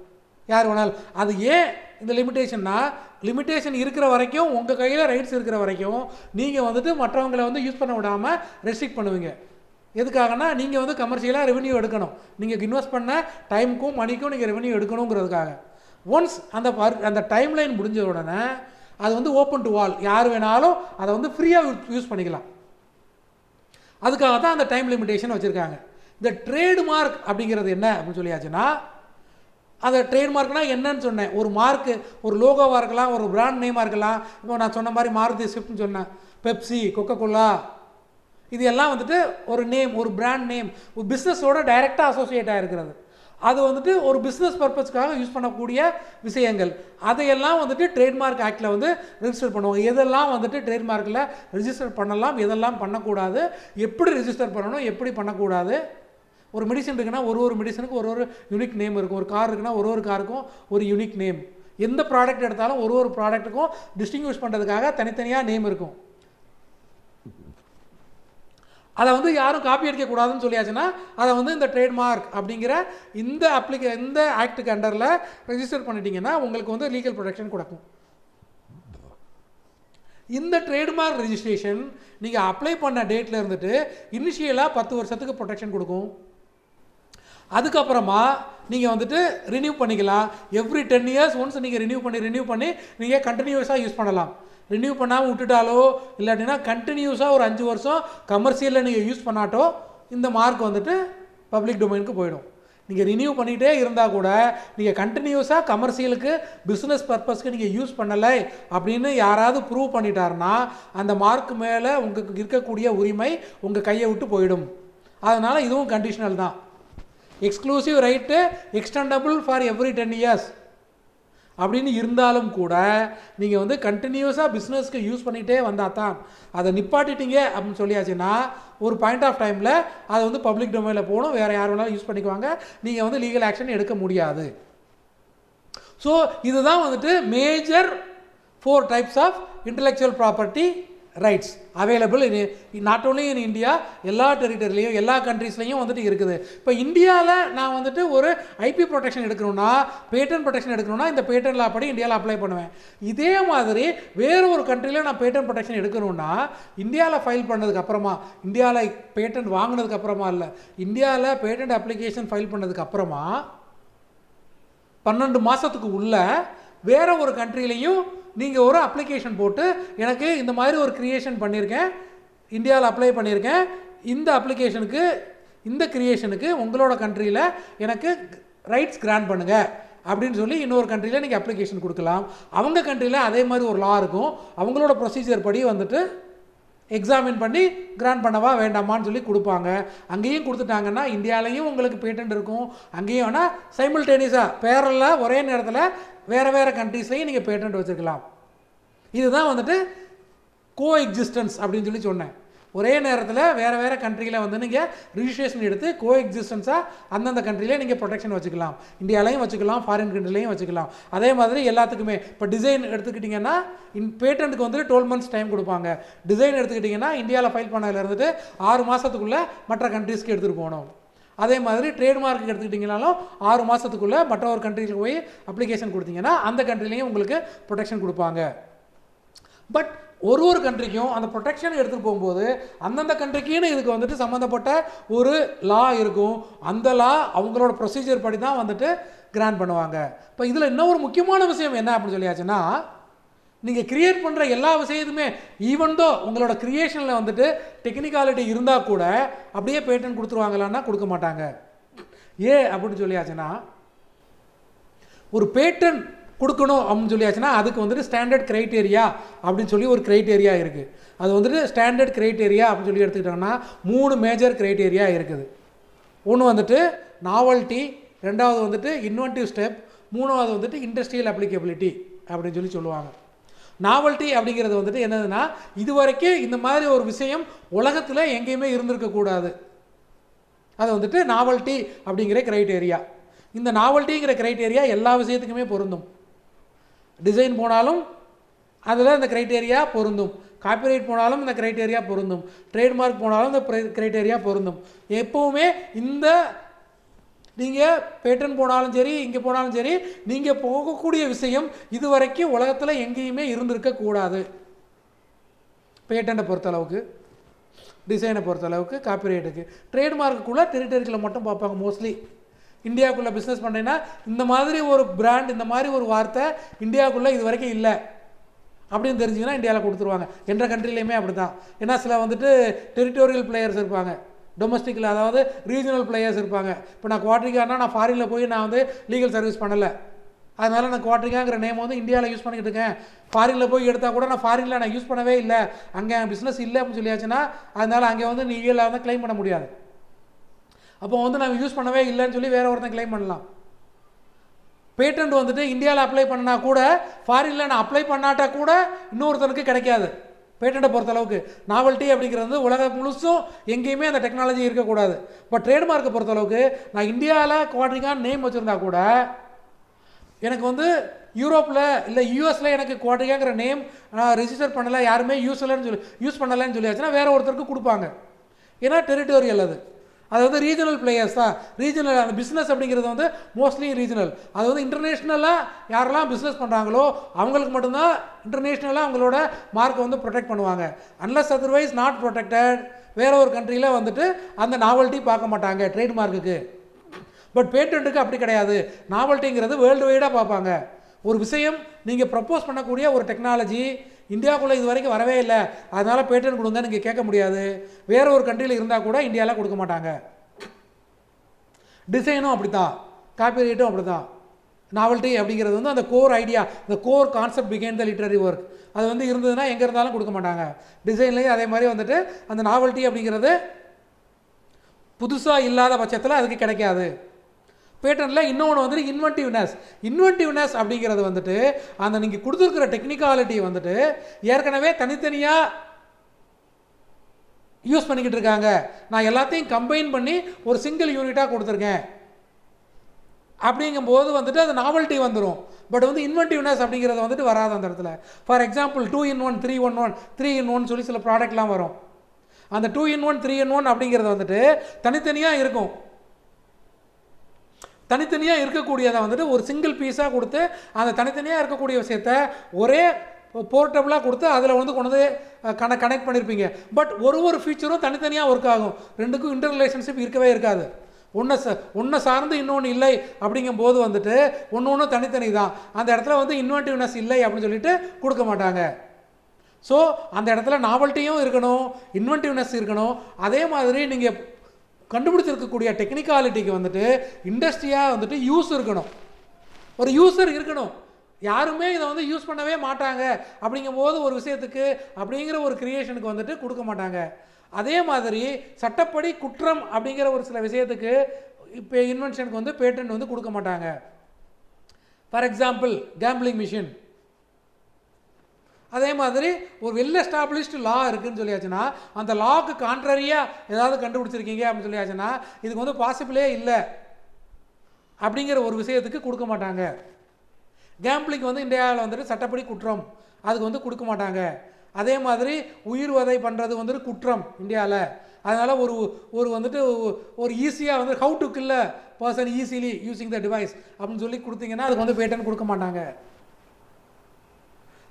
யார் வேணாலும். அது ஏன் இந்த லிமிட்டேஷன்னா, லிமிட்டேஷன் இருக்கிற வரைக்கும் உங்கள் கையில் ரைட்ஸ் இருக்கிற வரைக்கும் நீங்கள் வந்துட்டு மற்றவங்களை வந்து யூஸ் பண்ண விடாமல் ரெஸ்ட்ரிக்ட் பண்ணுவீங்க. எதுக்காகனா நீங்கள் வந்து கமர்ஷியலாக ரெவென்யூ எடுக்கணும், நீங்கள் இன்வெஸ்ட் பண்ண டைமுக்கும் மணிக்கும் நீங்கள் ரெவென்யூ எடுக்கணுங்கிறதுக்காக. ஒன்ஸ் அந்த டைம்லைன் முடிஞ்ச உடனே அது வந்து ஓப்பன் டு ஆல், யார் வேணாலும் அதை வந்து ஃப்ரீயாக யூஸ் பண்ணிக்கலாம். அதுக்காக தான் அந்த டைம் லிமிட்டேஷன் வச்சுருக்காங்க. இந்த ட்ரேட்மார்க் அப்படிங்கிறது என்ன அப்படின்னு சொல்லியாச்சுன்னா, அந்த ட்ரேட்மார்க்னால் என்னன்னு சொன்னேன். ஒரு மார்க்கு, ஒரு லோகோவாக இருக்கலாம், ஒரு பிராண்ட் நேமாக இருக்கலாம். இப்போ நான் சொன்ன மாதிரி மாருதி ஸ்விஃப்ட்னு சொன்னேன், பெப்சி, கொக்கோகோலா, இது எல்லாம் வந்துட்டு ஒரு நேம், ஒரு பிராண்ட் நேம், ஒரு பிஸ்னஸோட டைரெக்டாக அசோசியேட் ஆகிருக்கிறது. அது வந்துட்டு ஒரு பிஸ்னஸ் பர்பஸ்க்காக யூஸ் பண்ணக்கூடிய விஷயங்கள். அதையெல்லாம் வந்துட்டு ட்ரேட்மார்க் ஆக்டில் வந்து ரெஜிஸ்டர் பண்ணுவாங்க. எதெல்லாம் வந்துட்டு ட்ரேட்மார்க்கில் ரெஜிஸ்டர் பண்ணலாம், எதெல்லாம் பண்ணக்கூடாது, எப்படி ரெஜிஸ்டர் பண்ணணும், எப்படி பண்ணக்கூடாது. ஒரு மெடிசன் இருக்குன்னா ஒரு மெடிசனுக்கு ஒரு யூனிக் நேம் இருக்கும். ஒரு கார் இருக்குன்னா ஒரு காருக்கும் ஒரு யூனிக் நேம். எந்த ப்ராடக்ட் எடுத்தாலும் ஒரு ப்ராடக்ட்டுக்கும் டிஸ்டிங்விஷ் பண்ணுறதுக்காக தனித்தனியாக நேம் இருக்கும். அதை வந்து யாரும் காப்பி அடிக்கக்கூடாதுன்னு சொல்லியாச்சுன்னா அதை வந்து இந்த ட்ரேட்மார்க் அப்படிங்கிற இந்த ஆக்டுக்கு அண்டரில் ரெஜிஸ்டர் பண்ணிட்டீங்கன்னா உங்களுக்கு வந்து லீகல் ப்ரொடெக்ஷன் கொடுக்கும். இந்த ட்ரேட்மார்க் ரெஜிஸ்ட்ரேஷன் நீங்கள் அப்ளை பண்ண டேட்டில் இருந்துட்டு இனிஷியலாக 10 வருஷத்துக்கு ப்ரொடெக்ஷன் கொடுக்கும். அதுக்கப்புறமா நீங்கள் வந்துட்டு ரினியூ பண்ணிக்கலாம். எவ்ரி 10 இயர்ஸ் ஒன்ஸ் நீங்கள் ரினியூ பண்ணி நீங்கள் கண்டினியூஸாக யூஸ் பண்ணலாம். ரினியூ பண்ணாமல் விட்டுட்டாலோ இல்லாட்டினா கண்டினியூஸாக ஒரு 5 வருஷம் கமர்ஷியலில் நீங்கள் யூஸ் பண்ணாட்டோ இந்த மார்க் வந்துட்டு பப்ளிக் டொமைனுக்கு போயிடும். நீங்கள் ரினியூ பண்ணிகிட்டே இருந்தால் கூட நீங்கள் கண்டினியூஸாக கமர்ஷியலுக்கு பிஸ்னஸ் பர்பஸ்க்கு நீங்கள் யூஸ் பண்ணலை அப்படின்னு யாராவது ப்ரூவ் பண்ணிட்டாருன்னா அந்த மார்க் மேலே உங்களுக்கு இருக்கக்கூடிய உரிமை உங்கள் கையை விட்டு போயிடும். அதனால் இதுவும் கண்டிஷனல் தான். Exclusive right extendable for every 10 years அப்படின்னு இருந்தாலும் கூட நீங்கள் வந்து கண்டினியூஸாக பிஸ்னஸ்க்கு யூஸ் பண்ணிகிட்டே வந்தால் தான். அதை நிப்பாட்டிட்டீங்க அப்படின்னு சொல்லியாச்சுன்னா ஒரு பாயிண்ட் ஆஃப் டைமில் அதை வந்து பப்ளிக் டொமைனில் போகணும், வேறு யார் வேணாலும் யூஸ் பண்ணிக்குவாங்க, நீங்கள் வந்து லீகல் ஆக்ஷன் எடுக்க முடியாது. ஸோ இதுதான் வந்துட்டு major 4 types of intellectual property rights available not only in India, எல்லா டெரிட்டரிலையும் எல்லா கண்ட்ரீஸ்லையும் வந்துட்டு இருக்குது. இப்போ இந்தியாவில் நான் வந்துட்டு ஒரு ஐபி ப்ரொடெக்ஷன் எடுக்கணும்னா, பேட்டன் ப்ரொடெக்ஷன் எடுக்கணும்னா இந்த பேட்டன் லா படி இந்தியாவில் அப்ளை பண்ணுவேன். இதே மாதிரி வேறு ஒரு கண்ட்ரியில் நான் பேட்டன் ப்ரொடெக்ஷன் எடுக்கணும்னா இந்தியாவில் ஃபைல் பண்ணதுக்கு அப்புறமா, இந்தியாவில் பேட்டன் வாங்கினதுக்கு அப்புறமா இல்லை, இந்தியாவில் பேட்டன் அப்ளிகேஷன் ஃபைல் பண்ணதுக்கு அப்புறமா 12 மாதத்துக்கு உள்ள வேறு ஒரு கண்ட்ரிலையும் நீங்கள் ஒரு அப்ளிகேஷன் போட்டு எனக்கு இந்த மாதிரி ஒரு க்ரியேஷன் பண்ணியிருக்கேன், இந்தியாவில் அப்ளை பண்ணியிருக்கேன், இந்த அப்ளிகேஷனுக்கு இந்த க்ரியேஷனுக்கு உங்களோட கண்ட்ரியில் எனக்கு ரைட்ஸ் கிராண்ட் பண்ணுங்கள் அப்படின்னு சொல்லி இன்னொரு கண்ட்ரியில் நீங்கள் அப்ளிகேஷன் கொடுக்கலாம். அவங்க கண்ட்ரியில் அதே மாதிரி ஒரு லா இருக்கும், அவங்களோட ப்ரொசீஜர் படி வந்துட்டு எக்ஸாமின் பண்ணி கிராண்ட் பண்ணவா வேண்டாமான்னு சொல்லி கொடுப்பாங்க. அங்கேயும் கொடுத்துட்டாங்கன்னா இந்தியாவிலையும் உங்களுக்கு பேட்டன்ட் இருக்கும், அங்கேயும் ஆனால் சைமில்டேனியஸாக பேரலாக ஒரே நேரத்தில் வேறு கண்ட்ரீஸ்லையும் நீங்கள் பேட்டன்ட் வச்சுருக்கலாம். இதுதான் வந்துட்டு கோ எக்ஸிஸ்டன்ஸ் அப்படின்னு சொல்லி சொன்னேன். ஒரே நேரத்தில் வேறு கண்ட்ரியில் வந்து நீங்கள் ரிஜிஸ்ட்ரேஷன் எடுத்து கோ எக்ஸிஸ்டன்ஸாக அந்தந்த கண்ட்ரியில் நீங்கள் ப்ரொடெக்ஷன் வச்சுக்கலாம், இந்தியாலையும் வச்சுக்கலாம், ஃபாரின் கண்ட்ரிலையும் வச்சுக்கலாம். அதே மாதிரி எல்லாத்துக்குமே இப்போ டிசைன் எடுத்துக்கிட்டிங்கன்னா பேட்டன்ட்டுக்கு வந்துட்டு 12 months டைம் கொடுப்பாங்க. டிசைன் எடுத்துக்கிட்டிங்கன்னா இந்தியாவில் ஃபைல் பண்ணதில் இருந்துட்டு 6 மாதத்துக்குள்ளே மற்ற கண்ட்ரீஸ்க்கு எடுத்துகிட்டு போகணும். அதே மாதிரி ட்ரேட்மார்க்கு எடுத்துக்கிட்டிங்கனாலும் 6 மாதத்துக்குள்ளே மற்ற ஒரு கண்ட்ரியில் போய் அப்ளிகேஷன் கொடுத்தீங்கன்னா அந்த கண்ட்ரிலையும் உங்களுக்கு ப்ரொடெக்ஷன் கொடுப்பாங்க. பட் ஒரு கண்ட்ரிக்கும் அந்த ப்ரொடெக்ஷன் எடுத்துகிட்டு போகும்போது அந்தந்த கண்ட்ரிக்குன்னு இதுக்கு வந்துட்டு சம்மந்தப்பட்ட ஒரு லா இருக்கும். அந்த லா அவங்களோட ப்ரொசீஜர் படி தான் வந்துட்டு கிராண்ட் பண்ணுவாங்க. இப்போ இதில் இன்னொரு முக்கியமான விஷயம் என்ன அப்படின்னு சொல்லியாச்சுன்னா, நீங்கள் கிரியேட் பண்ணுற எல்லா விஷயத்துமே ஈவன்தோ உங்களோட கிரியேஷனில் வந்துட்டு டெக்னிக்காலிட்டி இருந்தால் கூட அப்படியே பேட்டன் கொடுத்துருவாங்களான்னா கொடுக்க மாட்டாங்க. அப்படின்னு சொல்லியாச்சுன்னா ஒரு பேட்டன் கொடுக்கணும் அப்படின்னு சொல்லியாச்சுன்னா அதுக்கு வந்துட்டு ஸ்டாண்டர்ட் க்ரைட்டேரியா அப்படின்னு சொல்லி ஒரு க்ரைட்டேரியா இருக்குது. அது வந்துட்டு ஸ்டாண்டர்ட் க்ரைட்டேரியா அப்படின்னு சொல்லி எடுத்துக்கிட்டோம்னா 3 மேஜர் க்ரைட்டேரியா இருக்குது. ஒன்று வந்துட்டு நாவல்ட்டி, ரெண்டாவது வந்துட்டு இன்வென்டிவ் ஸ்டெப், மூணாவது வந்துட்டு இண்டஸ்ட்ரியல் அப்ளிகபிலிட்டி அப்படின்னு சொல்லி சொல்லுவாங்க. நாவல்ட்டி அப்படிங்கிறது வந்துட்டு என்னதுன்னா, இது வரைக்கும் இந்த மாதிரி ஒரு விஷயம் உலகத்தில் எங்கேயுமே இருந்திருக்கக்கூடாது. அது வந்துட்டு நாவல்ட்டி அப்படிங்கிற க்ரைட்டேரியா. இந்த நாவல்ட்டிங்கிற க்ரைட்டேரியா எல்லா விஷயத்துக்குமே பொருந்தும். டிசைன் போனாலும் அதில் இந்த க்ரைட்டேரியா பொருந்தும், காப்பிரைட் போனாலும் இந்த க்ரைட்டேரியா பொருந்தும், ட்ரேட்மார்க் போனாலும் இந்த க்ரைட்டேரியா பொருந்தும். எப்போவுமே இந்த நீங்கள் பேட்டன் போனாலும் சரி, இங்கே போனாலும் சரி, நீங்கள் போகக்கூடிய விஷயம் இது வரைக்கும் உலகத்தில் எங்கேயுமே இருந்திருக்கக்கூடாது. பேட்டனை பொறுத்தளவுக்கு, டிசைனை பொறுத்தளவுக்கு, காப்பிரைட்டுக்கு. ட்ரேட்மார்க்குள்ளே டெரிட்டரியில் மட்டும் பார்ப்பாங்க மோஸ்ட்லி. இந்தியாவுக்குள்ளே பிஸ்னஸ் பண்ணுறீங்கன்னா இந்த மாதிரி ஒரு பிராண்ட், இந்த மாதிரி ஒரு வார்த்தை இந்தியாவுக்குள்ளே இது வரைக்கும் இல்லை அப்படின்னு தெரிஞ்சிங்கன்னா இந்தியாவில் கொடுத்துருவாங்க. என்ற கண்ட்ரிலையுமே அப்படி தான். ஏன்னா சில வந்துட்டு டெரிட்டோரியல் பிளேயர்ஸ் இருப்பாங்க, டொமஸ்டிக்கில், அதாவது ரீஜனல் பிளேயர்ஸ் இருப்பாங்க. இப்போ நான் குவாட்ரிகானா நான் ஃபாரினில் போய் நான் வந்து லீகல் சர்வீஸ் பண்ணலை, அதனால் நான் குவாட்ரிகாங்கிற நேம் வந்து இந்தியாவில் யூஸ் பண்ணிக்கிட்டு இருக்கேன். ஃபாரினில் போய் எடுத்தால் கூட நான் ஃபாரினில் நான் யூஸ் பண்ணவே இல்லை, அங்கே பிஸ்னஸ் இல்லை அப்படின்னு சொல்லியாச்சுன்னா அதனால் அங்கே வந்து நீ ஈஎல்ஐ வந்து கிளைம் பண்ண முடியாது. அப்போ வந்து நம்ம யூஸ் பண்ணவே இல்லைன்னு சொல்லி வேறு ஒருத்தன் கிளைம் பண்ணலாம். பேட்டன்ட் வந்துட்டு இந்தியாவில் அப்ளை பண்ணா கூட ஃபாரினில் நான் அப்ளை பண்ணாட்டா கூட இன்னொருத்தனுக்கு கிடைக்காது. பேட்டண்ட்டை பொறுத்தளவுக்கு நாவல்ட்டி அப்படிங்கிறது உலகம் முழுசும் எங்கேயுமே அந்த டெக்னாலஜி இருக்கக்கூடாது. பட் ட்ரேட்மார்க்கை பொறுத்தளவுக்கு நான் இந்தியாவில் குவாட்ரிகான் நேம் வச்சுருந்தா கூட எனக்கு வந்து யூரோப்பில் இல்லை யூஎஸில் எனக்கு குவாட்ரிகாங்கிற நேம் நான் ரெஜிஸ்டர் பண்ணலை, யாருமே யூஸ் பண்ணலைன்னு சொல்லியாச்சுன்னா வேறு ஒருத்தருக்கு கொடுப்பாங்க. ஏன்னா டெரிட்டோரியல் அது வந்து ரீஜனல் பிளேயர்ஸ் தான். ரீஜனல் அந்த பிஸ்னஸ் அப்படிங்கிறது வந்து மோஸ்ட்லி ரீஜனல். அது வந்து இன்டர்நேஷ்னலாக யாரெல்லாம் பிஸ்னஸ் பண்ணுறாங்களோ அவங்களுக்கு மட்டும்தான் இன்டர்நேஷ்னலாக அவங்களோட மார்க்கை வந்து ப்ரொடெக்ட் பண்ணுவாங்க. அன்லஸ் அதர்வைஸ் நாட் ப்ரொடெக்டட் வேற ஒரு கண்ட்ரியில் வந்துட்டு அந்த நாவல்ட்டி பார்க்க மாட்டாங்க ட்ரேட்மார்க்குக்கு. பட் பேட்டன்ட்டுக்கு அப்படி கிடையாது. நாவல்ட்டிங்கிறது வேர்ல்டு வைடாக பார்ப்பாங்க. ஒரு விஷயம் நீங்கள் ப்ரப்போஸ் பண்ணக்கூடிய ஒரு டெக்னாலஜி இந்தியாவுக்குள்ளே இது வரைக்கும் வரவே இல்லை, அதனால் பேட்டன்ட் கொடுங்க நீங்கள் கேட்க முடியாது. வேறு ஒரு கண்ட்ரியில் இருந்தால் கூட இந்தியாவில் கொடுக்க மாட்டாங்க. டிசைனும் அப்படி தான், காப்பிரைட்டும் அப்படி தான். நாவல்ட்டி அப்படிங்கிறது வந்து அந்த கோர் ஐடியா, இந்த கோர் கான்செப்ட் பிகைண்ட் த லிட்ரரி ஒர்க், அது வந்து இருந்ததுன்னா எங்கே இருந்தாலும் கொடுக்க மாட்டாங்க. டிசைன்லேயும் அதே மாதிரி வந்துட்டு அந்த நாவல்ட்டி அப்படிங்கிறது புதுசாக இல்லாத பட்சத்தில் அதுக்கு கிடைக்காது. பேட்டன்ட்டில் இன்னொன்று வந்துட்டு இன்வென்டிவ்னஸ் அப்படிங்கிறது வந்துட்டு அந்த நீங்கள் கொடுத்துருக்கிற டெக்னிக்காலிட்டி வந்துட்டு ஏற்கனவே தனித்தனியாக யூஸ் பண்ணிக்கிட்டு இருக்காங்க, நான் எல்லாத்தையும் கம்பைன் பண்ணி ஒரு சிங்கிள் யூனிட்டாக கொடுத்துருக்கேன் அப்படிங்கும்போது வந்துட்டு அது நாவல்ட்டி வந்துடும். பட் வந்து இன்வென்டிவ்னஸ் அப்படிங்கிறது வந்துட்டு வராது அந்த இடத்துல. For example 2-in-1 3-in-1 3-in-1 சொல்லி சில ப்ராடக்ட்லாம் வரும். அந்த 2-in-1 3-in-1 அப்படிங்கிறது வந்துட்டு தனித்தனியாக இருக்கும். தனித்தனியாக இருக்கக்கூடியதை வந்துட்டு ஒரு சிங்கிள் பீஸாக கொடுத்து அந்த தனித்தனியாக இருக்கக்கூடிய விஷயத்த ஒரே போர்ட்டபுளாக கொடுத்து அதில் வந்து கொண்டு வந்து கனெக்ட் பண்ணியிருப்பீங்க. பட் ஒரு ஃபீச்சரும் தனித்தனியாக ஒர்க் ஆகும். ரெண்டுக்கும் இன்டர் ரிலேஷன்ஷிப் இருக்கவே இருக்காது. ஒன்றை சார்ந்து இன்னொன்று இல்லை அப்படிங்கும்போது வந்துட்டு ஒன்று தனித்தனி தான். அந்த இடத்துல வந்து இன்வென்டிவ்னஸ் இல்லை அப்படின்னு சொல்லிட்டு கொடுக்க மாட்டாங்க. ஸோ அந்த இடத்துல நாவல்ட்டியும் இருக்கணும், இன்வென்டிவ்னஸ் இருக்கணும். அதே மாதிரி நீங்கள் கண்டுபிடிச்சிருக்கக்கூடிய டெக்னிக்காலிட்டிக்கு வந்துட்டு இண்டஸ்ட்ரியாக வந்துட்டு யூஸ் இருக்கணும், ஒரு யூசர் இருக்கணும். யாருமே இதை வந்து யூஸ் பண்ணவே மாட்டாங்க அப்படிங்கும்போது ஒரு விஷயத்துக்கு அப்படிங்கிற ஒரு கிரியேஷனுக்கு வந்துட்டு கொடுக்க மாட்டாங்க. அதே மாதிரி சட்டப்படி குற்றம் அப்படிங்கிற ஒரு சில விஷயத்துக்கு இப்போ இன்வென்ஷனுக்கு வந்து பேட்டன்ட் வந்து கொடுக்க மாட்டாங்க. ஃபார் எக்ஸாம்பிள் கேம்பிளிங் மிஷின், அதே மாதிரி ஒரு வெல் எஸ்டாப்ளிஷ்டு லா இருக்குதுன்னு சொல்லியாச்சுன்னா அந்த லாவுக்கு கான்ட்ரரியாக ஏதாவது கண்டுபிடிச்சிருக்கீங்க அப்படின்னு சொல்லியாச்சுன்னா இதுக்கு வந்து பாசிபிளே இல்லை அப்படிங்கிற ஒரு விஷயத்துக்கு கொடுக்க மாட்டாங்க. கேம்பிளிங் வந்து இந்தியாவில் வந்துட்டு சட்டப்படி குற்றம், அதுக்கு வந்து கொடுக்க மாட்டாங்க. அதே மாதிரி உயிர் வதை பண்ணுறது வந்துட்டு குற்றம் இந்தியாவில். அதனால் ஒரு வந்துட்டு ஒரு ஈஸியாக வந்து how to kill a person easily using the device அப்படின்னு சொல்லி கொடுத்தீங்கன்னா அதுக்கு வந்து பேட்டன் கொடுக்க மாட்டாங்க.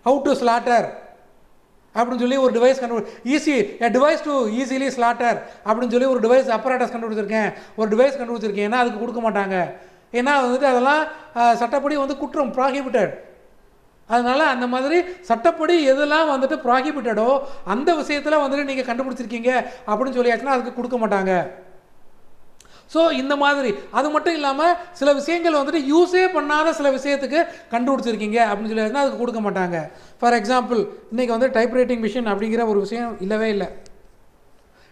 ஹவு டு ஸ்லாட்டர் அப்படின்னு சொல்லி ஒரு device device to easily slaughter அப்படின்னு சொல்லி ஒரு டிவைஸ் அப்பராட்டஸ் கண்டுபிடிச்சிருக்கேன், ஏன்னா அதுக்கு கொடுக்க மாட்டாங்க. ஏன்னா வந்துட்டு அதெல்லாம் சட்டப்படி வந்து குற்றம், ப்ராஹிபிட்டட். அதனால் அந்த மாதிரி சட்டப்படி எதெல்லாம் வந்துட்டு ப்ராஹிபிட்டடோ அந்த விஷயத்தில் வந்துட்டு நீங்கள் கண்டுபிடிச்சிருக்கீங்க அப்படின்னு சொல்லியாச்சுன்னா அதுக்கு கொடுக்க மாட்டாங்க. ஸோ இந்த மாதிரி அது மட்டும் இல்லாமல் சில விஷயங்கள் வந்துட்டு யூஸே பண்ணாத சில விஷயத்துக்கு கண்டுபிடிச்சிருக்கீங்க அப்படின்னு சொல்லியாச்சுன்னா அதுக்கு கொடுக்க மாட்டாங்க. ஃபார் எக்ஸாம்பிள் இன்றைக்கி வந்து டைப்ரைட்டிங் மிஷின் அப்படிங்கிற ஒரு விஷயம் இல்லவே இல்லை.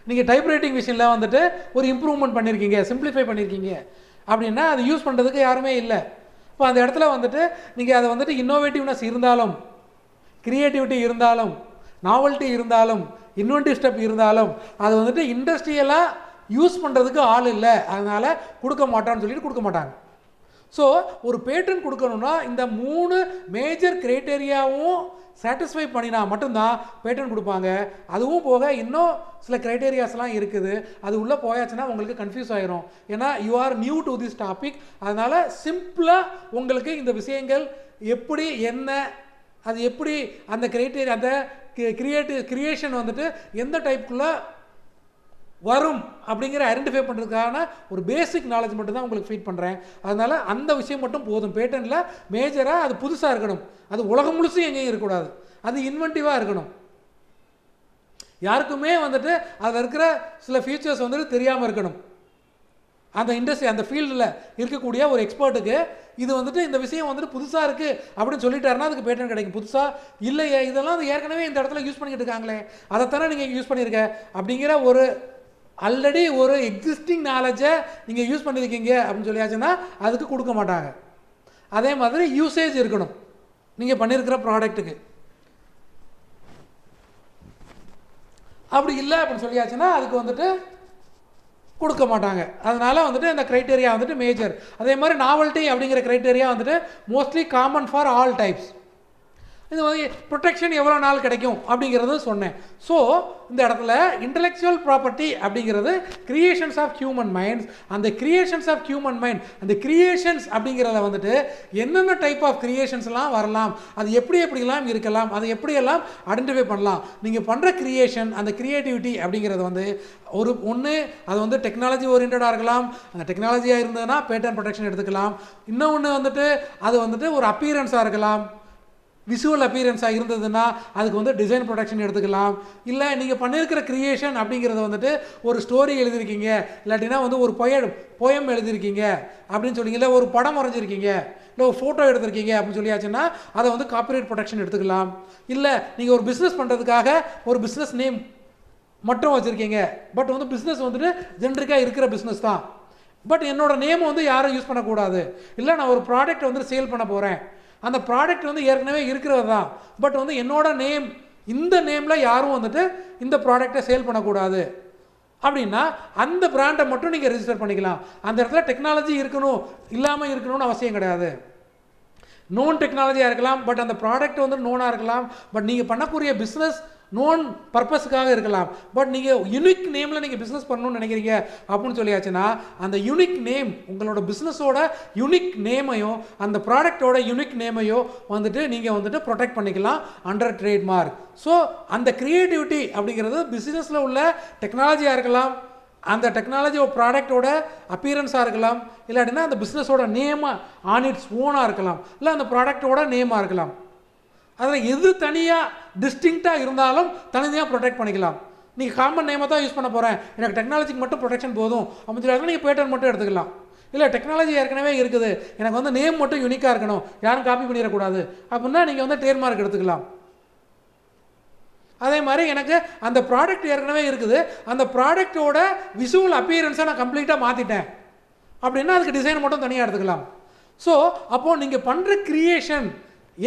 நீங்கள் டைப்ரைட்டிங் மிஷினில் வந்துட்டு ஒரு இம்ப்ரூவ்மெண்ட் பண்ணியிருக்கீங்க, சிம்பிளிஃபை பண்ணியிருக்கீங்க அப்படின்னா அது யூஸ் பண்ணுறதுக்கு யாருமே இல்லை. இப்போ அந்த இடத்துல வந்துட்டு நீங்கள் அதை வந்துட்டு இன்னோவேட்டிவ்னஸ் இருந்தாலும், க்ரியேட்டிவிட்டி இருந்தாலும், நாவல்ட்டி இருந்தாலும், இன்வென்டிவ் ஸ்டெப் இருந்தாலும் அது வந்துட்டு இண்டஸ்ட்ரியலாக யூஸ் பண்ணுறதுக்கு ஆள் இல்லை, அதனால் கொடுக்க மாட்டான்னு சொல்லிட்டு கொடுக்க மாட்டாங்க. ஸோ ஒரு பேட்டன் கொடுக்கணுன்னா இந்த 3 மேஜர் க்ரைட்டேரியாவும் சாட்டிஸ்ஃபை பண்ணினா மட்டும்தான் பேட்டன் கொடுப்பாங்க. அதுவும் போக இன்னும் சில க்ரைட்டேரியாஸ்லாம் இருக்குது, அது உள்ளே போயாச்சுன்னா உங்களுக்கு கன்ஃபியூஸ் ஆகிரும். ஏன்னா you are new to this topic. அதனால் சிம்பிளாக உங்களுக்கு இந்த விஷயங்கள் எப்படி என்ன, அது எப்படி அந்த க்ரைட்டேரியா, அந்த கிரியேஷன் வந்துட்டு எந்த டைப்புக்குள்ளே வரும் அப்படிங்கிற ஐடென்டிஃபை பண்ணுறதுக்கான ஒரு பேசிக் நாலேஜ் மட்டும் தான் உங்களுக்கு ஃபீட் பண்ணுறேன். அதனால் அந்த விஷயம் மட்டும் போதும். பேட்டன்ட்டில் மேஜராக அது புதுசாக இருக்கணும், அது உலகம் முழுசும் எங்கேயும் இருக்கக்கூடாது, அது இன்வென்டிவாக இருக்கணும். யாருக்குமே வந்துட்டு அதில் இருக்கிற சில ஃபீச்சர்ஸ் வந்துட்டு தெரியாமல் இருக்கணும். அந்த இண்டஸ்ட்ரி அந்த ஃபீல்டில் இருக்கக்கூடிய ஒரு எக்ஸ்பர்ட்டுக்கு இது வந்துட்டு இந்த விஷயம் வந்துட்டு புதுசாக இருக்குது அப்படின்னு சொல்லிட்டாருன்னா அதுக்கு பேட்டன் கிடைக்கும். புதுசாக இல்லையே, இதெல்லாம் அது ஏற்கனவே இந்த இடத்துல யூஸ் பண்ணிக்கிட்டு இருக்காங்களே, அதைத்தானே நீங்கள் யூஸ் பண்ணியிருக்க அப்படிங்கிற ஒரு ஆல்ரெடி ஒரு எக்ஸிஸ்டிங் நாலேஜை நீங்கள் யூஸ் பண்ணியிருக்கீங்க அப்படின்னு சொல்லியாச்சுன்னா அதுக்கு கொடுக்க மாட்டாங்க. அதே மாதிரி யூசேஜ் இருக்கணும் நீங்கள் பண்ணியிருக்கிற ப்ராடக்ட்டுக்கு. அப்படி இல்லை அப்படின்னு சொல்லியாச்சுன்னா அதுக்கு வந்துட்டு கொடுக்க மாட்டாங்க. அதனால் வந்துட்டு இந்த க்ரைட்டீரியா வந்துட்டு மேஜர். அதே மாதிரி நாவல்ட்டி அப்படிங்கிற க்ரைட்டீரியா வந்துட்டு mostly common for all types. இது வந்து ப்ரொடெக்ஷன் எவ்வளோ நாள் கிடைக்கும் அப்படிங்கிறது சொன்னேன். ஸோ இந்த இடத்துல இன்டெலெக்சுவல் ப்ராப்பர்ட்டி அப்படிங்கிறது கிரியேஷன்ஸ் ஆஃப் ஹியூமன் மைண்ட்ஸ். அந்த கிரியேஷன்ஸ் ஆஃப் ஹியூமன் மைண்ட், அந்த கிரியேஷன்ஸ் அப்படிங்கிறத வந்துட்டு என்னென்ன டைப் ஆஃப் கிரியேஷன்ஸ்லாம் வரலாம், அது எப்படிலாம் இருக்கலாம், அதை எப்படியெல்லாம் ஐடென்டிஃபை பண்ணலாம். நீங்கள் பண்ணுற கிரியேஷன், அந்த கிரியேட்டிவிட்டி அப்படிங்கிறது வந்து ஒன்று அது வந்து டெக்னாலஜி ஓரியன்டாக இருக்கலாம். அந்த டெக்னாலஜியாக இருந்ததுன்னா பேட்டன் ப்ரொடெக்ஷன் எடுத்துக்கலாம். இன்னொன்று வந்துட்டு அது வந்துட்டு ஒரு அப்பீரன்ஸாக இருக்கலாம், விசுவல் அப்பீரன்ஸாக இருந்ததுன்னா அதுக்கு வந்து டிசைன் ப்ரொடக்ஷன் எடுத்துக்கலாம். இல்லை நீங்கள் பண்ணியிருக்கிற க்ரியேஷன் அப்படிங்கிறத வந்துட்டு ஒரு ஸ்டோரி எழுதியிருக்கீங்க, இல்லாட்டினா வந்து ஒரு போயம் எழுதியிருக்கீங்க அப்படின்னு சொல்லிங்க, இல்லை ஒரு படம் வரைஞ்சிருக்கீங்க, இல்லை ஒரு ஃபோட்டோ எடுத்திருக்கீங்க அப்படின்னு சொல்லியாச்சுன்னா அதை வந்து காப்பிரைட் ப்ரொடெக்ஷன் எடுத்துக்கலாம். இல்லை நீங்கள் ஒரு பிஸ்னஸ் பண்ணுறதுக்காக ஒரு பிஸ்னஸ் நேம் மட்டும் வச்சுருக்கீங்க, பட் வந்து பிஸ்னஸ் வந்துட்டு ஜென்ரிக்காக இருக்கிற பிஸ்னஸ் தான், பட் என்னோடய நேம் வந்து யாரும் யூஸ் பண்ணக்கூடாது. இல்லை நான் ஒரு ப்ராடக்ட் வந்து சேல் பண்ண போகிறேன், அந்த ப்ராடக்ட் வந்து ஏற்கனவே இருக்கிறது தான், பட் வந்து என்னோட நேம், இந்த நேமில் யாரும் வந்துட்டு இந்த ப்ராடக்டை சேல் பண்ணக்கூடாது அப்படின்னா அந்த பிராண்டை மட்டும் நீங்கள் ரெஜிஸ்டர் பண்ணிக்கலாம். அந்த இடத்துல டெக்னாலஜி இருக்கணும் இல்லாமல் இருக்கணும்னு அவசியம் கிடையாது. நோன் டெக்னாலஜியாக இருக்கலாம், பட் அந்த ப்ராடக்ட் வந்து நோனாக இருக்கலாம், பட் நீங்கள் பண்ணக்கூடிய பிஸ்னஸ் நோன் பர்பஸுக்காக இருக்கலாம், பட் நீங்கள் யுனிக் நேமில் நீங்கள் பிஸ்னஸ் பண்ணணும்னு நினைக்கிறீங்க அப்படின்னு சொல்லியாச்சுன்னா அந்த யுனிக் நேம், உங்களோட பிஸ்னஸோட யுனிக் நேமையும் அந்த ப்ராடக்டோட யுனிக் நேமையும் வந்துட்டு நீங்கள் வந்துட்டு ப்ரொடெக்ட் பண்ணிக்கலாம் அண்டர் ட்ரேட்மார்க். ஸோ அந்த க்ரியேட்டிவிட்டி அப்படிங்கிறது பிஸ்னஸில் உள்ள டெக்னாலஜியாக இருக்கலாம், அந்த டெக்னாலஜி ப்ராடக்டோட அப்பீரன்ஸாக இருக்கலாம், இல்லாட்டினா அந்த பிஸ்னஸோட நேமாக ஆன் இட்ஸ் ஓனாக இருக்கலாம், இல்லை அந்த ப்ராடக்டோட நேமாக இருக்கலாம். அதில் எது தனியாக டிஸ்டிங்க்டாக இருந்தாலும் தனியாக ப்ரொடெக்ட் பண்ணிக்கலாம். நீங்கள் காமன் நேமை தான் யூஸ் பண்ண போகிறேன், எனக்கு டெக்னாலஜிக்கு மட்டும் ப்ரொடெக்ஷன் போதும் அப்படின்னு சொல்லி நீங்கள் பேட்டன் மட்டும் எடுத்துக்கலாம். இல்லை டெக்னாலஜி ஏற்கனவே இருக்குது, எனக்கு வந்து நேம் மட்டும் யூனிக்காக இருக்கணும், யாரும் காப்பி பண்ணிடக்கூடாது அப்படின்னா நீங்கள் வந்து ட்ரேட்மார்க் எடுத்துக்கலாம். அதே மாதிரி எனக்கு அந்த ப்ராடக்ட் ஏற்கனவே இருக்குது, அந்த ப்ராடக்டோட விசுவல் அப்பீரன்ஸை நான் கம்ப்ளீட்டாக மாற்றிட்டேன் அப்படின்னா அதுக்கு டிசைன் மட்டும் தனியாக எடுத்துக்கலாம். ஸோ அப்போது நீங்கள் பண்ணுற க்ரியேஷன்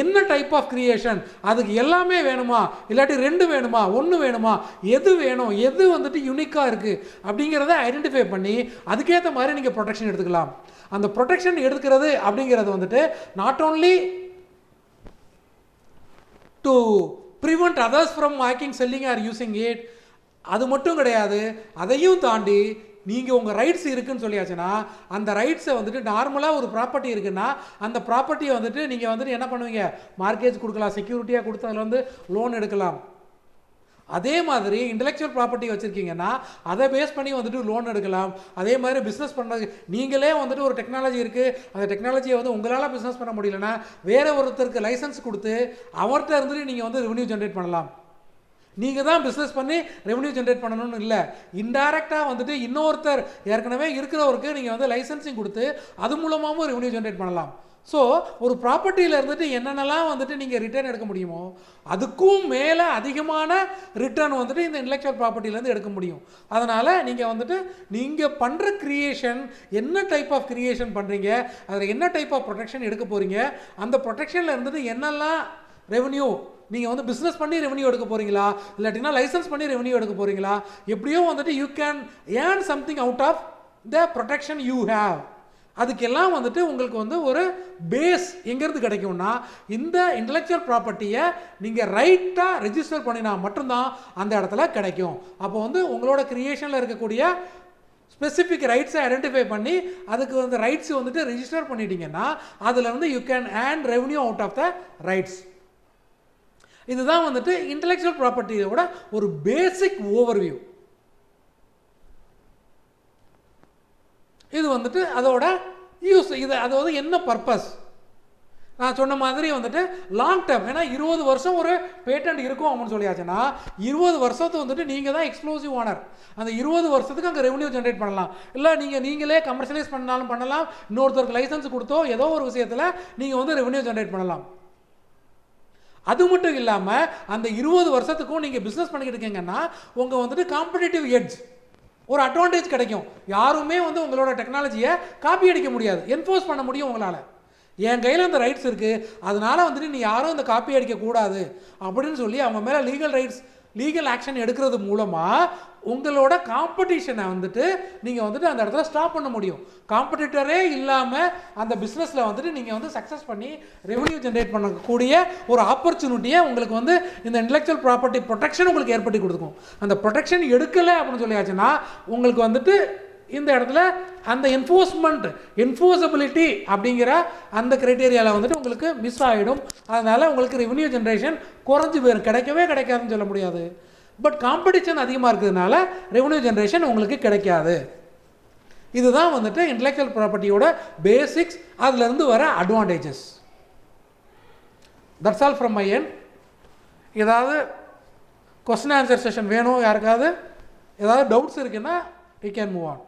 என்ன டைப் ஆஃப் கிரியேஷன், அதுக்கு எல்லாமே வேணுமா, இல்லாட்டி 2 வேணுமா, 1 வேணுமா, எது வேணும், எது வந்துட்டு யூனிக்காக இருக்குது அப்படிங்கிறத ஐடென்டிஃபை பண்ணி அதுக்கேற்ற மாதிரி நீங்கள் ப்ரொடெக்ஷன் எடுத்துக்கலாம். அந்த ப்ரொடெக்ஷன் எடுக்கிறது அப்படிங்கிறது வந்துட்டு not only to prevent others from hacking, selling are using it, அது மட்டும் கிடையாது. அதையும் தாண்டி நீங்கள் உங்கள் ரைட்ஸ் இருக்குதுன்னு சொல்லியாச்சுன்னா அந்த ரைட்ஸை வந்துட்டு நார்மலாக ஒரு ப்ராப்பர்ட்டி இருக்குன்னா அந்த ப்ராப்பர்ட்டியை வந்துட்டு நீங்கள் வந்துட்டு என்ன பண்ணுவீங்க, மார்க்கேஜ் கொடுக்கலாம், செக்யூரிட்டியாக கொடுத்து அதில் வந்து லோன் எடுக்கலாம். அதே மாதிரி இன்டெலெக்சுவல் ப்ராப்பர்ட்டி வச்சுருக்கீங்கன்னா அதை பேஸ் பண்ணி வந்துட்டு லோன் எடுக்கலாம். அதே மாதிரி பிஸ்னஸ் பண்ணுறது, நீங்களே வந்துட்டு ஒரு டெக்னாலஜி இருக்குது, அந்த டெக்னாலஜியை வந்து உங்களால் பிஸ்னஸ் பண்ண முடியலன்னா வேறு ஒருத்தருக்கு லைசன்ஸ் கொடுத்து அவர்கிட்ட இருந்துட்டு நீங்கள் வந்து ரெவன்யூ ஜென்ரேட் பண்ணலாம். நீங்கள் தான் பிஸ்னஸ் பண்ணி ரெவன்யூ ஜென்ரேட் பண்ணணும்னு இல்லை, இன்டைரக்டாக வந்துட்டு இன்னொருத்தர் ஏற்கனவே இருக்கிறவருக்கு நீங்கள் வந்து லைசன்ஸிங் கொடுத்து அது மூலமாகவும் ரெவன்யூ ஜென்ரேட் பண்ணலாம். ஸோ ஒரு ப்ராப்பர்ட்டியில் இருந்துட்டு என்னென்னலாம் வந்துட்டு நீங்கள் ரிட்டர்ன் எடுக்க முடியுமோ அதுக்கும் மேலே அதிகமான ரிட்டர்ன் வந்துட்டு இந்த இன்டெலெக்சுவல் ப்ராப்பர்ட்டிலேருந்து எடுக்க முடியும். அதனால் நீங்கள் வந்துட்டு நீங்கள் பண்ணுற க்ரியேஷன் என்ன டைப் ஆஃப் க்ரியேஷன் பண்ணுறீங்க, அதில் என்ன டைப் ஆஃப் ப்ரொடெக்ஷன் எடுக்க போகிறீங்க, அந்த ப்ரொடெக்ஷனில் இருந்துட்டு என்னெல்லாம் ரெவன்யூ நீங்கள் வந்து பிஸ்னஸ் பண்ணி ரெவன்யூ எடுக்க போகிறீங்களா, இல்லாட்டினா லைசன்ஸ் பண்ணி ரெவன்யூ எடுக்க போகிறீங்களா, எப்படியோ வந்துட்டு you can earn something out of the protection you have. அதுக்கெல்லாம் வந்துட்டு உங்களுக்கு வந்து ஒரு பேஸ் எங்கேருந்து கிடைக்கும்னா இந்த இன்டெலெக்சுவல் ப்ராப்பர்ட்டியை நீங்கள் ரைட்டாக ரெஜிஸ்டர் பண்ணினா மட்டும்தான் அந்த இடத்துல கிடைக்கும். அப்போ வந்து உங்களோட க்ரியேஷனில் இருக்கக்கூடிய ஸ்பெசிஃபிக் ரைட்ஸை ஐடென்டிஃபை பண்ணி அதுக்கு வந்து ரைட்ஸ் வந்துட்டு ரெஜிஸ்டர் பண்ணிட்டீங்கன்னா அதில் வந்து you can earn revenue out of the rights. இதுதான் வந்துட்டு இன்டெலெக்சுவல் ப்ராப்பர்ட்டியோட ஒரு பேசிக் ஓவர்வியூ. இது வந்துட்டு அதோட யூஸ். இது அதாவது என்ன பர்பஸ், நான் சொன்ன மாதிரி வந்துட்டு லாங் டேர்ம். ஏன்னா 20 வருஷம் ஒரு பேட்டன்ட் இருக்கும் அப்படின்னு சொல்லியாச்சுன்னா 20 வருஷத்துக்கு வந்துட்டு நீங்கள் தான் எக்ஸ்க்ளூசிவ் ஓனர். அந்த 20 வருஷத்துக்கு அங்கே ரெவன்யூ ஜென்ரேட் பண்ணலாம். இல்லை நீங்களே கமர்ஷியலைஸ் பண்ணாலும் பண்ணலாம், இன்னொருத்தருக்கு லைசன்ஸ் கொடுத்தோ ஏதோ ஒரு விஷயத்தில் நீங்கள் வந்து ரெவன்யூ ஜென்ரேட் பண்ணலாம். அது மட்டும் இல்லாமல் அந்த 20 வருஷத்துக்கும் நீங்கள் பிஸ்னஸ் பண்ணிக்கிட்டு இருக்கீங்கன்னா உங்கள் வந்துட்டு காம்படிட்டிவ் எட்ஜ், ஒரு அட்வான்டேஜ் கிடைக்கும். யாருமே வந்து உங்களோட டெக்னாலஜியை காப்பி அடிக்க முடியாது, என்ஃபோர்ஸ் பண்ண முடியும் உங்களால். என் கையில் அந்த ரைட்ஸ் இருக்குது, அதனால் வந்துட்டு நீ யாரும் இந்த காப்பி அடிக்கக்கூடாது அப்படின்னு சொல்லி அவங்க மேலே லீகல் ஆக்ஷன் எடுக்கிறது மூலமாக உங்களோட காம்படிஷனை வந்துட்டு நீங்கள் வந்துட்டு அந்த இடத்துல ஸ்டாப் பண்ண முடியும். காம்படிட்டரே இல்லாமல் அந்த பிஸ்னஸில் வந்துட்டு நீங்கள் வந்து சக்ஸஸ் பண்ணி ரெவன்யூ ஜென்ரேட் பண்ணக்கூடிய ஒரு ஆப்பர்ச்சுனிட்டியை உங்களுக்கு வந்து இந்த இன்டெலெக்சுவல் ப்ராப்பர்ட்டி ப்ரொடெக்ஷன் உங்களுக்கு ஏற்படுத்தி கொடுக்கும். அந்த ப்ரொடெக்ஷன் எடுக்கலை அப்படின்னு சொல்லியாச்சுன்னா உங்களுக்கு வந்துட்டு இந்த இடத்துல அந்த என்ஃபோர்ஸபிலிட்டி அப்படிங்கிற அந்த கிரைட்டீரியாவில் வந்துட்டு உங்களுக்கு மிஸ் ஆகிடும். அதனால் உங்களுக்கு ரெவன்யூ ஜென்ரேஷன் குறைஞ்சி போயிடும், கிடைக்காதுன்னு சொல்ல முடியாது. பட் காம்படிஷன் அதிகமாக இருக்கிறதுனால ரெவன்யூ ஜென்ரேஷன் உங்களுக்கு கிடைக்காது. இதுதான் வந்துட்டு இன்டெலெக்சுவல் ப்ராப்பர்ட்டியோட பேசிக்ஸ், அதுலேருந்து வர advantages. That's all from my end. ஏதாவது கொஸ்டின் ஆன்சர் செஷன் வேணும், யாருக்காவது ஏதாவது டவுட்ஸ் இருக்குன்னா we can move on.